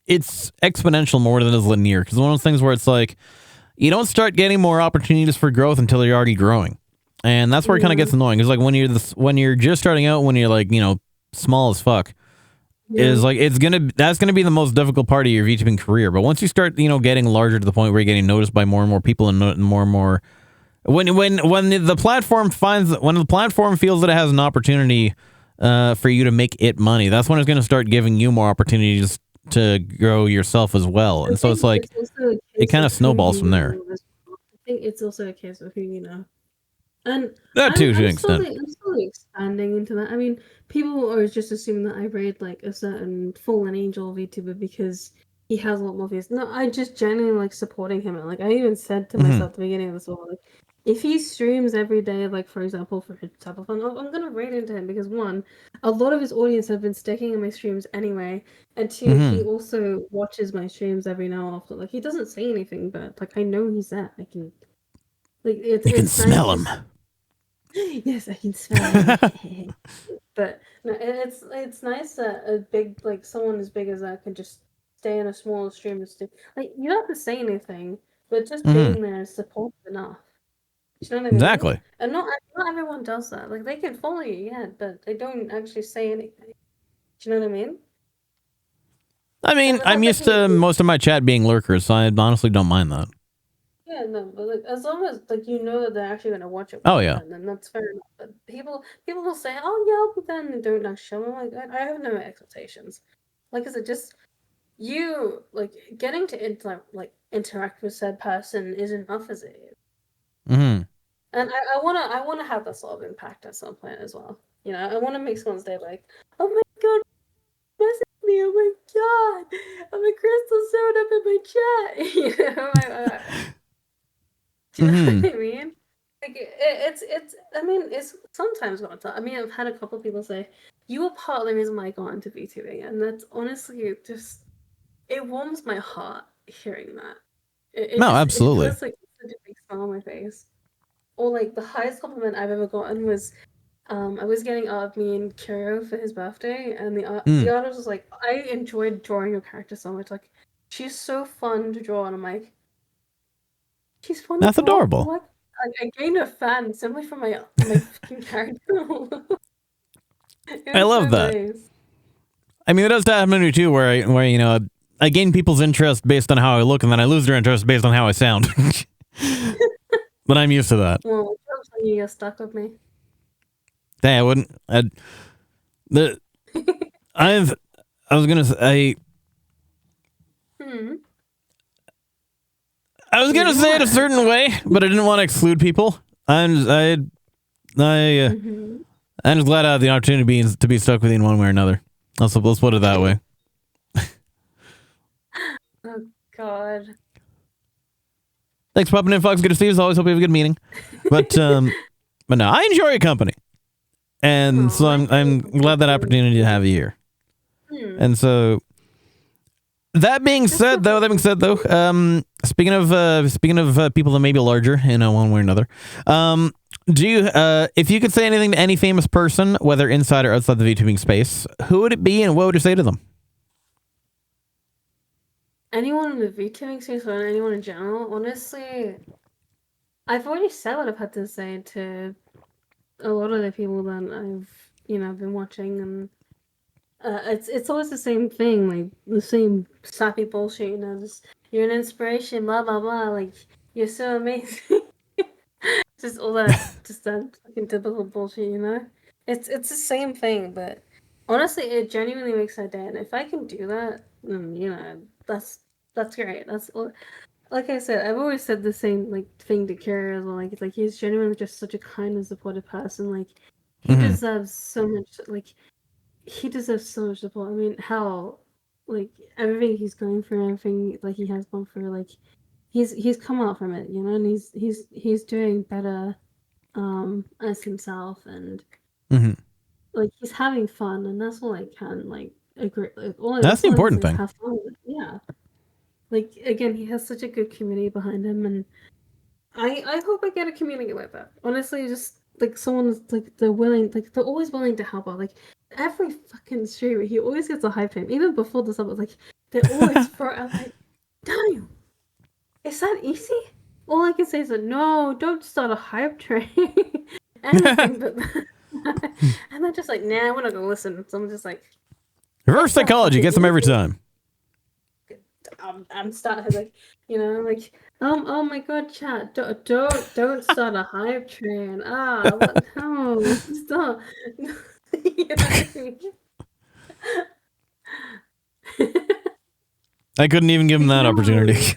exponential more than it is linear, because one of those things where it's like you don't start getting more opportunities for growth until you're already growing, and that's where it kind of gets annoying. It's like when you're just starting out, when you're like, you know, small as fuck. Is like that's gonna be the most difficult part of your VTubing career. But once you start, you know, getting larger to the point where you're getting noticed by more and more people and more and more, when the platform feels that it has an opportunity for you to make it money, that's when it's gonna start giving you more opportunities to grow yourself as well. And so it's like it kind of snowballs from there. I think it's also a case of who you know. And that too, to an extent. I'm slowly expanding into that. I mean, people always just assume that I raid like a certain Fallen Angel VTuber because he has a lot more views. No, I just genuinely like supporting him. And like I even said to myself at the beginning of this all, like, if he streams every day, like for example for his type of fun, I'm gonna raid into him because one, a lot of his audience have been sticking in my streams anyway, and two, he also watches my streams every now and often. Like he doesn't say anything, but like I know he's there. I can. Like you can smell him. Yes, I can smell him. But no, it's nice that a big like someone as big as that can just stay in a small stream and like you don't have to say anything, but just being there is support enough. Do you know what I mean? Exactly. And not everyone does that. Like they can follow you, yeah, but they don't actually say anything. Do you know what I mean? I mean, I'm used to most of my chat being lurkers, so I honestly don't mind that. Yeah, no, but like as long as like you know that they're actually gonna watch it. Oh yeah. Then that's fair enough. But people will say, "Oh yeah," but then they don't actually show. I'm like, I have no expectations. Like, is it just you like getting to interact with said person is enough as it is. Mm-hmm. And I wanna have that sort of impact at some point as well. You know, I want to make someone's day like, "Oh my god, message me! Oh my god, oh my crystal showed up in my chat." You know. Do you know what I mean? Like it's. I mean, it's sometimes gone. I mean, I've had a couple of people say, "You were part of the reason why I got into VTubing," and that's honestly just it warms my heart hearing that. No, absolutely. It feels like such a big smile on my face. Or like the highest compliment I've ever gotten was, I was getting art of me and Kiro for his birthday, and the artist was like, "I enjoyed drawing your character so much. Like, she's so fun to draw," and I'm like. She's fun. That's adorable. Like, I gained a fan simply from my fucking character. I love that. Nice. I mean, it does happen to me too, where you know I gain people's interest based on how I look, and then I lose their interest based on how I sound. But I'm used to that. Well, jokes on you, you're stuck with me. Dang, I wouldn't. I was gonna say. I was gonna say it a certain way, but I didn't want to exclude people. I'm just glad I had the opportunity to be stuck with you in one way or another. Let's put it that way. Oh God. Thanks for popping in, Fox. Good to see you. As always, hope you have a good meeting. But no, I enjoy your company, and so I'm glad that opportunity to have you here. And so. That being said, though, speaking of people that may be larger in one way or another, do you, if you could say anything to any famous person, whether inside or outside the VTubing space, who would it be, and what would you say to them? Anyone in the VTubing space or anyone in general, honestly, I've already said what I've had to say to a lot of the people that I've been watching, and it's always the same thing, like the same sappy bullshit. Just you're an inspiration, blah blah blah. Like you're so amazing. Just all that, just that fucking typical bullshit. It's the same thing, but honestly, it genuinely makes my day. And if I can do that, then that's great. That's all. Like I said, I've always said the same thing to Kara as well. Like he's genuinely just such a kind and supportive person. Like he deserves so much. He deserves so much support. I mean, hell, everything he's going through, everything he has gone through, he's come out from it, and he's doing better, as himself, and he's having fun, and that's all I can agree. That's the important thing. Have fun with. Yeah. Again, he has such a good community behind him, and I hope I get a community like that. Honestly, just someone they're willing, they're always willing to help out. Every fucking streamer, he always gets a hype train. Even before this episode, they always throw out damn, is that easy? All I can say is no, don't start a hype train. Anything but that. And they're just nah, we're not gonna listen. So I'm just reverse psychology gets them every time. I'm starting oh my god, chat, don't start a hype train. No, stop. I couldn't even give him that opportunity.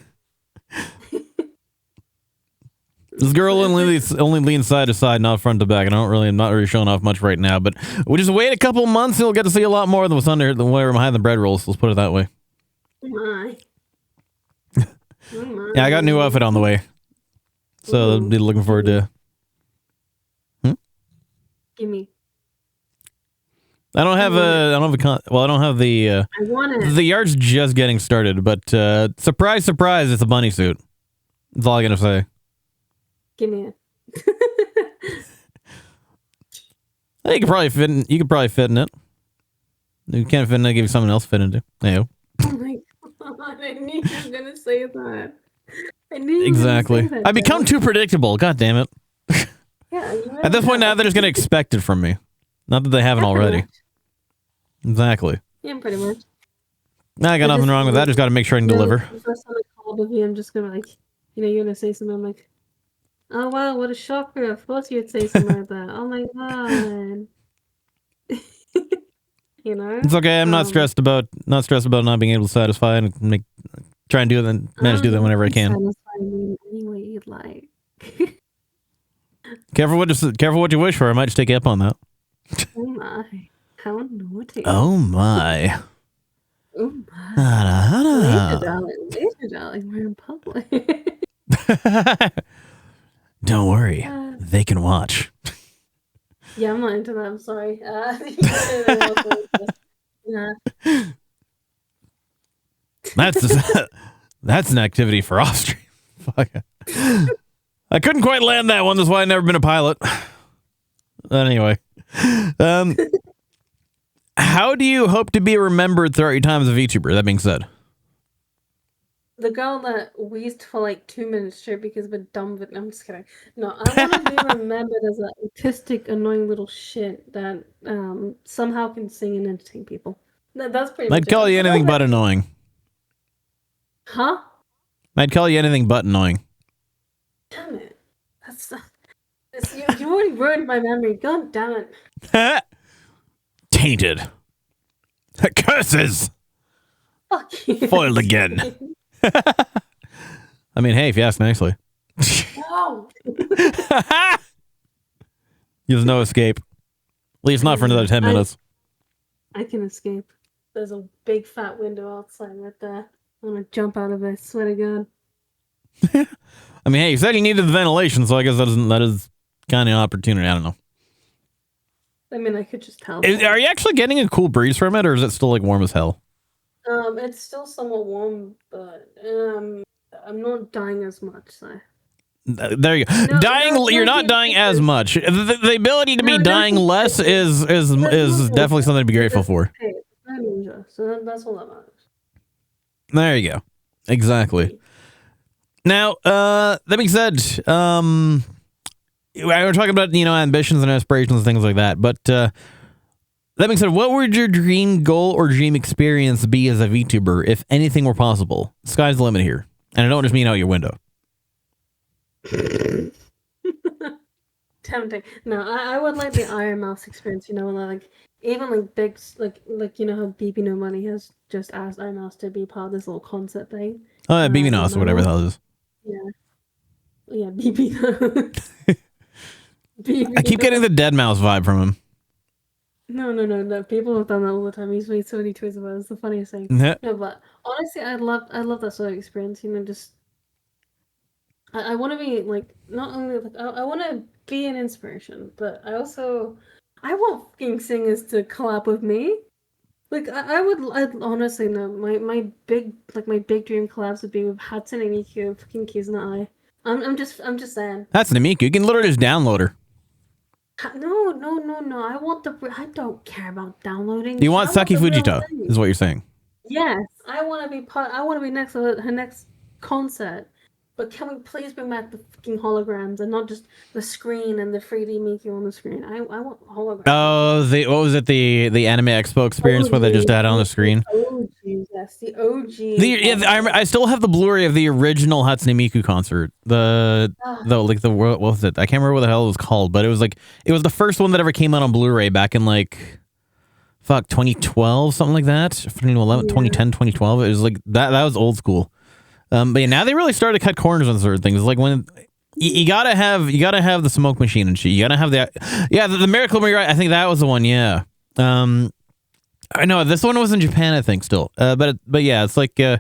This girl only leans side to side, not front to back. And I'm not really showing off much right now, but we just wait a couple months and we'll get to see a lot more than what's under than whatever behind the bread rolls. Let's put it that way. Oh my. Yeah, I got a new outfit on the way, so I'll be looking forward to. Gimme. I don't have the. I want it. The yard's just getting started, but surprise, surprise, it's a bunny suit. That's all I'm gonna say. Gimme it. You could probably fit in. You could probably fit in it. You can't fit in it. Give you something else to fit into. Yeah. Oh my god! I knew you were gonna say that. I knew you Exactly. were gonna say that. I become too predictable. God damn it. Yeah. At this point now, they're just gonna expect it from me. Not that they haven't already. Exactly. Yeah, pretty much. I got nothing wrong with that. Just got to make sure I can deliver. The first time I called with you, I'm just gonna you're gonna say something. I'm like, oh wow, what a shocker! Of course you'd say something like that. Oh my god. It's okay. I'm not stressed about not being able to satisfy and try and do it and manage to do that whenever I can. Satisfy me any way you'd like. Careful what you wish for. I might just take you up on that. Oh my, how naughty! Oh my. Oh my. Later, darling, we're in public. Don't worry, they can watch. Yeah, I'm not into that. I'm sorry. That's an activity for off stream. Fuck. I couldn't quite land that one. That's why I've never been a pilot. Anyway, how do you hope to be remembered throughout your time as a VTuber? That being said, the girl that wheezed for 2 minutes straight because we're dumb. But I'm just kidding. No, I want to be remembered as an autistic, annoying little shit that somehow can sing and entertain people. That's pretty much I'd call you anything but annoying. Huh? I'd call you anything but annoying. Damn it. You already ruined my memory. God damn it. Tainted. Curses. Fuck you. Foiled again. I mean, hey, if you ask nicely. No. There's no escape. At least not for another 10 minutes. I can escape. There's a big fat window outside right there. I'm gonna jump out of it. Swear to God. I mean, hey, you said you needed the ventilation, so I guess that is kind of an opportunity. I don't know. I mean, I could just tell. Are you actually getting a cool breeze from it, or is it still warm as hell? It's still somewhat warm, but I'm not dying as much. So. There you go. You're not dying as much. The ability to be dying less is definitely something to be grateful for. So that's all that matters. There you go. Exactly. Now, that being said, we were talking about, ambitions and aspirations and things like that, but that being said, what would your dream goal or dream experience be as a VTuber if anything were possible? Sky's the limit here. And I don't just mean out your window. Tempting. No, I would like the Iron Mouse experience, like even like big like how BB No Money has just asked Iron Mouse to be part of this little concert thing. Oh, yeah, BB Nos or whatever the hell it is. Yeah, BB No. BB I keep getting the Dead Mouse vibe from him. No. People have done that all the time. He's made so many tweets about it. It's the funniest thing. Yeah. No, but honestly, I love that sort of experience. Just I want to be like not only like I want to be an inspiration, but I want fucking singers to collab with me. Like I'd honestly know my big dream collabs would be with Hatsune Miku and fucking Kizuna Ai. I'm just saying. That's Miku. You can literally just download her. No. I don't care about downloading. You want Saki Fujita, is what you're saying. Yes, I want to be next to her next concert. But can we please bring back the fucking holograms and not just the screen and the 3D Miku on the screen? I want holograms. Oh, what was it? The Anime Expo experience where they just had it on the screen. OG, yes, the OG. I still have the Blu-ray of the original Hatsune Miku concert. What was it? I can't remember what the hell it was called, but it was the first one that ever came out on Blu-ray back in 2012, something like that. 2011, 2010, 2012. It was like that was old school. But yeah, now they really started to cut corners on certain things. Like when you gotta have the smoke machine and shit. You gotta have the Miracle Mirai. I think that was the one. Yeah. I know this one was in Japan. I think still. But yeah, it's like I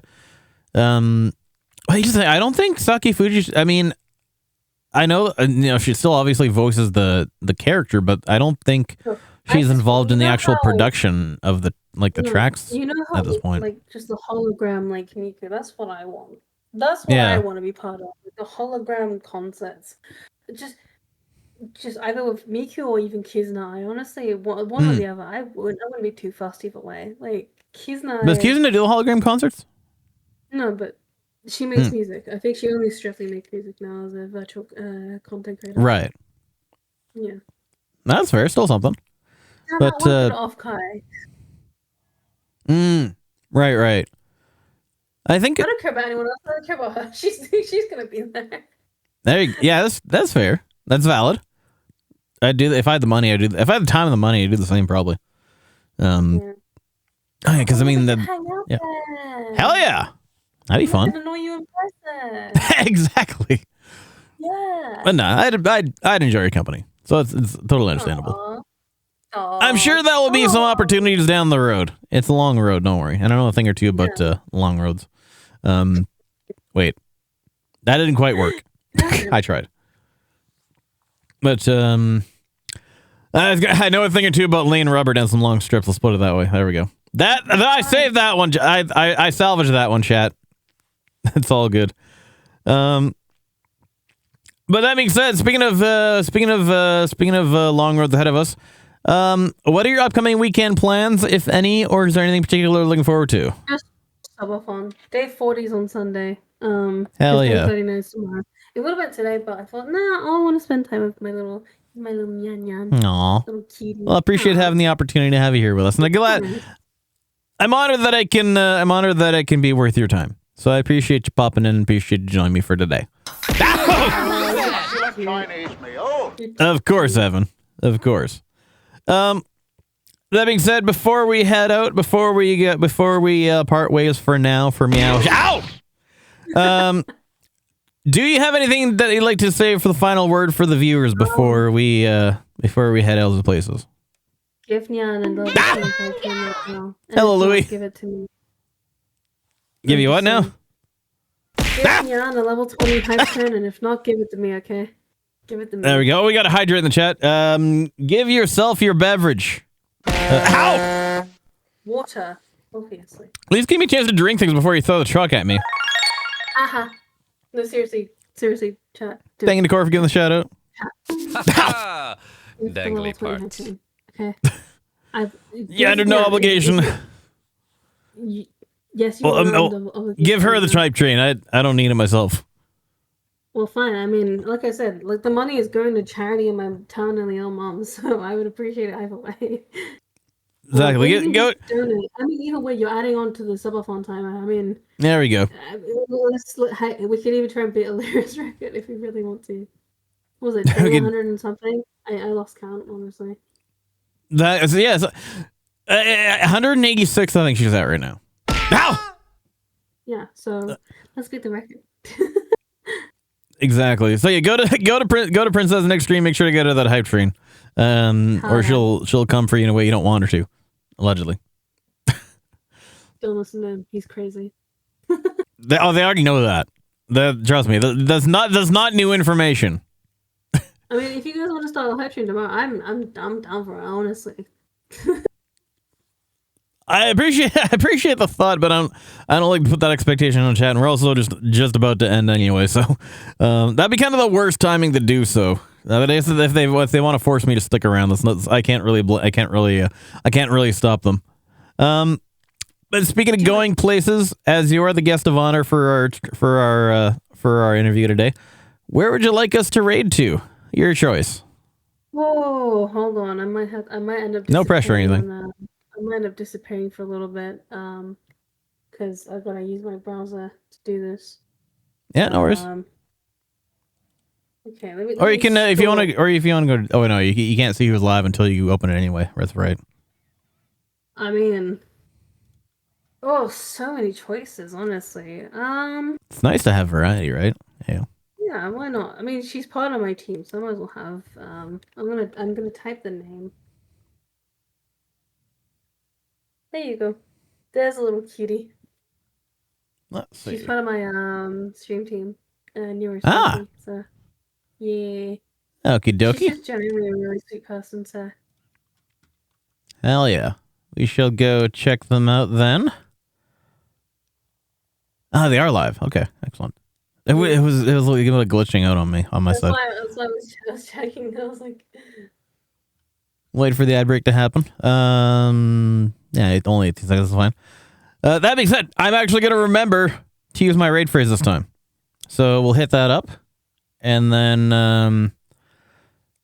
don't think Saki Fuji. I mean, I know she still obviously voices the character, but I don't think she's involved in the actual production of the tracks how, at this point. Like just the hologram Miku. That's what I want. That's what I want to be part of. The hologram concerts. Just either with Miku or even Kizuna. I honestly one or the other. I wouldn't be too fussed either way. Like Kizuna. Does Kizuna do the hologram concerts? No, but she makes music. I think she only strictly makes music now as a virtual content creator. Right. Yeah. That's fair. Still something. Yeah, but off Kai. Right. I think I don't care about anyone else. I don't care about her. She's gonna be there. Yeah, that's fair. That's valid. I'd do if I had the money. If I had the time and the money, I'd do the same probably. Because I mean, hell yeah, that'd be fun. I don't know you in person. Exactly. Yeah. But no, I'd enjoy your company, so it's totally understandable. Aww. I'm sure that will be some opportunities down the road. It's a long road, don't worry. I don't know a thing or two about long roads. Wait, that didn't quite work. I tried, but I know a thing or two about laying rubber down some long strips. Let's put it that way. There we go. I saved that one. I salvaged that one, chat. It's all good. But that being said, speaking of long roads ahead of us, what are your upcoming weekend plans, if any, or is there anything particular you're looking forward to? Just subathon. Day 40's on Sunday. Hell yeah. Day 39's tomorrow. It would have been today, but I thought, I want to spend time with my little nyan. Aww. Little cutie. Well, I appreciate having the opportunity to have you here with us, and I'm honored that I can be worth your time. So I appreciate you popping in and appreciate you joining me for today. Of course, Evan. Of course. That being said, before we head out, before we part ways for now, for meow. Ow! Do you have anything that you'd like to say for the final word for the viewers before we head out to places? Give Nyan and the Hello, Louis. Give it to me. Give you what now? Give Nyan a level 20 hype turn, and if not, give it to me, okay? Give it to me. There we go. We got to hydrate in the chat. Give yourself your beverage. Ow! Water, obviously. At least give me a chance to drink things before you throw the truck at me. No, seriously, chat. Thank you, Nicole, for giving the shout out. Dangly parts. Okay. You're under no obligation. Yes, you are. Give her the type train. I don't need it myself. Well, fine. I mean, like I said, like the money is going to charity in my town and the old mom, so I would appreciate it either way. Exactly. You can Go. just donate. I mean, either way, you're adding on to the subathon timer. I mean, There we go. we could even try and beat a lyrics record if we really want to. What was it, We could- 100 and something? I lost count, honestly. That is, yeah, 186. I think she's at right now. Ow! Yeah, so let's beat the record. Exactly. So yeah, go to Princess next stream. Make sure to go to that hype train, or she'll come for you in a way you don't want her to, allegedly. Don't listen to him. He's crazy. They already know that. Trust me. That's not new information. I mean, if you guys want to start a hype train tomorrow, I'm down for it, honestly. I appreciate the thought, but I don't like to put that expectation on chat, and we're also just about to end anyway. So that'd be kind of the worst timing to do so. Nowadays, if they want to force me to stick around, I can't really stop them. But speaking of going places, as you are the guest of honor for our interview today, where would you like us to raid to? Your choice. Whoa, hold on. I might end up. No pressure or anything. I might end up disappearing for a little bit, because I've got to use my browser to do this. Yeah, no worries. Okay, let me. Or you can, if you want to go. Oh no, you can't see who's live until you open it anyway. That's right. I mean, so many choices, honestly. It's nice to have variety, right? Yeah. Yeah, why not? I mean, she's part of my team, so I might as well have. I'm gonna type the name. There you go. There's a little cutie. Let's see. She's part of my stream team. Newer Ah. so yeah. Okie She's dokie. just generally a really sweet person, so. Hell yeah. We shall go check them out then. Ah, they are live. Okay, excellent. It was like glitching out on me on my side. That's why I was checking. I was like, Wait for the ad break to happen. Yeah, it's only 18 seconds is fine. That being said, I'm actually going to remember to use my raid phrase this time. So we'll hit that up. And then,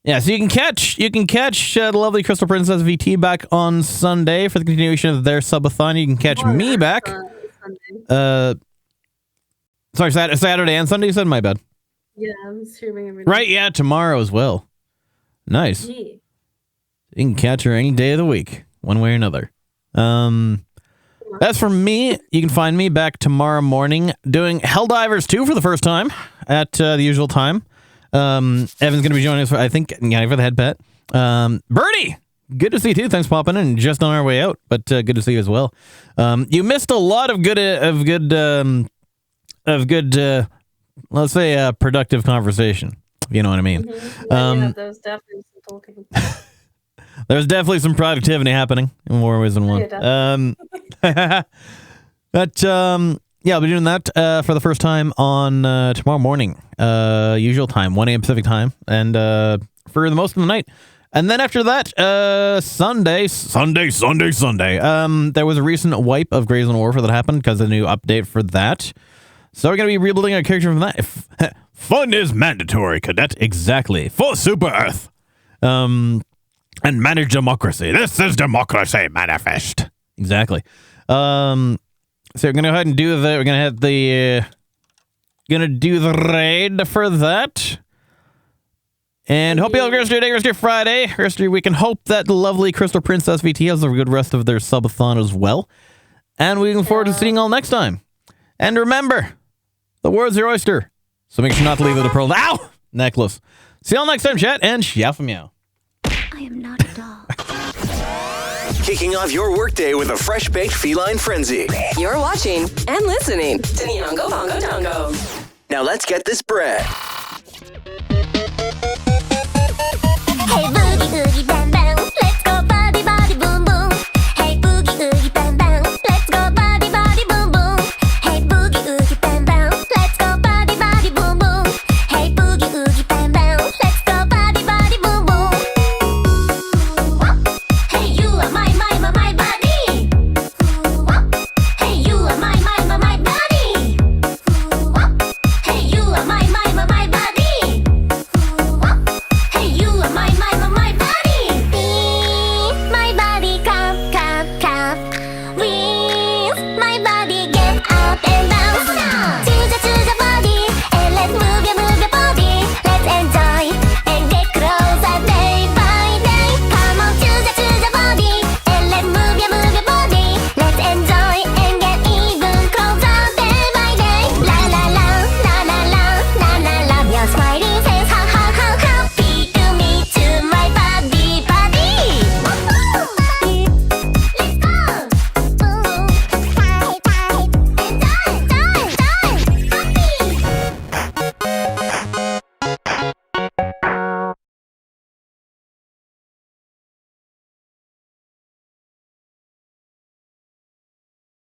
yeah, so you can catch the lovely Crystal Princess VT back on Sunday for the continuation of their subathon. You can catch me back. Sunday. Sorry, Saturday and Sunday, you said? My bad. Yeah, I'm streaming every day. Right, yeah, tomorrow as well. Nice. Yeah. You can catch her any day of the week, one way or another. As for me, you can find me back tomorrow morning doing Helldivers 2 for the first time at the usual time. Evan's going to be joining us, for the head pet. Bertie, good to see you too. Thanks for popping in. Just on our way out, but good to see you as well. You missed a lot of good, let's say, productive conversation, if you know what I mean. Yeah, there was definitely some talking. There's definitely some productivity happening in more ways than one. Yeah, But yeah, I'll be doing that for the first time on tomorrow morning, usual time, 1 a.m. Pacific time, and for the most of the night. And then after that, Sunday. There was a recent wipe of Grays and Warfare that happened because of the new update for that. So we're going to be rebuilding a character from that. Fun is mandatory, cadet. Exactly. For Super Earth. And manage democracy. This is democracy manifest. Exactly. So we're going to go ahead and do the, we're going to have the, do the raid for that. And hope you all have a rest of your day, rest of your Friday, rest of your week, and hope that the lovely Crystal Princess VT has a good rest of their subathon as well. And we look forward to seeing you all next time. And remember, the world's your oyster. So make sure not to leave with a pearl necklace. See you all next time, chat, and xiao for meow. I am not a dog. Kicking off your workday with a fresh-baked feline frenzy. You're watching and listening to Nyongo Bongo Dongo. Now let's get this bread. Hey, boogie, boogie,